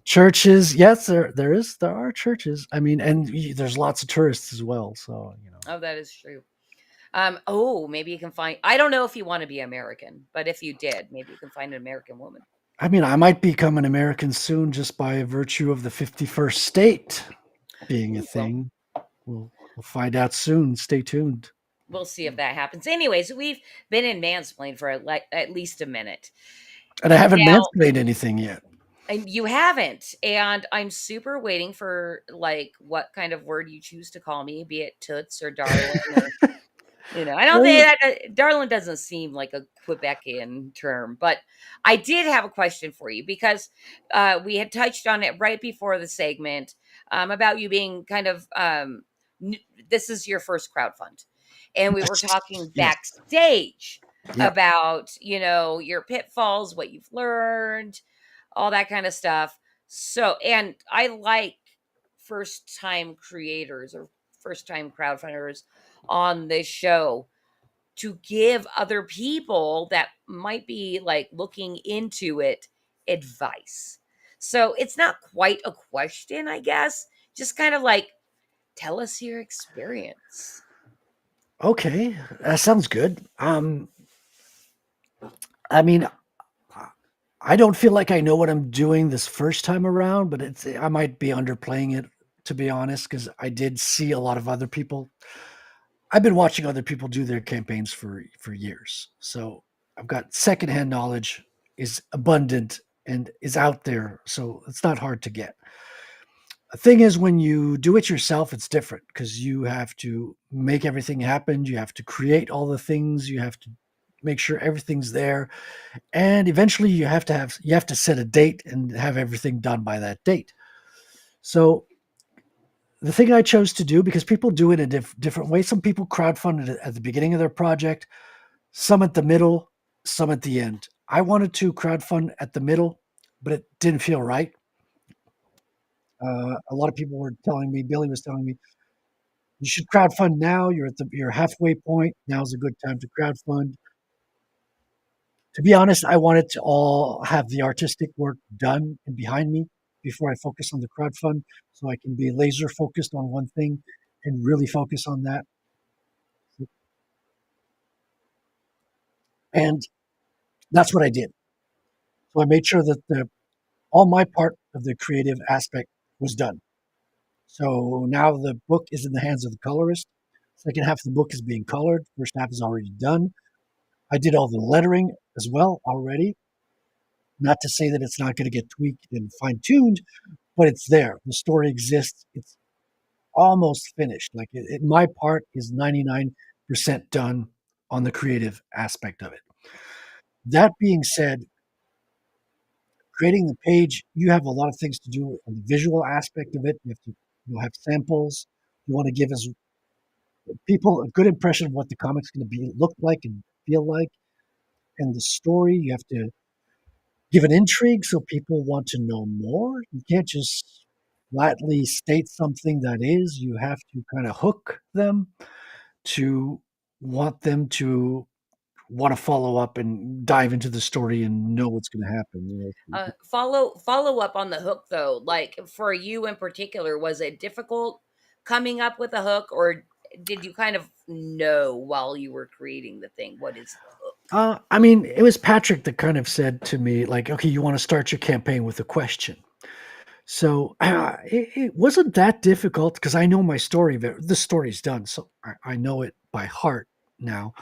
Churches, yes, there are churches. I mean, and there's lots of tourists as well. So Oh, that is true. Oh, maybe you can find I don't know if you want to be American, but if you did, maybe you can find an American woman. I mean, I might become an American soon just by virtue of the 51st state being a thing. We'll find out soon. Stay tuned. We'll see if that happens. Anyways, we've been in mansplain for at least a minute. And I haven't Now, mansplained anything yet. and you haven't. And I'm super waiting for like what kind of word you choose to call me, be it toots or darling or I don't think that darling doesn't seem like a Quebecian term, but I did have a question for you because we had touched on it right before the segment about you being kind of this is your first crowdfund, and we were talking Yes. backstage Yeah. about your pitfalls, what you've learned, all that kind of stuff. So, and I like first time creators or first time crowdfunders on this show to give other people that might be like looking into it advice. So it's not quite a question, I guess. Just kind of like tell us your experience. Okay, that sounds good. I mean, I don't feel like I know what I'm doing this first time around, but I might be underplaying it, to be honest, because I did see a lot of other people. I've been watching other people do their campaigns for years, so I've got secondhand knowledge is abundant and is out there, so it's not hard to get. The thing is, when you do it yourself, it's different because you have to make everything happen. You have to create all the things. You have to make sure everything's there, and eventually you have to set a date and have everything done by that date. So the thing I chose to do, because people do it a different way. Some people crowdfund it at the beginning of their project, some at the middle, some at the end. I wanted to crowdfund at the middle, but it didn't feel right. A lot of people were telling me, Billy was telling me, you should crowdfund now. You're at your halfway point. Now's a good time to crowdfund. To be honest, I wanted to all have the artistic work done and behind me before I focus on the crowdfund, so I can be laser focused on one thing and really focus on that. And that's what I did. So I made sure that all my part of the creative aspect was done. So now the book is in the hands of the colorist. Second half of the book is being colored. First half is already done. I did all the lettering as well already. Not to say that it's not going to get tweaked and fine tuned, but it's there. The story exists. It's almost finished. Like my part is 99% done on the creative aspect of it. That being said, creating the page, you have a lot of things to do on the visual aspect of it. You'll have samples. You want to give us people a good impression of what the comic's going to look like and feel like. And the story, you have to give an intrigue so people want to know more. You can't just flatly state something that is. You have to kind of hook them to want them to want to follow up and dive into the story and know what's going to happen. Follow up on the hook though. Like for you in particular, was it difficult coming up with a hook, or did you kind of know while you were creating the thing what is the hook? I mean, it was Patrick that kind of said to me, like, okay, you want to start your campaign with a question. So it wasn't that difficult because I know my story. The story's done, so I know it by heart now.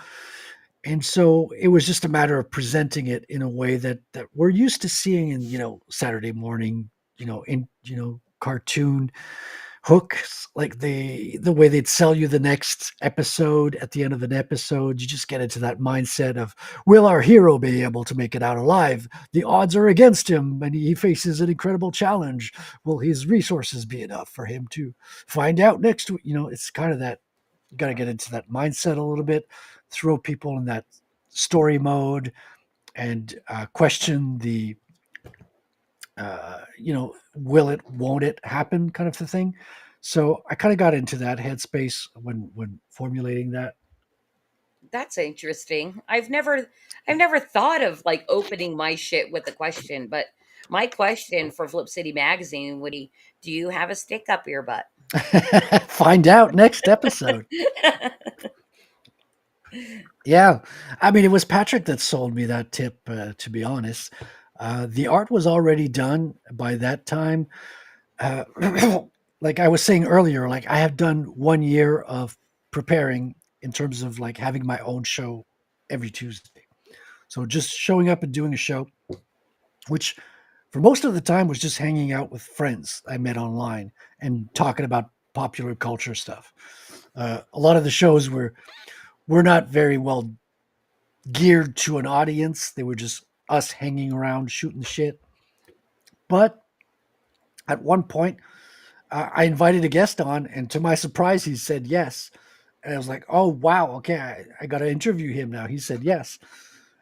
And so it was just a matter of presenting it in a way that we're used to seeing in, Saturday morning, cartoon hooks, like the way they'd sell you the next episode at the end of an episode. You just get into that mindset of, will our hero be able to make it out alive? The odds are against him and he faces an incredible challenge. Will his resources be enough for him to find out next week? It's kind of that, you got to get into that mindset a little bit, throw people in that story mode, and question the will it, won't it happen kind of the thing. So I kind of got into that headspace when formulating that. That's interesting. I've never thought of like opening my shit with a question, but my question for Flip City Magazine would be, do you have a stick up your butt? Find out next episode. Yeah. I mean, it was Patrick that sold me that tip, to be honest. The art was already done by that time. Like I was saying earlier, like I have done 1 year of preparing in terms of like having my own show every Tuesday. So just showing up and doing a show, which for most of the time was just hanging out with friends I met online and talking about popular culture stuff. A lot of the shows were not very well geared to an audience. They were just us hanging around shooting the shit. But at one point, I invited a guest on, and to my surprise, he said yes. And I was like, oh, wow, okay, I got to interview him now. He said yes.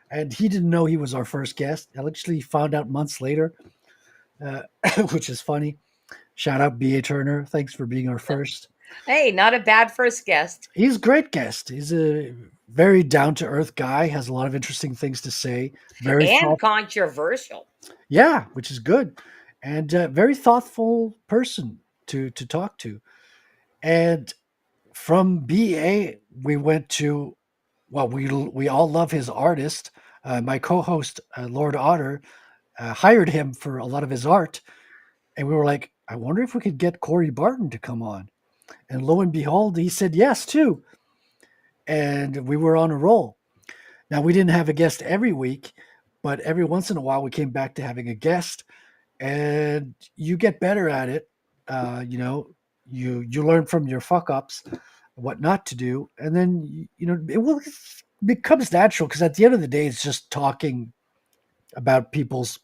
And he didn't know he was our first guest. I actually found out months later, which is funny. Shout out B.A. Turner. Thanks for being our first. Hey, not a bad first guest. He's a great guest. He's a very down-to-earth guy, has a lot of interesting things to say. And controversial. Yeah, which is good. And very thoughtful person to talk to. And from BA, we went to, well, we all love his artist. My co-host, Lord Otter, hired him for a lot of his art. And we were like, I wonder if we could get Corey Barton to come on. And lo and behold, he said yes, too. And we were on a roll. Now, we didn't have a guest every week, but every once in a while we came back to having a guest. And you get better at it You know, you learn from your fuck ups, what not to do, and then you know it becomes natural because at the end of the day, it's just talking about people's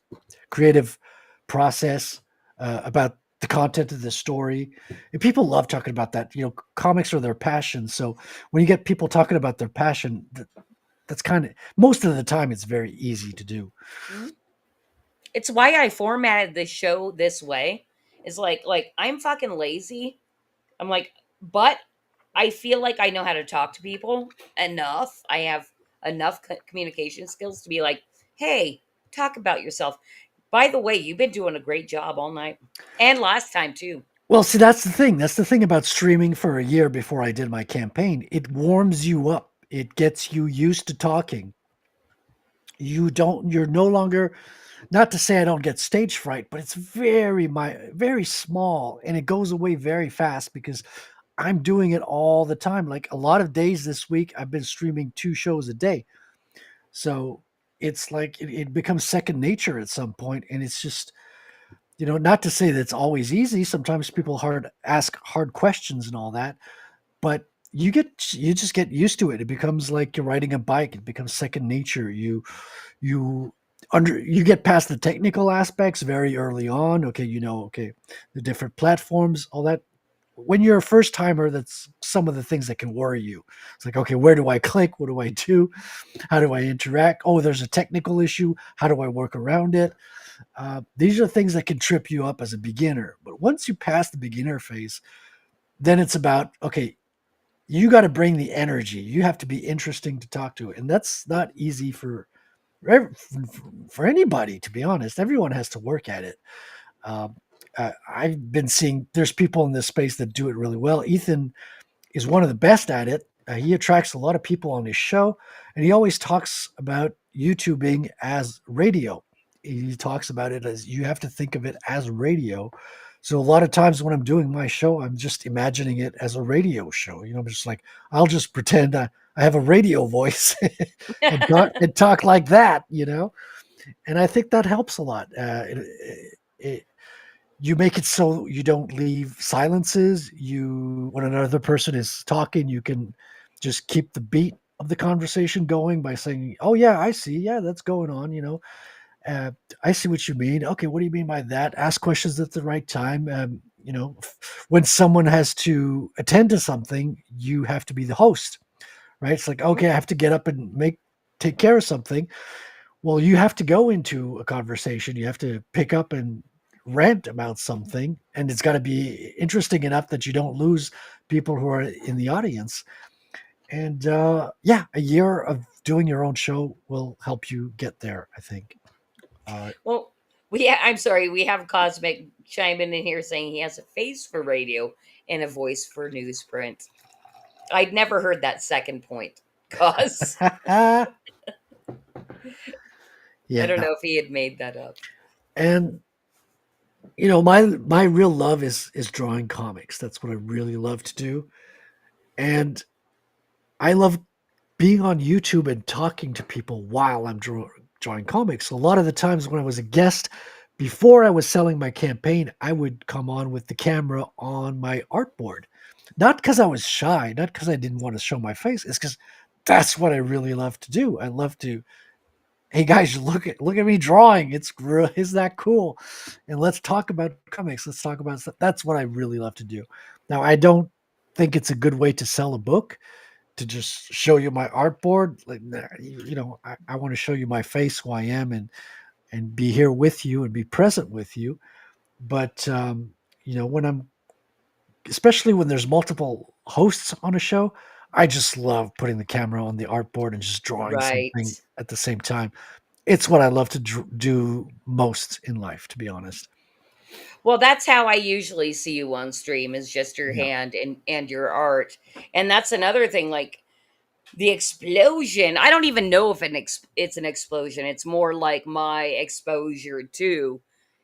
creative process, about the content of the story. And people love talking about that. You know, comics are their passion. So when you get people talking about their passion, that's kind of most of the time it's very easy to do. Mhm. It's why I formatted this show this way. It's like I'm fucking lazy. I'm like, but I feel like I know how to talk to people enough. I have enough communication skills to be like, hey, talk about yourself. By the way, you've been doing a great job all night and last time too. Well, see, that's the thing. That's the thing about streaming for a year before I did my campaign. It warms you up. It gets you used to talking. You're no longer, not to say I don't get stage fright, but it's very small and it goes away very fast because I'm doing it all the time. Like a lot of days this week, I've been streaming 2 shows a day. So it's like it becomes second nature at some point, and it's just, you know, not to say that it's always easy. Sometimes people ask hard questions and all that, but you just get used to it. It becomes like you're riding a bike. It becomes second nature. You you get past the technical aspects very early on. Okay, you know, okay, the different platforms, all that. When you're a first timer, that's some of the things that can worry you. It's like, okay, where do I click? What do I do? How do I interact? Oh, there's a technical issue. How do I work around it? These are things that can trip you up as a beginner. But once you pass the beginner phase, then it's about, okay, you got to bring the energy. You have to be interesting to talk to. And that's not easy for anybody, to be honest. Everyone has to work at it. Um, I've been seeing there's people in this space that do it really well. Ethan is one of the best at it. He attracts a lot of people on his show, and he always talks about YouTubing as radio. He talks about it as you have to think of it as radio. So a lot of times when I'm doing my show, I'm just imagining it as a radio show. You know, I'm just like, I'll just pretend I have a radio voice and talk like that, you know? And I think that helps a lot. You make it so you don't leave silences. When another person is talking, you can just keep the beat of the conversation going by saying, "Oh yeah, I see. Yeah, that's going on." You know, I see what you mean. Okay, what do you mean by that? Ask questions at the right time. You know, when someone has to attend to something, you have to be the host, right? It's like, okay, I have to get up and take care of something. Well, you have to go into a conversation. You have to pick up and rant about something, and it's got to be interesting enough that you don't lose people who are in the audience. And yeah, a year of doing your own show will help you get there, I think. Well, I'm sorry, we have Cosmic chiming in here saying he has a face for radio and a voice for newsprint. I'd never heard that second point, Cos. I Yeah, don't know if he had made that up. and you know, my real love is drawing comics. That's what I really love to do, and I love being on YouTube and talking to people while I'm drawing comics. A lot of the times when I was a guest, before I was selling my campaign, I would come on with the camera on my artboard. Not because I was shy, not because I didn't want to show my face. It's because that's what I really love to do. I love to, hey guys, look at me drawing. Isn't that cool? And let's talk about comics. Let's talk about stuff. That's what I really love to do. Now I don't think it's a good way to sell a book to just show you my artboard. Like, you know, I want to show you my face, who I am, and be here with you and be present with you. But you know, especially when there's multiple hosts on a show, I just love putting the camera on the artboard and just drawing Right. something at the same time. It's what I love to do most in life, to be honest. Well, that's how I usually see you on stream is just your Yeah. hand and your art. And that's another thing, like the explosion. I don't even know if it's an explosion. It's more like my exposure to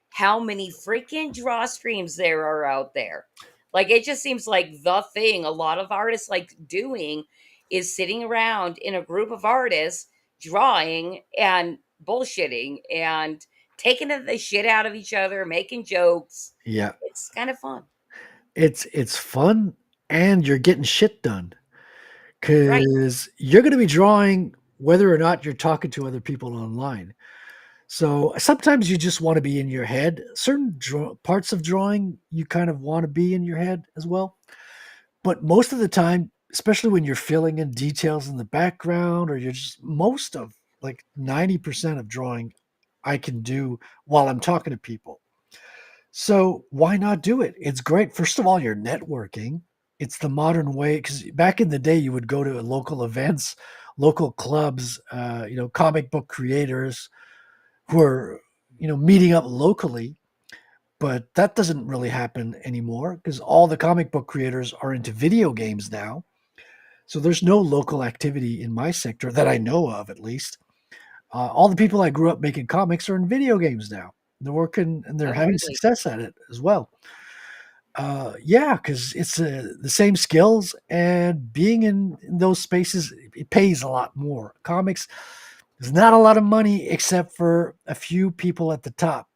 how many freaking draw streams there are out there. Like it just seems like the thing a lot of artists like doing is sitting around in a group of artists drawing and bullshitting and taking the shit out of each other, making jokes. Yeah. It's kind of fun. It's fun and you're getting shit done Right. because you're going to be drawing whether or not you're talking to other people online. So sometimes you just want to be in your head. Certain parts of drawing you kind of want to be in your head as well. But most of the time, especially when you're filling in details in the background or you're just most of like 90% of drawing I can do while I'm talking to people. So why not do it? It's great. First of all, you're networking. It's the modern way because back in the day, you would go to local events, local clubs, comic book creators who are, meeting up locally. But that doesn't really happen anymore because all the comic book creators are into video games now. So there's no local activity in my sector that I know of, at least. All the people I grew up making comics are in video games now. They're working and they're Oh, having really? success at it as well. Yeah, because it's the same skills and being in those spaces, it pays a lot more. Comics, there's not a lot of money except for a few people at the top.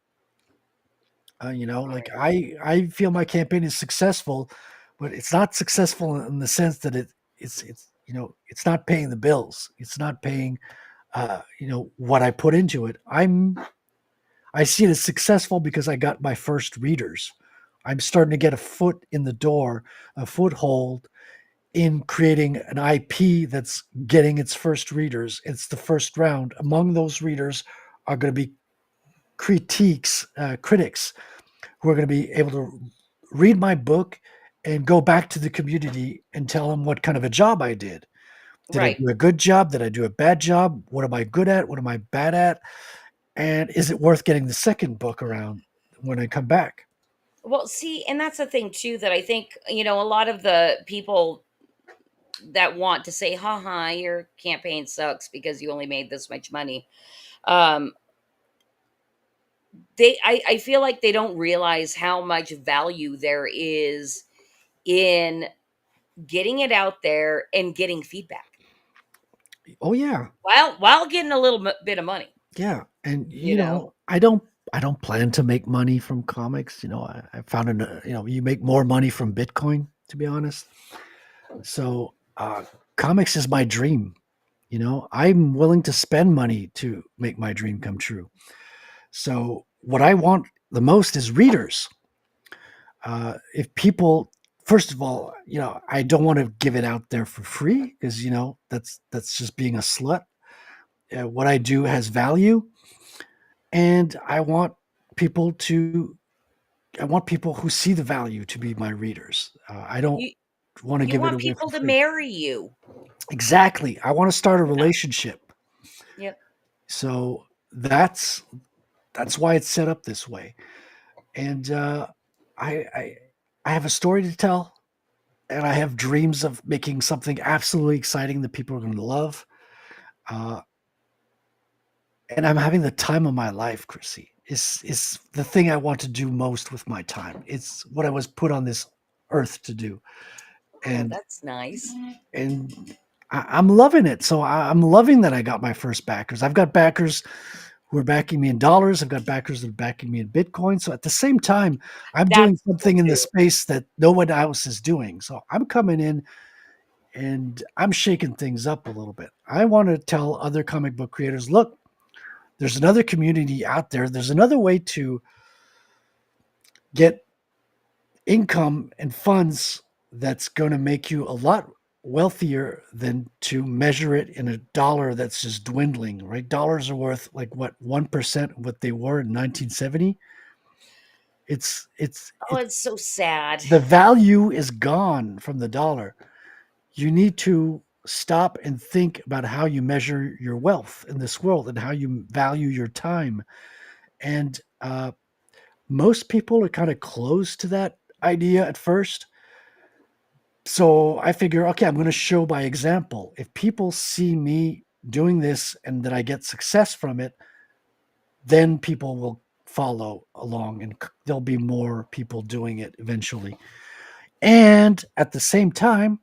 Like I feel my campaign is successful, but it's not successful in the sense that it's not paying the bills. It's not paying what I put into it. I see it as successful because I got my first readers. I'm starting to get a foot in the door, a foothold in creating an IP that's getting its first readers. It's the first round. Among those readers are going to be critics who are going to be able to read my book and go back to the community and tell them what kind of a job I did. Did I Right. do a good job? Did I do a bad job? What am I good at? What am I bad at? And is it worth getting the second book around when I come back? Well, see, and that's the thing too that I think, a lot of the people that want to say, haha, your campaign sucks because you only made this much money. Um, I feel like they don't realize how much value there is in getting it out there and getting feedback Oh yeah, while getting a little bit of money. yeah. And You know, I don't plan to make money from comics. I found you make more money from Bitcoin, to be honest. So comics is my dream. I'm willing to spend money to make my dream come true. So what I want the most is readers. If people, first of all, I don't want to give it out there for free because that's just being a slut. What I do has value, and people to I want people who see the value to be my readers. I don't you want to you give it want away for people to free. marry you. Exactly. I want to start a relationship. Yep. So that's why it's set up this way. And I, I I have a story to tell, and I have dreams of making something absolutely exciting that people are going to love. Uh, and I'm having the time of my life, Chrissy. Is the thing I want to do most with my time. It's what I was put on this earth to do, Oh, and that's nice. I'm loving it. So I'm loving that I got my first backers. I've got backers who are backing me in dollars. I've got backers that are backing me in Bitcoin. So at the same time, I'm doing That's cool something in the too. space that no one else is doing. So I'm coming in and I'm shaking things up a little bit. I want to tell other comic book creators, look, there's another community out there. There's another way to get income and funds that's going to make you a lot wealthier than to measure it in a dollar that's just dwindling, right? Dollars are worth like what 1% of what they were in 1970. Oh, It's it's so sad. the value is gone from the dollar. You need to stop and think about how you measure your wealth in this world and how you value your time. And most people are kind of close to that idea at first. So I figure, okay, I'm going to show by example. If people see me doing this and that I get success from it, then people will follow along and there'll be more people doing it eventually. And at the same time,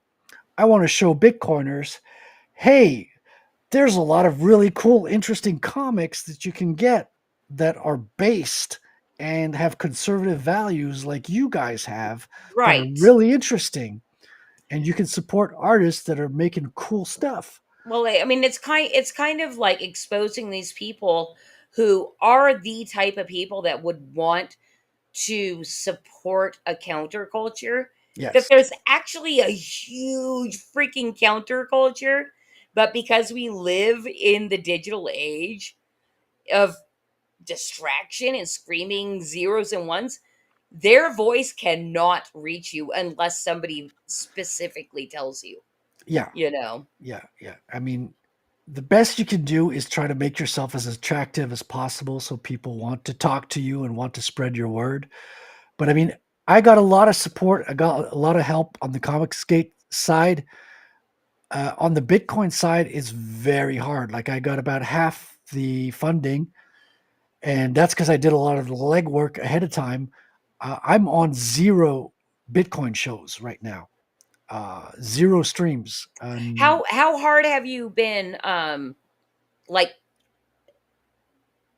I want to show Bitcoiners, hey, there's a lot of really cool, interesting comics that you can get that are based and have conservative values like you guys have that are Right. really interesting, and you can support artists that are making cool stuff. Well, I mean, it's kind of like exposing these people who are the type of people that would want to support a counterculture. That Yes. there's actually a huge freaking counterculture, but because we live in the digital age of distraction and screaming zeros and ones, their voice cannot reach you unless somebody specifically tells you. Yeah. You know. Yeah. I mean, the best you can do is try to make yourself as attractive as possible so people want to talk to you and want to spread your word. But I mean, I got a lot of support. I got a lot of help on the comic skate side. On the Bitcoin side, it's very hard. Like I got about half the funding, and that's because I did a lot of the legwork ahead of time. I'm on 0 Bitcoin shows right now, 0 streams. How hard have you been like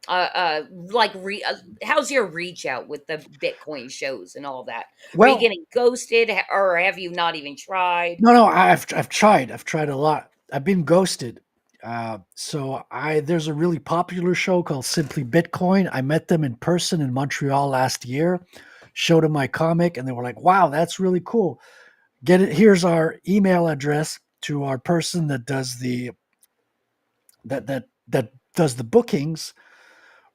how's your reach out with the Bitcoin shows and all that? Are you Well, getting ghosted or have you not even tried? no, I've tried. I've tried a lot. I've been ghosted. So there's a really popular show called Simply Bitcoin. I met them in person in Montreal last year. Showed them my comic, and they were like, "Wow, that's really cool. Get it. Here's our email address to our person that does that does the bookings.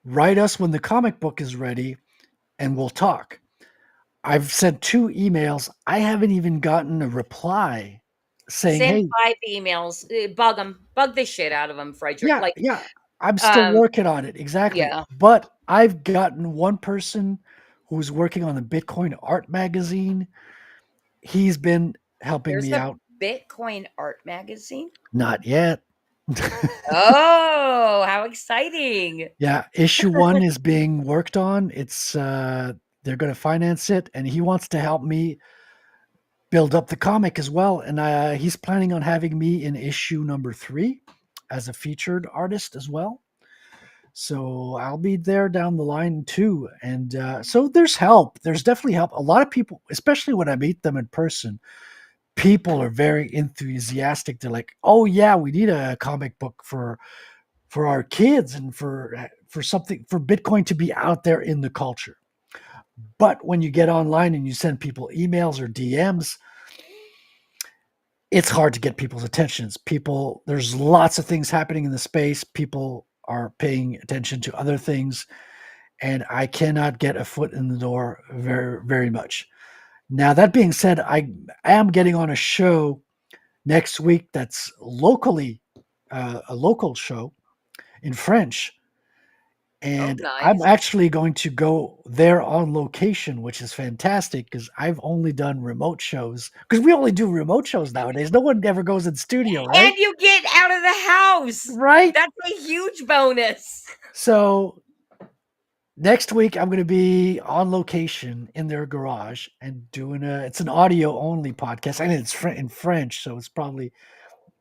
Write us when the comic book is ready, and we'll talk." I've sent 2 emails. I haven't even gotten a reply saying, Send "Hey, 5 emails, bug them, bug the shit out of them, Frederic. yeah, Like, yeah, I'm still um, working on it." Exactly. yeah. But I've gotten one person who's working on the Bitcoin art magazine. He's been helping There's me a out. Bitcoin art magazine. Not yet. Oh, how exciting! Yeah, issue 1 is being worked on. It's they're going to finance it, and he wants to help me build up the comic as well. And he's planning on having me in issue number 3 as a featured artist as well. So I'll be there down the line too. And so there's help. There's definitely help. A lot of people, especially when I meet them in person, people are very enthusiastic. They're like, "Oh yeah, we need a comic book for our kids and for something for Bitcoin to be out there in the culture." But when you get online and you send people emails or DMs, it's hard to get people's attentions. There's lots of things happening in the space. People are paying attention to other things, and I cannot get a foot in the door very, very much. Now, that being said, I am getting on a show next week that's locally a local show in French. Oh, And I'm nice. actually going to go there on location, which is fantastic because I've only done remote shows. Because we only do remote shows nowadays. No one ever goes in studio, right? And you get out of the house. Right? That's a huge bonus. So next week I'm going to be on location in their garage and doing it's an audio only podcast. And it's in French, so it's probably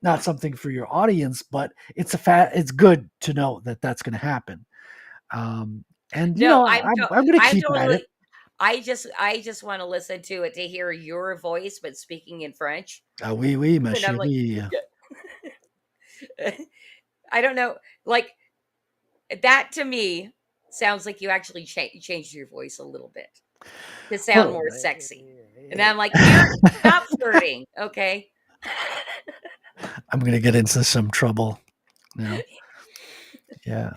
not something for your audience, but it's good to know that that's going to happen. And No, I'm going to I keep at it. totally. I just want to listen to it to hear your voice, but speaking in French. Ah oui, oui, ma And I'm like, chérie. I don't know, like that to me sounds like you actually changed your voice a little bit to sound Well, more sexy. And I'm like, dude, stop flirting, okay? I'm going to get into some trouble now. Yeah.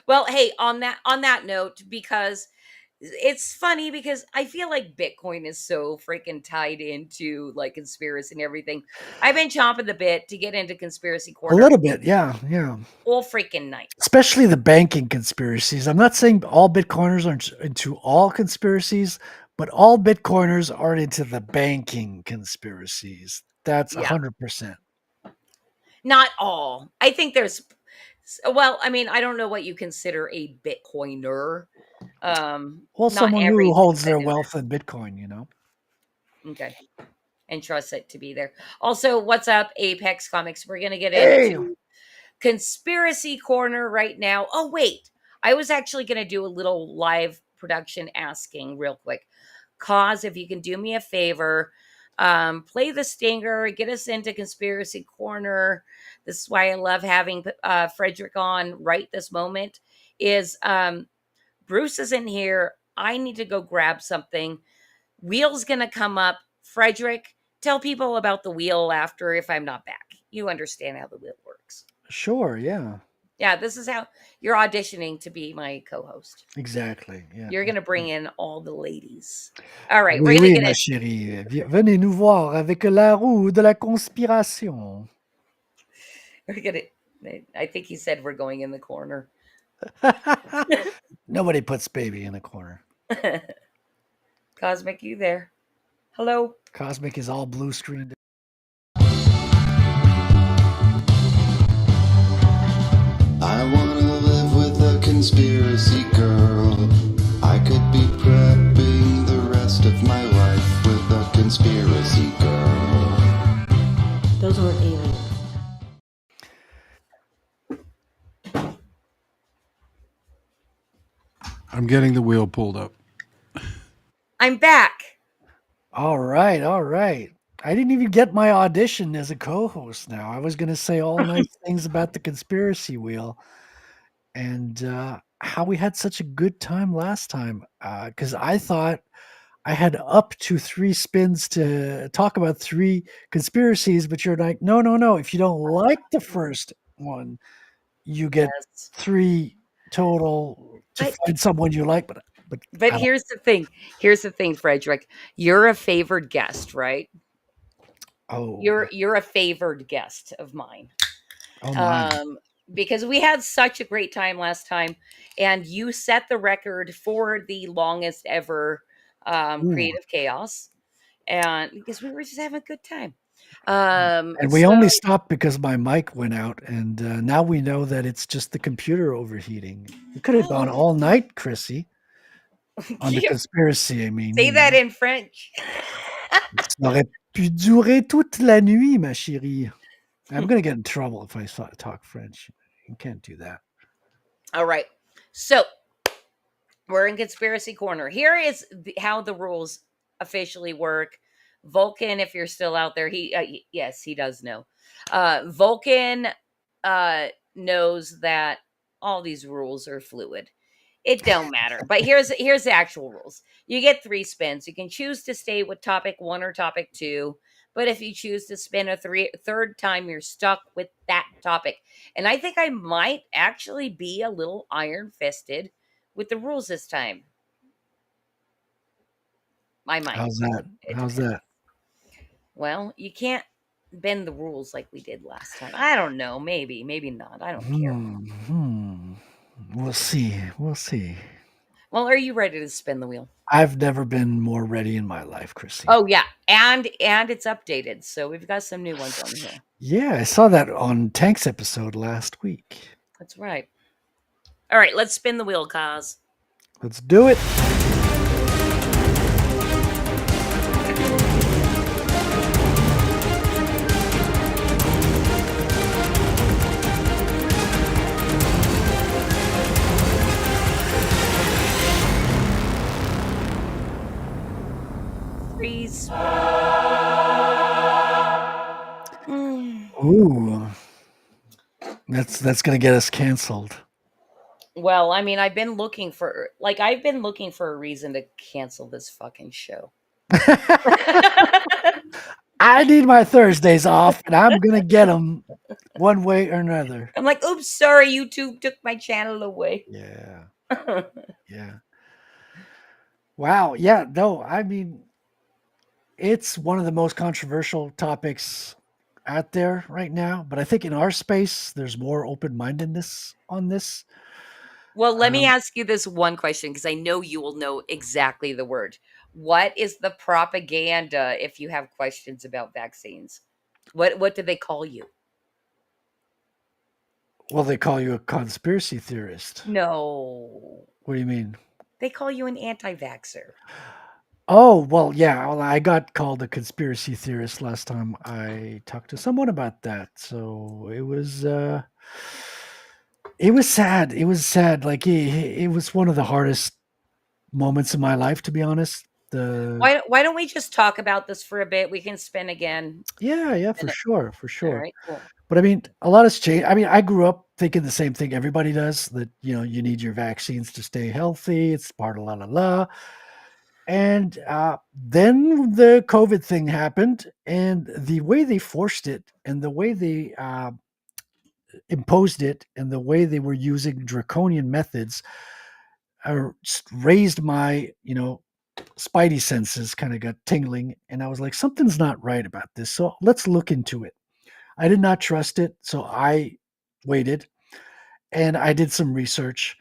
Well, hey, on that note, because it's funny because I feel like Bitcoin is so freaking tied into like conspiracy and everything. I've been chomping the bit to get into conspiracy A corner little bit, yeah. all freaking night. Especially the banking conspiracies. I'm not saying all Bitcoiners are into all conspiracies, but all Bitcoiners are into the banking conspiracies. That's Yeah. 100%. Not all. I think there's well, I mean, I don't know what you consider a Bitcoiner. Well, Not someone who every holds their Bitcoiner. wealth in Bitcoin, you know. Okay. And trust it to be there. Also, what's up, Apex Comics? We're gonna get Hey! into conspiracy corner right now. Oh, wait. I was actually going to do a little live production asking real quick. Cause, if you can do me a favor, play the stinger, get us into Conspiracy Corner. This is why I love having Frederic on right this moment. Is Bruce isn't here. I need to go grab something. Wheel's gonna come up. Frederic, tell people about the wheel after if I'm not back. You understand how the wheel works. Sure, yeah. Yeah, this is how you're auditioning to be my co-host. Exactly. Yeah. You're gonna bring in all the ladies. All right, Oui, we're gonna oui, get ma it. chérie. Venez nous voir avec la roue de la conspiration. We're gonna. I think he said we're going in the corner. Nobody puts baby in a corner. Cosmic, you there? Hello. Cosmic is all blue screened. I wanna live with a conspiracy girl. I could be prepping the rest of my life with a conspiracy girl. Those weren't aliens. I'm getting the wheel pulled up. I'm back. All right, all right. I didn't even get my audition as a co-host now. I was going to say all nice things about the conspiracy wheel and how we had such a good time last time. Because I thought I had up to 3 spins to talk about 3 conspiracies, but you're like, no, no, no. If you don't like the first one, you get 3 total to find someone you like. But here's the thing. Here's the thing, Frederic. You're a favored guest, right? Oh, you're a favored guest of mine. Oh my. Because we had such a great time last time, and you set the record for the longest ever creative chaos, and because we were just having a good time. And we only stopped because my mic went out, and now we know that it's just the computer overheating. We could have gone all night, Chrissy, on the Yeah. conspiracy. I mean, Say that in French. ça aurait pu durer toute la nuit, ma chérie. I'm going to get in trouble if I talk French. You can't do that. All right. So we're in Conspiracy Corner. Here is how the rules officially work. Vulcan, if you're still out there, yes, he does know. Vulcan knows that all these rules are fluid. It don't matter. But here's the actual rules. You get 3 spins. You can choose to stay with topic 1 or topic 2. But if you choose to spin a third time, you're stuck with that topic. And I think I might actually be a little iron-fisted with the rules this time. I might. How's that? How's that? Well, you can't bend the rules like we did last time. I don't know. Maybe not. I don't care. We'll see. We'll see. Well, are you ready to spin the wheel? I've never been more ready in my life, Chrissy. Oh yeah, and it's updated, so we've got some new ones on here. Yeah, I saw that on Tank's episode last week. That's right. All right, let's spin the wheel, Kaz. Let's do it. Freeze. Ooh. That's gonna get us canceled. Well, I mean, I've been looking for a reason to cancel this fucking show. I need my Thursdays off, and I'm gonna get them one way or another. I'm like, oops, sorry, YouTube took my channel away. Yeah. Yeah. Wow. Yeah. No, I mean, it's one of the most controversial topics out there right now. But I think in our space, there's more open-mindedness on this. Well, let me ask you this one question, because I know you will know exactly the word. What is the propaganda if you have questions about vaccines? What do they call you? Well, they call you a conspiracy theorist. No. What do you mean? They call you an anti-vaxxer. Oh, well, yeah. Well, I got called a conspiracy theorist last time I talked to someone about that. So it was It was sad. It was sad. Like it was one of the hardest moments in my life, to be honest. The Why don't we just talk about this for a bit? We can spin again. Yeah, And for sure, for all sure. right, cool. But I mean, a lot has changed. I mean, I grew up thinking the same thing everybody does, that you need your vaccines to stay healthy. It's part of la la la. And then the COVID thing happened, and the way they forced it, and the way they imposed it, and the way they were using draconian methods, raised my spidey senses, kind of got tingling, and I was like, something's not right about this. So let's look into it. I did not trust it, so I waited and I did some research,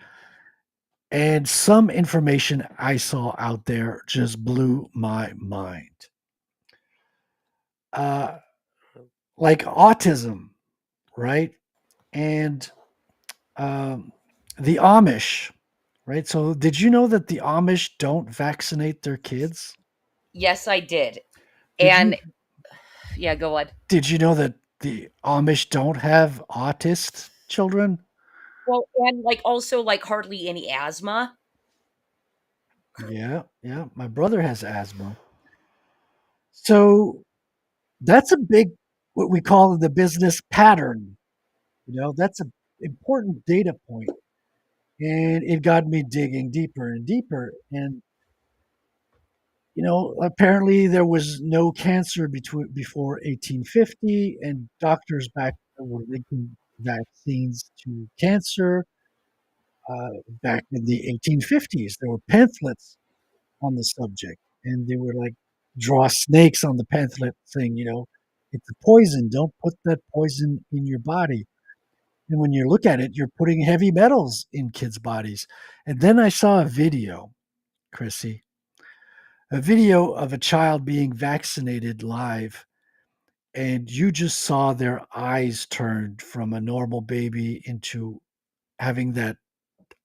and some information I saw out there just blew my mind. Uh, like autism, right? And um, the Amish, right? So, did you know that the Amish don't vaccinate their kids? Yes, I did. Did And you yeah, go on. did you know that the Amish don't have autist children? Well, and like also like hardly any asthma. Yeah, yeah. My brother has asthma. So that's a big, what we call the business pattern. That's an important data point. And it got me digging deeper and deeper. And, apparently there was no cancer before 1850, and doctors back then were linking vaccines to cancer. Back in the 1850s, there were pamphlets on the subject, and they were like draw snakes on the pamphlet saying, it's a poison. Don't put that poison in your body. And when you look at it, you're putting heavy metals in kids' bodies. And then I saw a video, Chrissy, a video of a child being vaccinated live, and you just saw their eyes turned from a normal baby into having that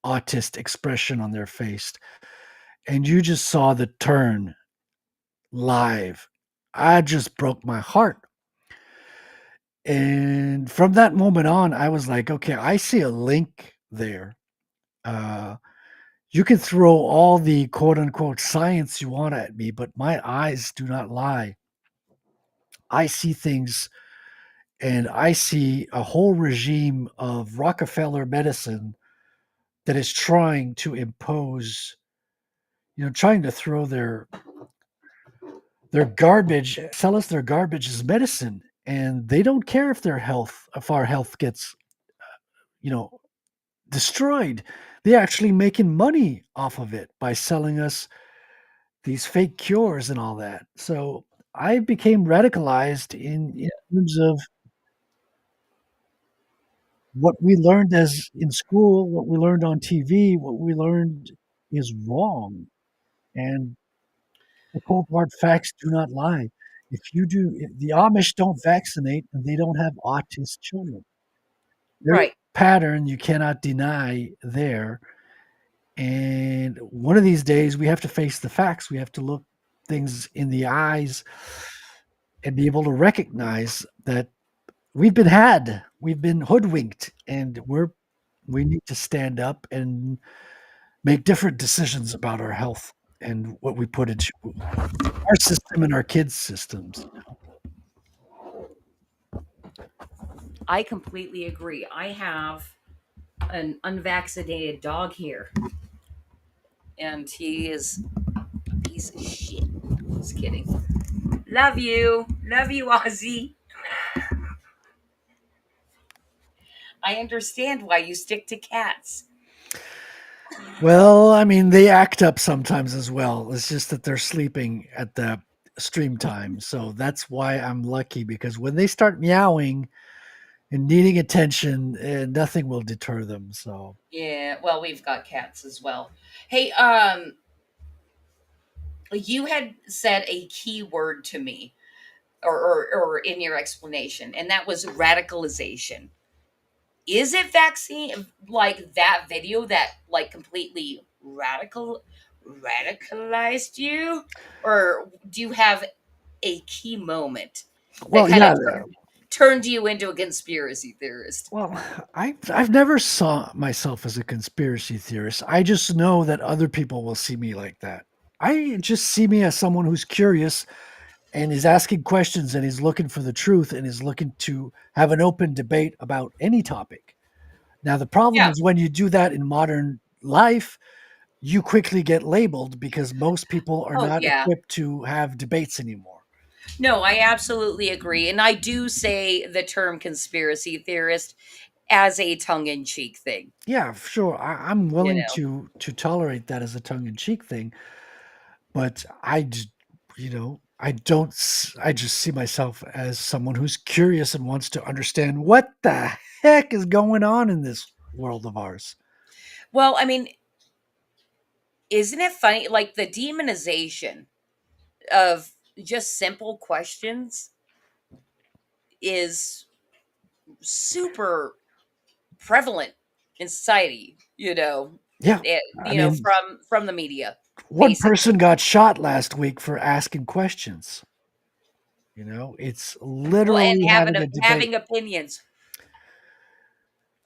autist expression on their face. And you just saw the turn live. I just broke my heart. And from that moment on, I was like, okay, I see a link there. Uh, you can throw all the quote unquote science you want at me, but my eyes do not lie. I see things, and I see a whole regime of Rockefeller medicine that is trying to impose, trying to throw their garbage, sell us their garbage as medicine, and they don't care if our health gets, you know, destroyed. They're actually making money off of it by selling us these fake cures and all that. So I became radicalized in terms of what we learned as in school, what we learned on TV, what we learned is wrong. And the cold hard facts do not lie. If the Amish don't vaccinate and they don't have autist children. There's Right. a pattern you cannot deny there. And one of these days we have to face the facts. We have to look things in the eyes and be able to recognize that we've been hoodwinked, and we need to stand up and make different decisions about our health and what we put into our system and our kids' systems. I completely agree. I have an unvaccinated dog here, and he is a piece of shit. Just kidding. Love you, Ozzy. I understand why you stick to cats. Well, I mean, they act up sometimes as well. It's just that they're sleeping at the stream time. So that's why I'm lucky, because when they start meowing and needing attention, nothing will deter them. So Yeah, well, we've got cats as well. Hey, you had said a key word to me, or in your explanation, and that was radicalization. Is it vaccine, like that video that like completely radicalized you, or do you have a key moment that well, kind yeah, of turned you into a conspiracy theorist? Well, I've never saw myself as a conspiracy theorist. I just know that other people will see me like that. I just see me as someone who's curious and is asking questions and is looking for the truth and is looking to have an open debate about any topic. Now, the problem Yeah. is when you do that in modern life, you quickly get labeled because most people are Oh, not yeah. equipped to have debates anymore. No, I absolutely agree. And I do say the term conspiracy theorist as a tongue in cheek thing. Yeah, sure. I'm You willing know, to tolerate that as a tongue in cheek thing, but I don't. I just see myself as someone who's curious and wants to understand what the heck is going on in this world of ours. well, I mean, isn't it funny? Like the demonization of just simple questions is super prevalent in society, Yeah, I mean, from the media, one basically. person got shot last week for asking questions. It's Well, and literally having a debate. having opinions.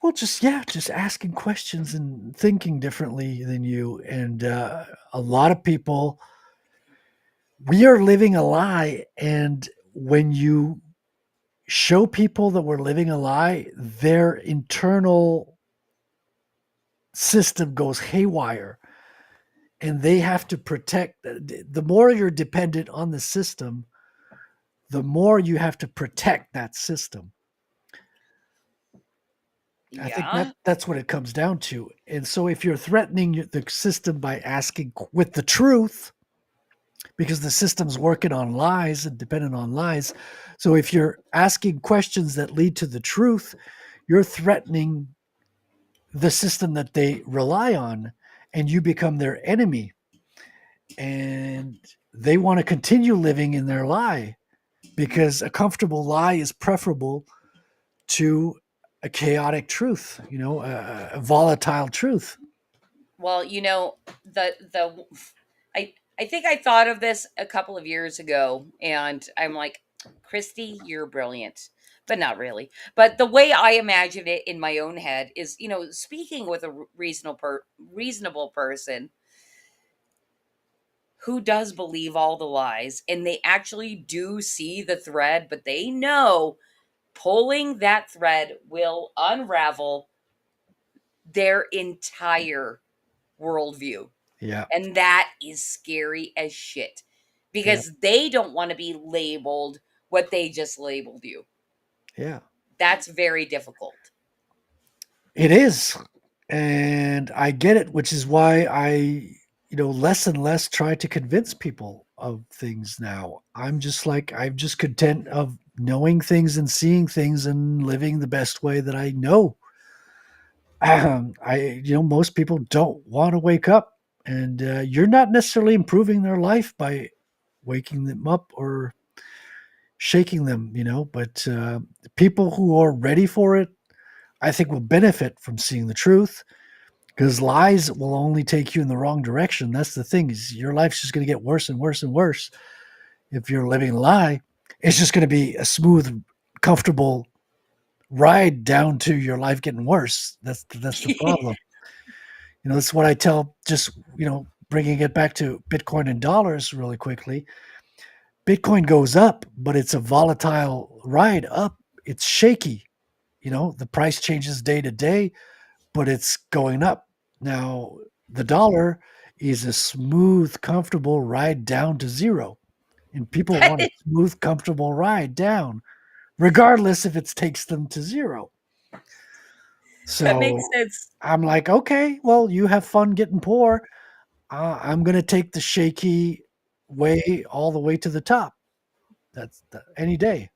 Well, just asking questions and thinking differently than you. And a lot of people, we are living a lie. And when you show people that we're living a lie, their internal system goes haywire. And they have to protect. The more you're dependent on the system, the more you have to protect that system. I think Yeah. that's what it comes down to. And so if you're threatening the system by asking with the truth, because the system's working on lies and dependent on lies. So if you're asking questions that lead to the truth, you're threatening the system that they rely on, and you become their enemy. And they want to continue living in their lie because a comfortable lie is preferable to a chaotic truth, a volatile truth. Well, the I think I thought of this a couple of years ago, and I'm like, Christy, you're brilliant, but not really. But the way I imagine it in my own head is, speaking with a reasonable person who does believe all the lies, and they actually do see the thread, but they know pulling that thread will unravel their entire worldview. Yeah. And that is scary as shit Yeah. because they don't want to be labeled what they just labeled you. Yeah. That's very difficult. It is. And I get it, which is why I, less and less try to convince people of things now. I'm just content of knowing things and seeing things and living the best way that I know. Most people don't want to wake up, and you're not necessarily improving their life by waking them up or shaking them, but people who are ready for it, I think, will benefit from seeing the truth, because lies will only take you in the wrong direction. That's the thing, is your life's just going to get worse and worse and worse. If you're living a lie, it's just going to be a smooth, comfortable ride down to your life getting worse. That's the problem. That's what I tell, just, bringing it back to Bitcoin and dollars really quickly. Bitcoin goes up, but it's a volatile ride up. It's shaky. The price changes day to day, but it's going up. Now, the dollar is a smooth, comfortable ride down to zero. And people want a smooth, comfortable ride down, regardless if it takes them to zero. That makes So sense. I'm like, okay, well, you have fun getting poor. I'm going to take the shaky way all the way to the top. That's any day.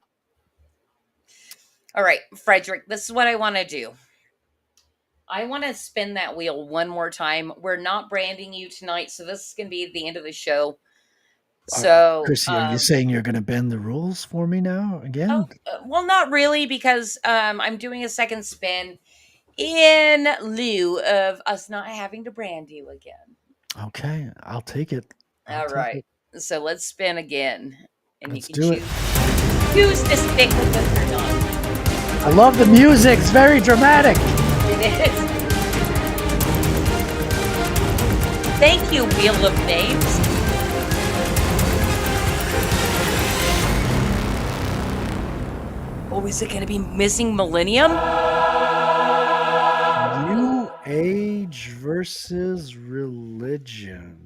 All right, Frederic, this is what I want to do. I want to spin that wheel one more time. We're not branding you tonight, so this is going to be the end of the show. So, Chrissy, are you saying you're going to bend the rules for me now again? well, not really, because I'm doing a second spin in lieu of us not having to brand you again. Okay, I'll take it. All right. So let's spin again. And Let's you can do it. choose to stick with us or not. I love the music. It's very dramatic. It is. Thank you, Wheel of Names. Oh, is it going to be Missing Millennium? New Age versus religion.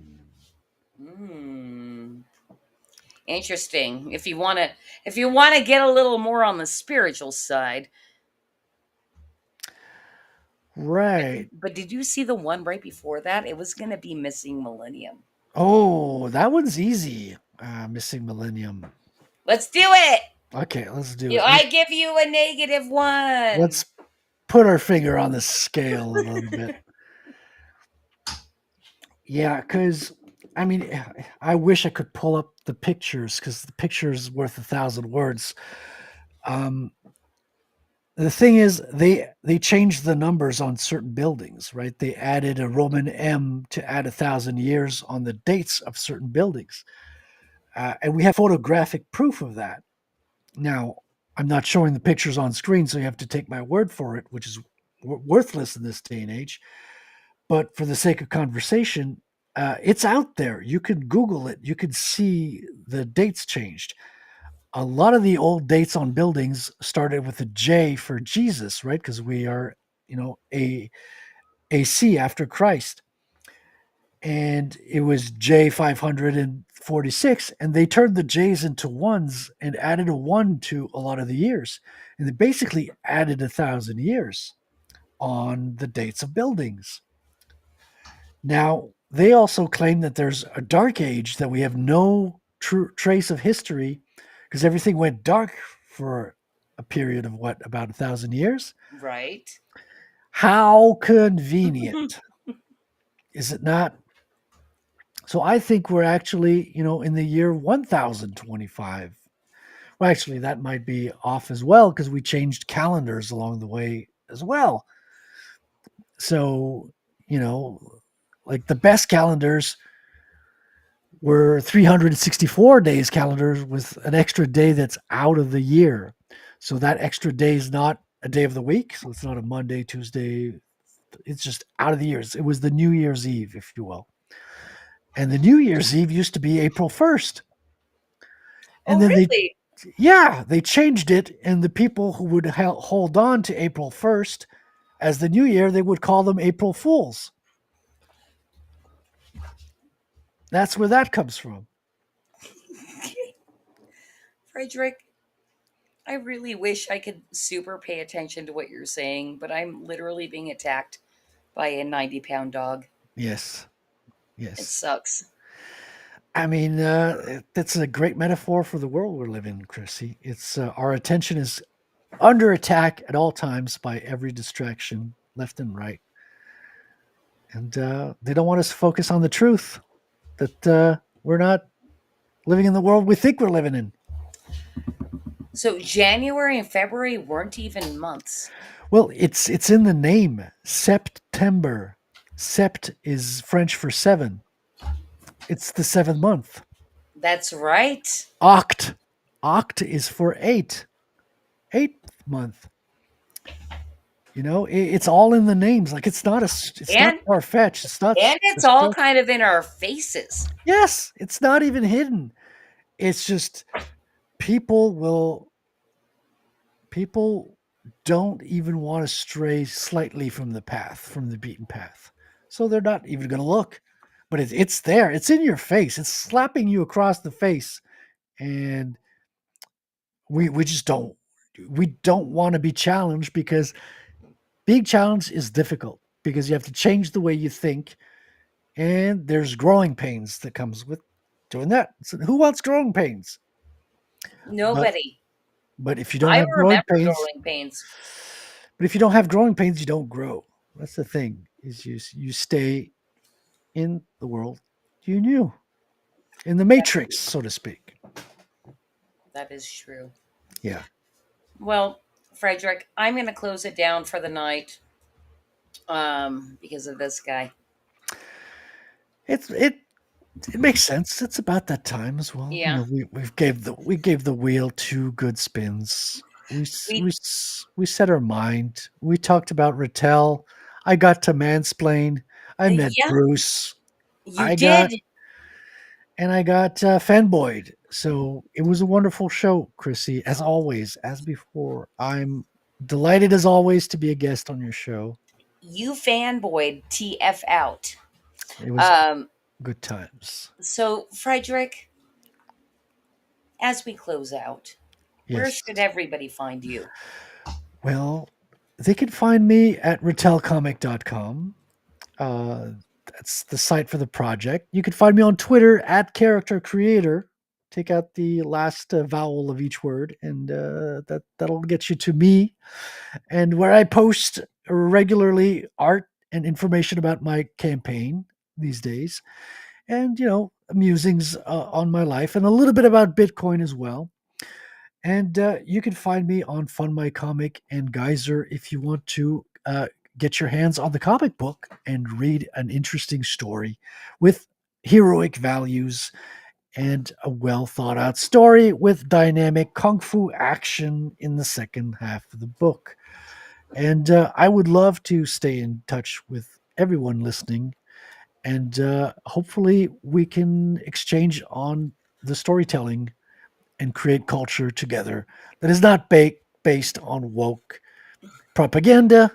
Interesting. If you want to get a little more on the spiritual side. Right. But did you see the one right before that? It was going to be Missing Millennium. Oh, that one's easy. Missing Millennium. Let's do it. Okay, let's do it. I give you a -1. Let's put our finger on the scale a little bit. Yeah, because I mean, I wish I could pull up the pictures because the picture is worth 1,000 words. The thing is, they changed the numbers on certain buildings, right? They added a Roman M to add 1,000 years on the dates of certain buildings, and we have photographic proof of that. Now, I'm not showing the pictures on screen, so you have to take my word for it, which is worthless in this day and age. But for the sake of conversation, it's out there. You can Google it. You can see the dates changed. A lot of the old dates on buildings started with a J for Jesus, right? Because we are, AC after Christ. And it was J 546, and they turned the J's into ones and added a 1 to a lot of the years. And they basically added 1,000 years on the dates of buildings. Now, they also claim that there's a dark age that we have no trace of history because everything went dark for a period of about 1,000 years. Right. How convenient. Is it not? So I think we're actually, in the year 1025. Well, actually, that might be off as well because we changed calendars along the way as well. So, like the best calendars were 364 days calendars with an extra day that's out of the year. So that extra day is not a day of the week. So it's not a Monday, Tuesday. It's just out of the years. It was the New Year's Eve, if you will. And the New Year's Eve used to be April 1st. And then really? they changed it. And the people who would hold on to April 1st as the New Year, they would call them April Fools. That's where that comes from. Frederic, I really wish I could super pay attention to what you're saying, but I'm literally being attacked by a 90-pound dog. Yes. It sucks. I mean, that's a great metaphor for the world we're living in, Chrissy. It's our attention is under attack at all times by every distraction, left and right. And they don't want us to focus on the truth that we're not living in the world we think we're living in. So January and February weren't even months. Well, it's in the name, September. Sept is French for 7. It's the 7th month. That's right. Oct is for 8. 8th month. It's all in the names. Like it's not far-fetched. It's not, and it's all kind of in our faces. Yes, it's not even hidden. It's just people don't even want to stray slightly from the beaten path. So they're not even going to look. But it's there. It's in your face. It's slapping you across the face. And we just don't want to be challenged because being challenged is difficult because you have to change the way you think. And there's growing pains that comes with doing that. So who wants growing pains? Nobody. But if you don't have growing pains, but if you don't have growing pains, you don't grow. That's the thing. Is you stay in the world you knew, in the matrix, so to speak. That is true. Yeah. Well, Frederic, I'm going to close it down for the night because of this guy. It makes sense. It's about that time as well. Yeah. We gave the wheel 2 good spins. we set our mind. We talked about Rattel. I got to mansplain. I met Yeah, Bruce. you I did. got fanboyed. So it was a wonderful show, Chrissy. As always, as before, I'm delighted as always to be a guest on your show. You fanboyed TF out. It was good times. So, Frederic, as we close out, where Yes. should everybody find you? Well, they can find me at retellcomic.com. That's the site for the project. You can find me on Twitter at character creator. Take out the last vowel of each word, and that'll get you to me. And where I post regularly art and information about my campaign these days, and musings on my life, and a little bit about Bitcoin as well. And you can find me on Fund My Comic and Geyser if you want to get your hands on the comic book and read an interesting story with heroic values and a well thought out story with dynamic kung fu action in the second half of the book. And I would love to stay in touch with everyone listening. And hopefully we can exchange on the storytelling and create culture together that is not based on woke propaganda,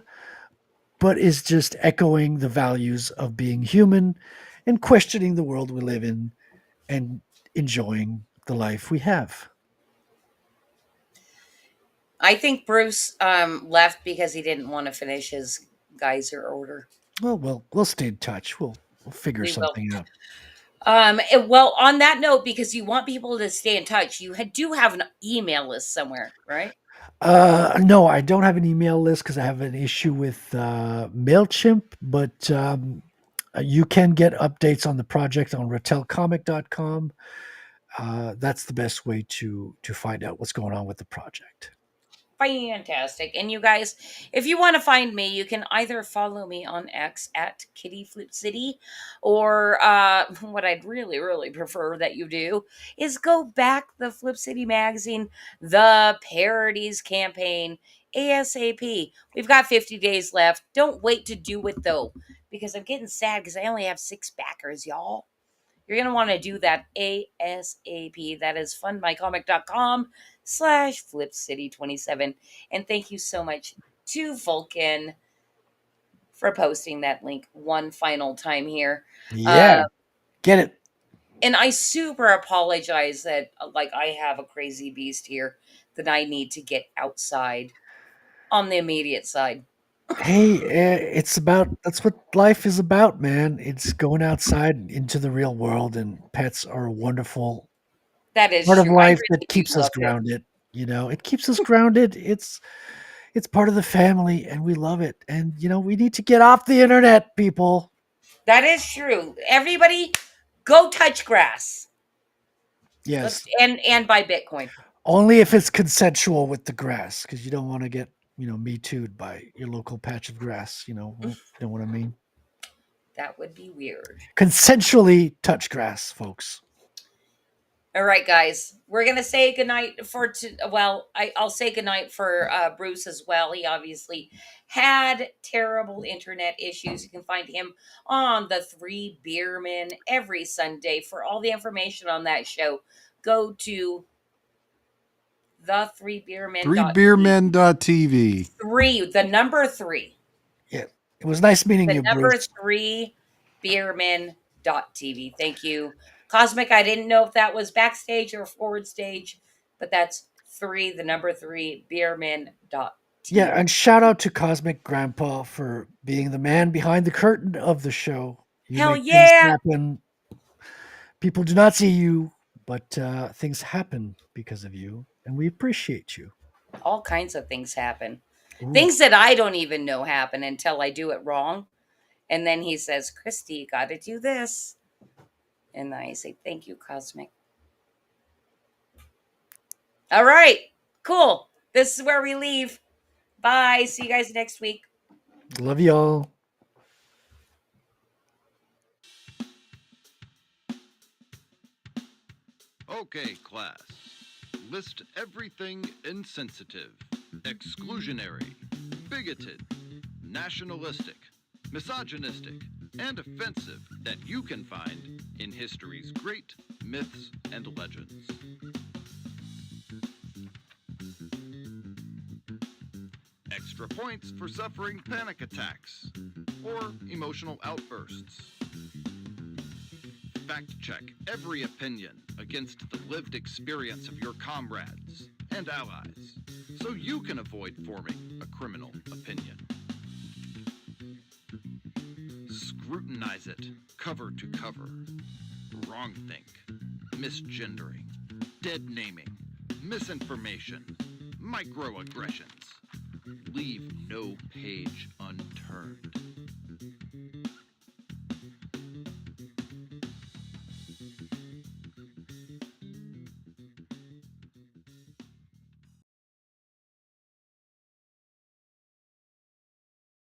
but is just echoing the values of being human and questioning the world we live in and enjoying the life we have. I think Bruce left because he didn't want to finish his geyser order. Well, we'll stay in touch. We'll figure We will. something out. Well, on that note, because you want people to stay in touch, you do have an email list somewhere, right? No, I don't have an email list because I have an issue with MailChimp, but you can get updates on the project on retellcomic.com. That's the best way to find out what's going on with the project. Fantastic. And you guys, if you want to find me, you can either follow me on X at Kitty Flip City, or what I'd really, really prefer that you do is go back the Flip City magazine, the parodies campaign, ASAP. We've got 50 days left. Don't wait to do it though, because I'm getting sad because I only have 6 backers, y'all. You're going to want to do that ASAP. That is fundmycomic.com/FlipCity27. And thank you so much to Vulcan for posting that link one final time here. Yeah, get it. And I super apologize that like I have a crazy beast here that I need to get outside on the immediate side. Hey, that's what life is about, man. It's going outside into the real world, and pets are a wonderful That is part of true. I life really that do keeps us love it. grounded. It keeps us grounded. It's part of the family, and we love it. And we need to get off the internet, people. That is true. Everybody go touch grass. Yes, And buy Bitcoin. only if it's consensual with the grass, because you don't want to get me too'd by your local patch of grass. You know what I mean. That would be weird. Consensually touch grass, folks. All right, guys, we're gonna say goodnight I'll say goodnight for Bruce as well. He obviously had terrible internet issues. You can find him on the Three Beermen every Sunday. For all the information on that show, go to the Three Beermen. Threebeermen.tv. The number 3. Yeah, it was nice meeting The you, number Bruce. 3 beermen.tv. Thank you. Cosmic, I didn't know if that was backstage or forward stage, but that's 3, the number 3 beermen.tv. Yeah, and shout out to Cosmic Grandpa for being the man behind the curtain of the show. You Hell make things yeah. happen. People do not see you, but things happen because of you, and we appreciate you. All kinds of things happen. Ooh. Things that I don't even know happen until I do it wrong. And then he says, Christy, you got to do this. And I say, thank you, Cosmic. All right, cool. This is where we leave. Bye. See you guys next week. Love y'all. Okay, class. List everything insensitive. exclusionary, bigoted, nationalistic, misogynistic, and offensive that you can find in history's great myths and legends. Extra points for suffering panic attacks or emotional outbursts. Fact check every opinion against the lived experience of your comrades and allies so you can avoid forming a criminal opinion. Scrutinize it cover to cover. Wrongthink, misgendering, dead naming, misinformation, microaggressions. Leave no page